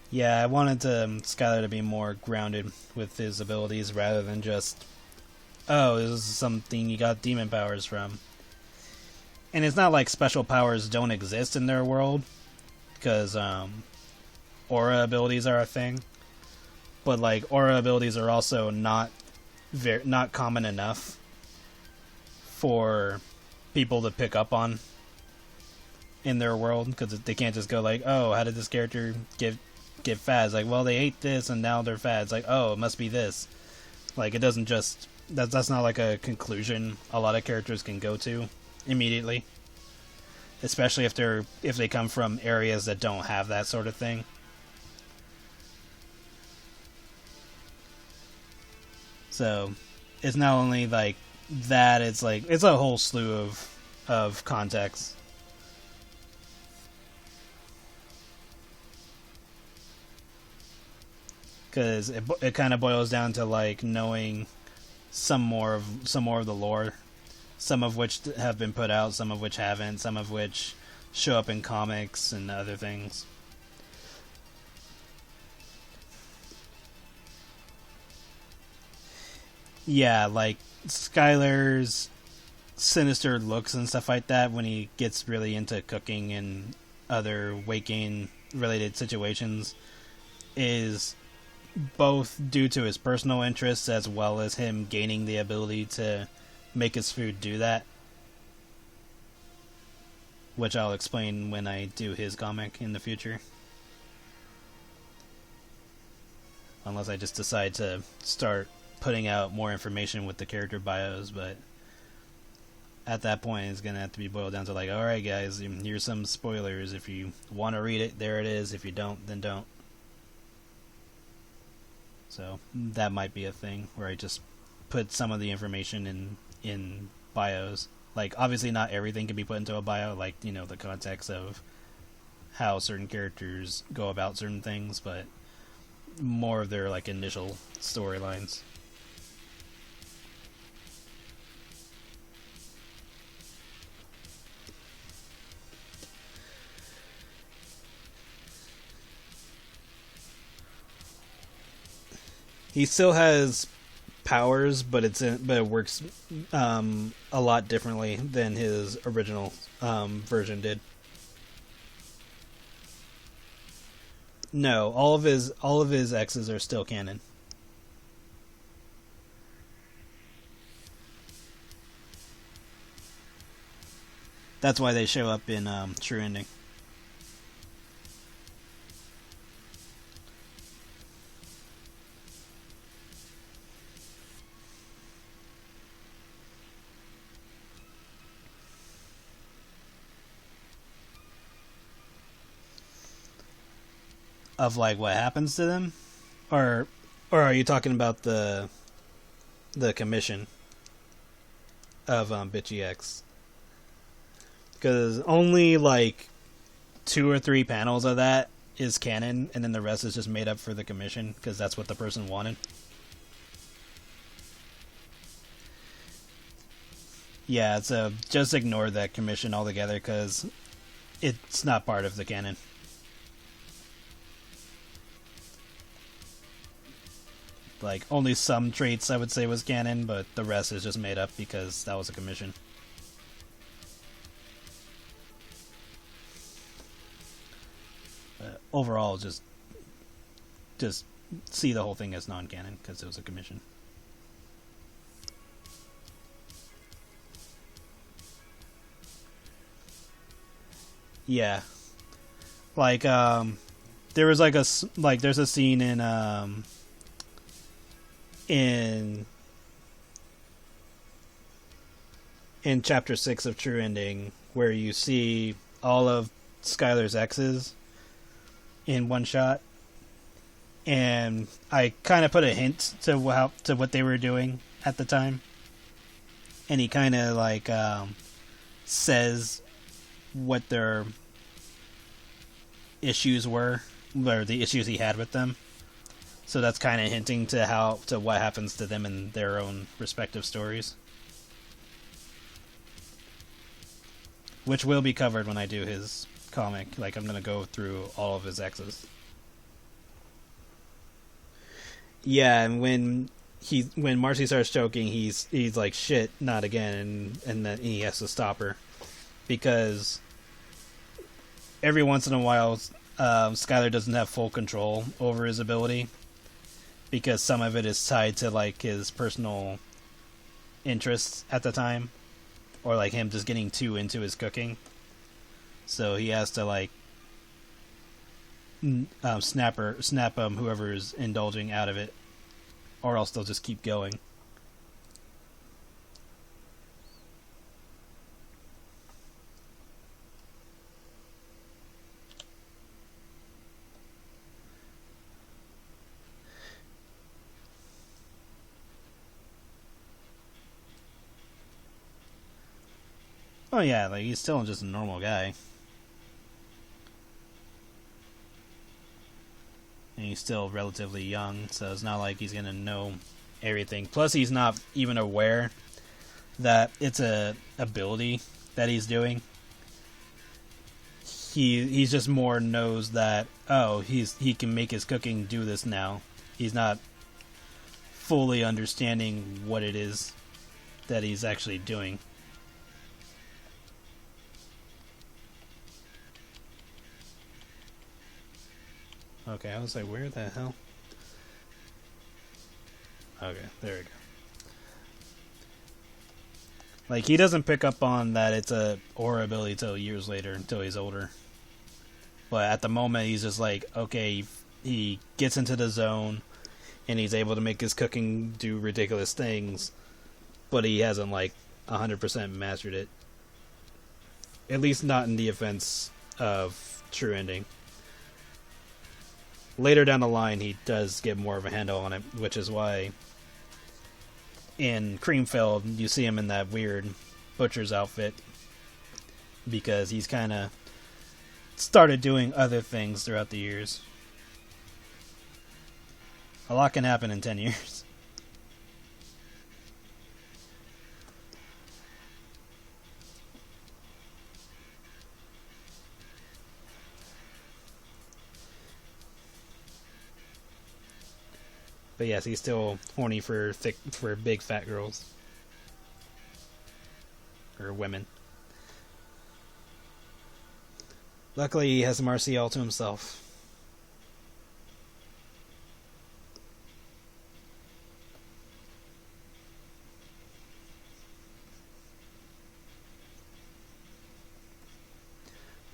Yeah, I wanted Skylar to be more grounded with his abilities rather than just, oh, this is something you got demon powers from. And it's not like special powers don't exist in their world, because aura abilities are a thing. But, like, aura abilities are also not common enough for people to pick up on in their world, because they can't just go like, oh, how did this character get fads? Like, well, they ate this and now they're fads. Like, oh, it must be this. Like, it doesn't just that's not like a conclusion a lot of characters can go to immediately, especially if they come from areas that don't have that sort of thing. So it's not only like that; it's like it's a whole slew of context. Because it kind of boils down to like knowing some more of the lore, some of which have been put out, some of which haven't, some of which show up in comics and other things. Yeah, like Skylar's sinister looks and stuff like that when he gets really into cooking and other waking related situations is both due to his personal interests as well as him gaining the ability to make his food do that, which I'll explain when I do his comic in the future. Unless I just decide to start putting out more information with the character bios, but at that point it's going to have to be boiled down to like, alright guys, here's some spoilers. If you want to read it, there it is. If you don't, then don't. So that might be a thing where I just put some of the information in bios. Like, obviously not everything can be put into a bio, like, you know, the context of how certain characters go about certain things, but more of their, like, initial storylines. He still has powers, but it works a lot differently than his original version did. No, all of his X's are still canon. That's why they show up in True Ending. Of like what happens to them, or are you talking about the commission of Bitchy X? Because only like 2 or 3 panels of that is canon, and then the rest is just made up for the commission because that's what the person wanted. Yeah, so just ignore that commission altogether because it's not part of the canon. Like, only some traits I would say was canon, but the rest is just made up because that was a commission. Overall, just see the whole thing as non-canon because it was a commission. Yeah, like there was like there's a scene in in chapter 6 of True Ending where you see all of Skylar's exes in one shot, and I kind of put a hint to what they were doing at the time, and he kind of like says what their issues were, or the issues he had with them. So that's kind of hinting to what happens to them in their own respective stories, which will be covered when I do his comic. Like, I'm gonna go through all of his exes. Yeah, and when Marcy starts choking, he's like, shit, not again, and then he has to stop her because every once in a while, Skylar doesn't have full control over his ability because some of it is tied to like his personal interests at the time, or like him just getting too into his cooking. So he has to like snap whoever's indulging out of it, or else they'll just keep going. Oh yeah, like he's still just a normal guy. And he's still relatively young, so it's not like he's gonna know everything. Plus, he's not even aware that it's a ability that he's doing. He's just more knows that he can make his cooking do this now. He's not fully understanding what it is that he's actually doing. Okay, I was like, where the hell? Okay, there we go. Like, he doesn't pick up on that it's a aura ability until years later, until he's older. But at the moment, he's just like, okay, he gets into the zone, and he's able to make his cooking do ridiculous things, but he hasn't, like, 100% mastered it. At least not in the offense of True Ending. Later down the line, he does get more of a handle on it, which is why in Creamfield, you see him in that weird butcher's outfit, because he's kind of started doing other things throughout the years. A lot can happen in 10 years. But yes, he's still horny for big fat girls. Or women. Luckily, he has Marcy all to himself.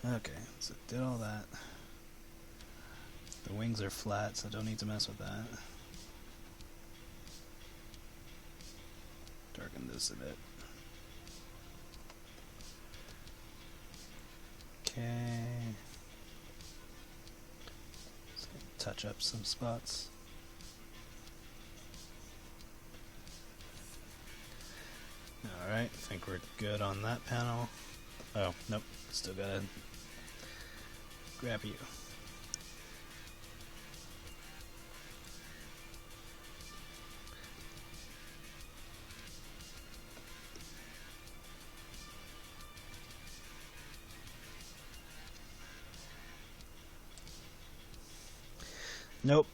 Okay, so did all that. The wings are flat, so don't need to mess with that. Darken this a bit. Okay. Just gonna touch up some spots. Alright, I think we're good on that panel. Oh, nope. Still gotta grab you. Nope.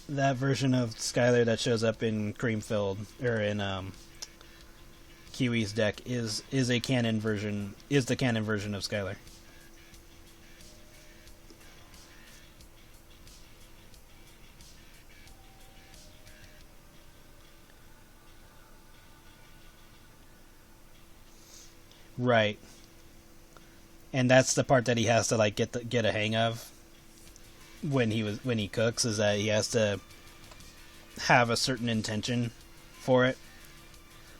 That version of Skylar that shows up in Creamfield, or in Kiwi's deck, is a canon version, is the canon version of Skylar. Right. And that's the part that he has to like get a hang of when he cooks, is that he has to have a certain intention for it.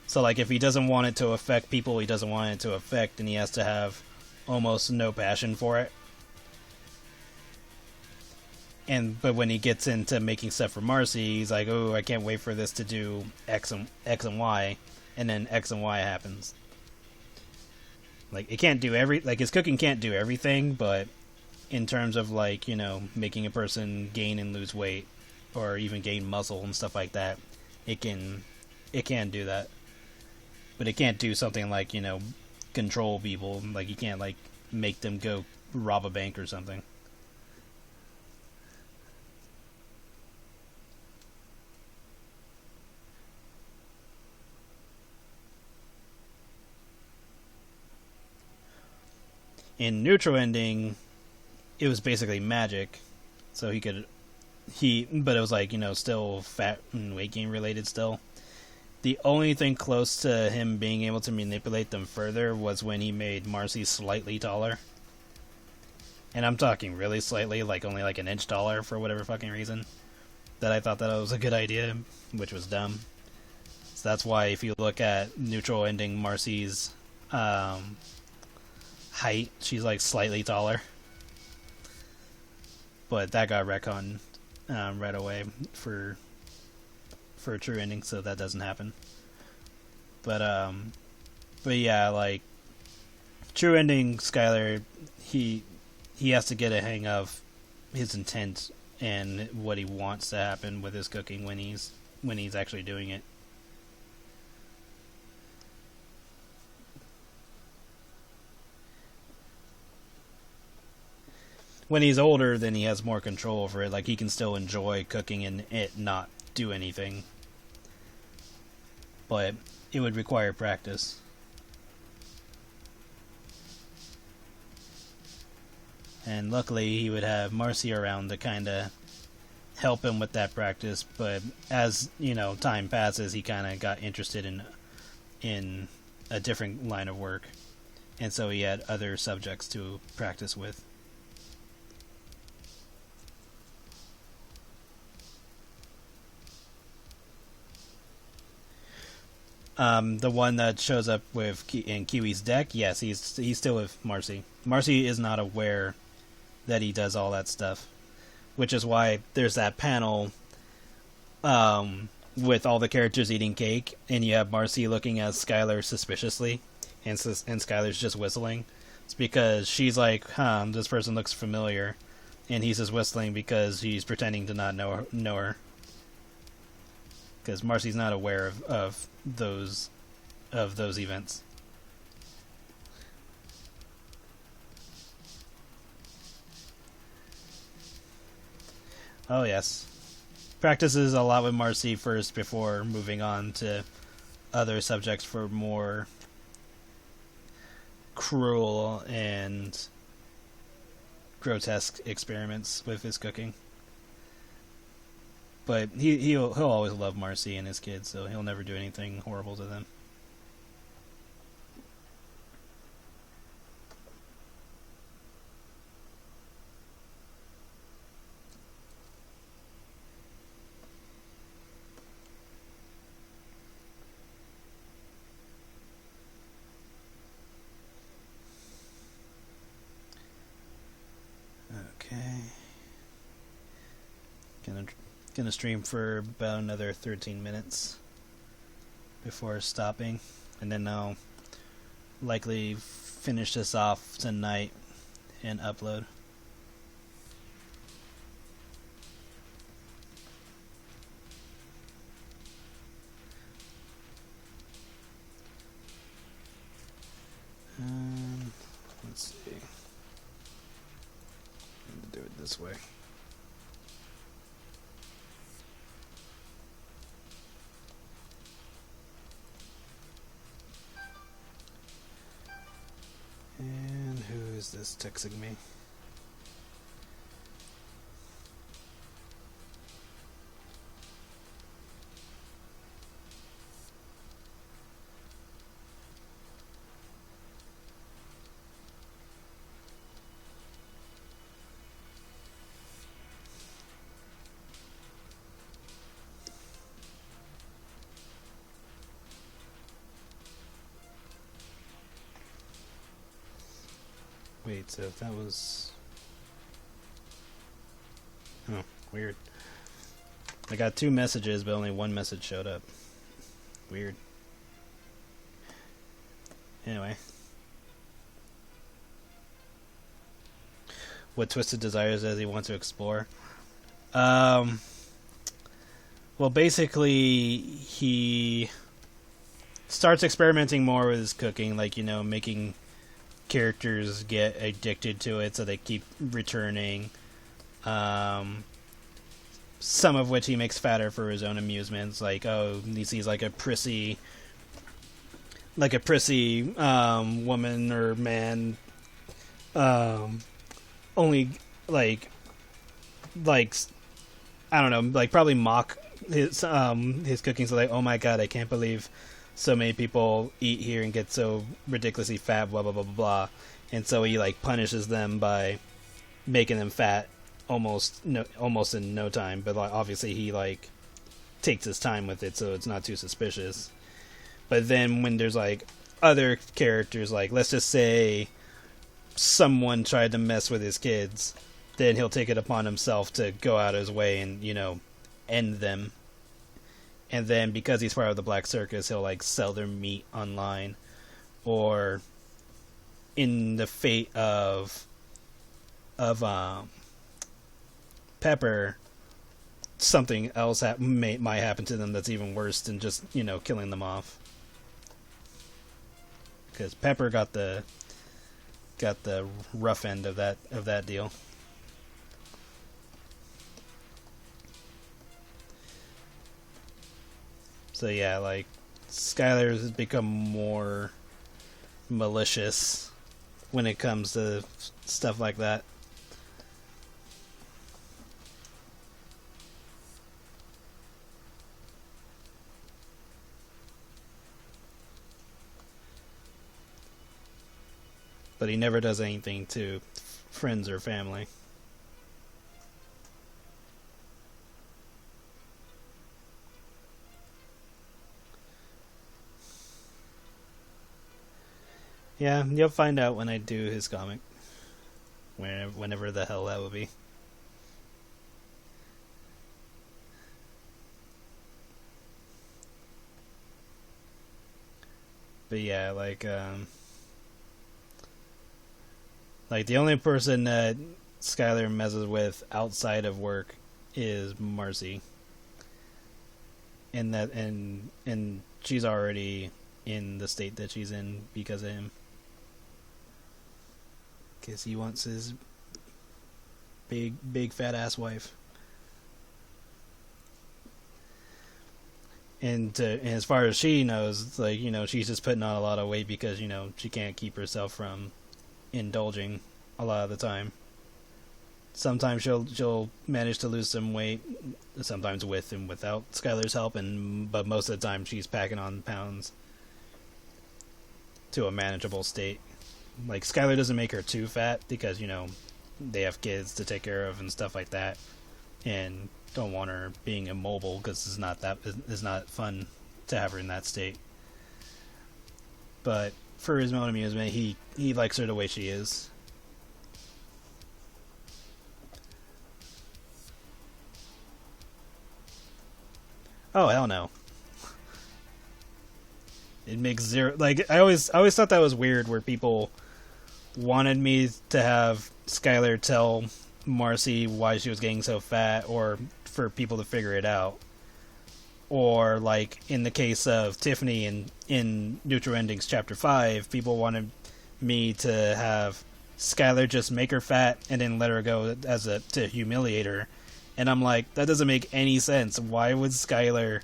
So like if he doesn't want it to affect people he doesn't want it to affect, then he has to have almost no passion for it. But when he gets into making stuff for Marcy, he's like, oh, I can't wait for this to do X and Y, and then X and Y happens. Like it can't do his cooking can't do everything, but in terms of like, you know, making a person gain and lose weight, or even gain muscle and stuff like that, it can do that. But it can't do something like, you know, control people. Like you can't like make them go rob a bank or something. In Neutral Ending, it was basically magic, so but it was like, you know, still fat and weight gain related still. The only thing close to him being able to manipulate them further was when he made Marcy slightly taller. And I'm talking really slightly, like only like an inch taller for whatever fucking reason. That I thought that was a good idea, which was dumb. So that's why if you look at Neutral Ending Marcy's height, she's like slightly taller. But that got retconned right away for True Ending, so that doesn't happen. But yeah, like true ending, Skylar, he has to get a hang of his intent and what he wants to happen with his cooking when he's actually doing it. When he's older, then he has more control over it. Like, he can still enjoy cooking and it not do anything. But it would require practice. And luckily, he would have Marcy around to kind of help him with that practice. But as, time passes, he kind of got interested in a different line of work. And so he had other subjects to practice with. The one that shows up in Kiwi's deck, yes, he's still with Marcy. Marcy is not aware that he does all that stuff, which is why there's that panel with all the characters eating cake, and you have Marcy looking at Skylar suspiciously, and Skylar's just whistling. It's because she's like, this person looks familiar, and he's just whistling because he's pretending to not know her. Because Marcy's not aware of those events. Oh yes, practices a lot with Marcy first before moving on to other subjects for more cruel and grotesque experiments with his cooking. But he'll always love Marcy and his kids, so he'll never do anything horrible to them. Okay. Gonna stream for about another 13 minutes before stopping, and then I'll likely finish this off tonight and upload. Let's see. I'm gonna do it this way. And who is this texting me? Wait, so if that was... Oh, weird. I got 2 messages, but only 1 message showed up. Weird. Anyway. What Twisted Desires does he want to explore? Well, basically, he starts experimenting more with his cooking, like, making characters get addicted to it, so they keep returning. Some of which he makes fatter for his own amusements, like he sees like a prissy woman or man, only like I don't know, like probably mock his cooking. So like, oh my god, I can't believe so many people eat here and get so ridiculously fat, blah blah blah blah blah. And so he like punishes them by making them fat almost in no time. But like, obviously he like takes his time with it, so it's not too suspicious. But then when there's like other characters, like let's just say someone tried to mess with his kids, then he'll take it upon himself to go out of his way and end them. And then because he's part of the Black Circus, he'll like sell their meat online, or in the fate of Pepper, something else might happen to them that's even worse than just killing them off. Because Pepper got the rough end of that deal. So yeah, like Skylar has become more malicious when it comes to stuff like that. But he never does anything to friends or family. Yeah, you'll find out when I do his comic. Whenever the hell that will be. But yeah, like the only person that Skylar messes with outside of work is Marcy. And she's already in the state that she's in because of him. Because he wants his big fat ass wife. And as far as she knows, like, she's just putting on a lot of weight because, she can't keep herself from indulging a lot of the time. Sometimes she'll manage to lose some weight, sometimes with and without Skylar's help, but most of the time she's packing on pounds to a manageable state. Like, Skylar doesn't make her too fat because, they have kids to take care of and stuff like that, and don't want her being immobile because it's not fun to have her in that state. But for his own amusement, he likes her the way she is. Oh, hell no. It makes zero... Like, I always thought that was weird where people wanted me to have Skylar tell Marcy why she was getting so fat, or for people to figure it out. Or, like, in the case of Tiffany in Neutral Endings Chapter 5, people wanted me to have Skylar just make her fat and then let her go to humiliate her. And I'm like, that doesn't make any sense. Why would Skylar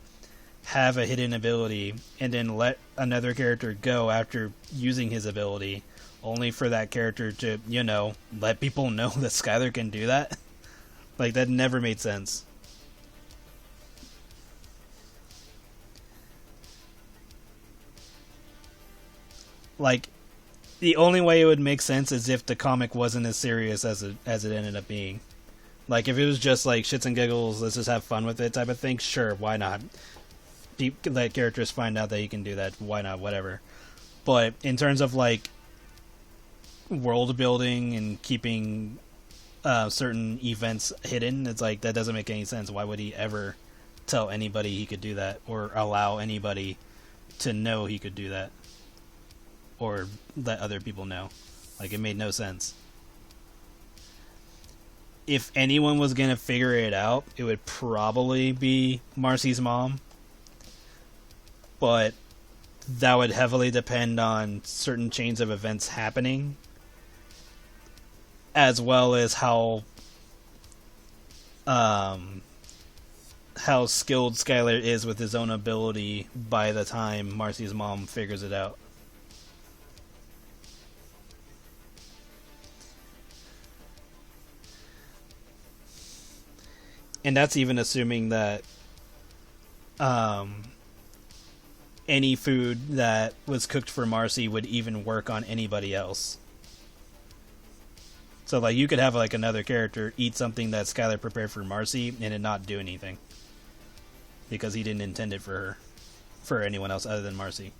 have a hidden ability and then let another character go after using his ability, only for that character to, let people know that Skylar can do that? Like, that never made sense. Like, the only way it would make sense is if the comic wasn't as serious as it ended up being. Like, if it was just like shits and giggles, let's just have fun with it type of thing, sure, why not? Let characters find out that you can do that, why not, whatever. But in terms of, like, world building and keeping certain events hidden, it's like, that doesn't make any sense. Why would he ever tell anybody he could do that, or allow anybody to know he could do that, or let other people know? Like, it made no sense. If anyone was going to figure it out, it would probably be Marcy's mom. But that would heavily depend on certain chains of events happening, as well as how skilled Skylar is with his own ability by the time Marcy's mom figures it out. And that's even assuming that any food that was cooked for Marcy would even work on anybody else. So, like, you could have, like, another character eat something that Skylar prepared for Marcy and it not do anything, because he didn't intend it for anyone else other than Marcy.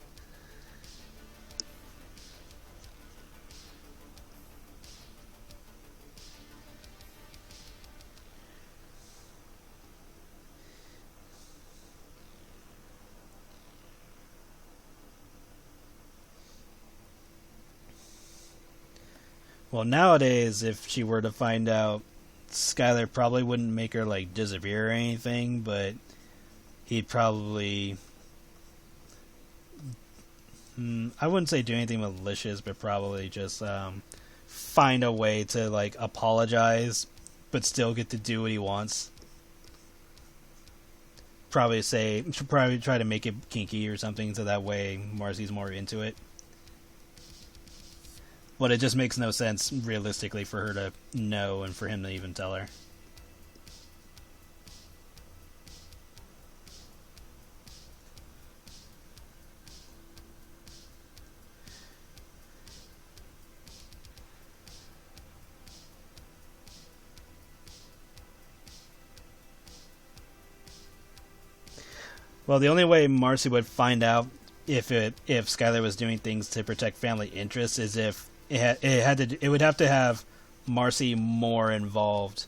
Well, nowadays, if she were to find out, Skylar probably wouldn't make her like disappear or anything, but he'd probably, I wouldn't say do anything malicious, but probably just find a way to like apologize, but still get to do what he wants. Probably try to make it kinky or something, so that way Marcy's more into it. But it just makes no sense realistically for her to know and for him to even tell her. Well, the only way Marcy would find out if Skylar was doing things to protect family interests is if it would have to have Marcy more involved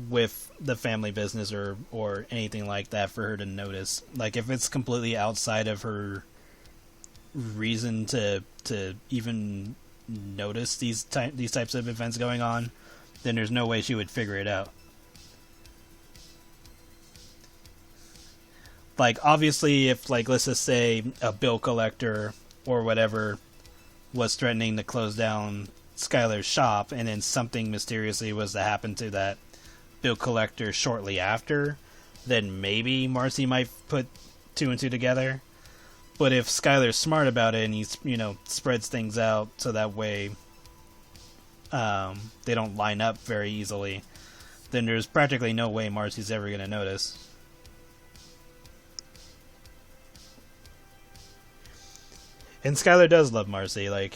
with the family business or anything like that for her to notice. Like if it's completely outside of her reason to even notice these types of events going on, then there's no way she would figure it out. Like obviously if like let's just say a bill collector or whatever was threatening to close down Skylar's shop and then something mysteriously was to happen to that bill collector shortly after, then maybe Marcy might put two and two together. But if Skylar's smart about it and he's, spreads things out so that way they don't line up very easily, then there's practically no way Marcy's ever going to notice. And Skylar does love Marcy. Like,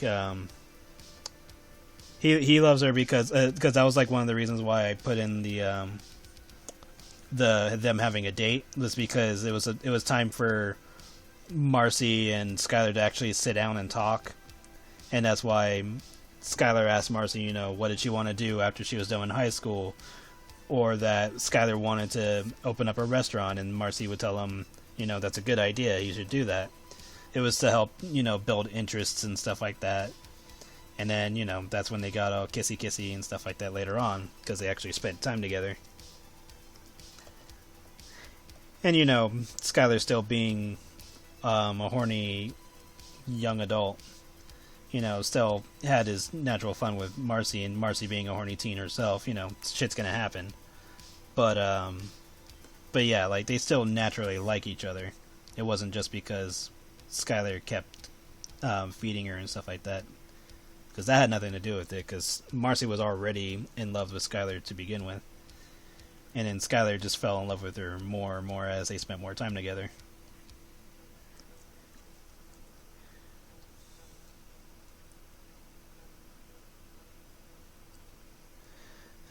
he loves her because that was like one of the reasons why I put in the them having a date, was because it was time for Marcy and Skylar to actually sit down and talk, and that's why Skylar asked Marcy, what did she want to do after she was done in high school, or that Skylar wanted to open up a restaurant, and Marcy would tell him, that's a good idea, you should do that. It was to help, build interests and stuff like that. And then, that's when they got all kissy-kissy and stuff like that later on, because they actually spent time together. And, Skylar still being a horny young adult, still had his natural fun with Marcy, and Marcy being a horny teen herself, shit's gonna happen. But yeah, like, they still naturally like each other. It wasn't just because Skylar kept feeding her and stuff like that, because that had nothing to do with it, because Marcy was already in love with Skylar to begin with, and then Skylar just fell in love with her more and more as they spent more time together.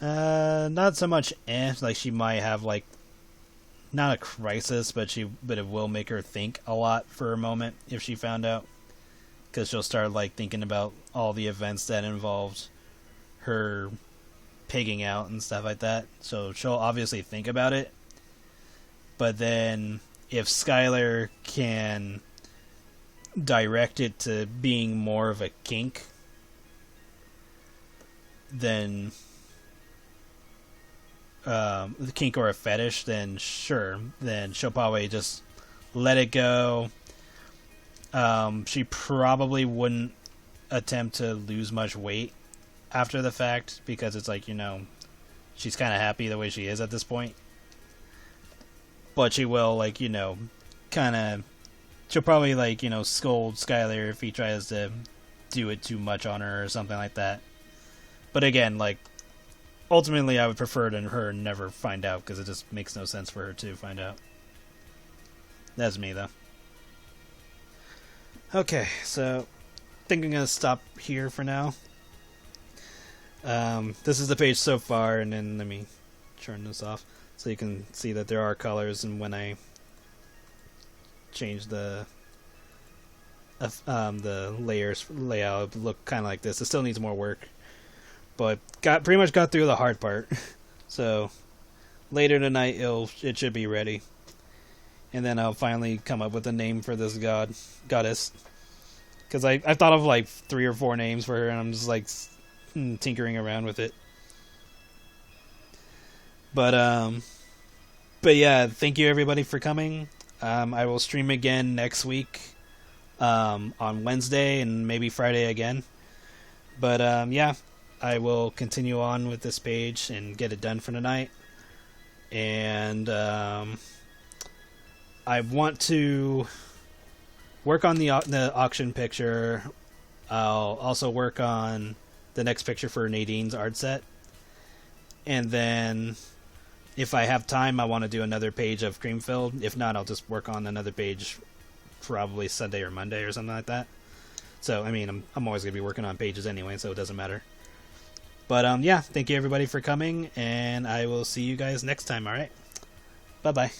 Not so much like she might have like not a crisis, but it will make her think a lot for a moment if she found out, because she'll start like thinking about all the events that involved her pigging out and stuff like that. So she'll obviously think about it, but then if Skylar can direct it to being more of a kink, then the kink or a fetish, then sure, then she'll probably just let it go. She probably wouldn't attempt to lose much weight after the fact, because it's like, she's kind of happy the way she is at this point. But she will, like, kind of, she'll probably, like, scold Skylar if he tries to do it too much on her or something like that. But again, like, ultimately, I would prefer to her never find out, because it just makes no sense for her to find out. That's me, though. Okay, so I think I'm going to stop here for now. This is the page so far, and then let me turn this off so you can see that there are colors, and when I change the layers layout, it look kind of like this. It still needs more work, but pretty much got through the hard part. So later tonight it should be ready, and then I'll finally come up with a name for this goddess, because I thought of like 3 or 4 names for her, and I'm just like, tinkering around with it. But yeah, thank you everybody for coming. I will stream again next week on Wednesday and maybe Friday again. But yeah, I will continue on with this page and get it done for tonight. And I want to work on the auction picture. I'll also work on the next picture for Nadine's art set. And then if I have time, I want to do another page of Creamfield. If not, I'll just work on another page probably Sunday or Monday or something like that. So, I mean, I'm always going to be working on pages anyway, so it doesn't matter. But, yeah, thank you everybody for coming, and I will see you guys next time, alright? Bye-bye.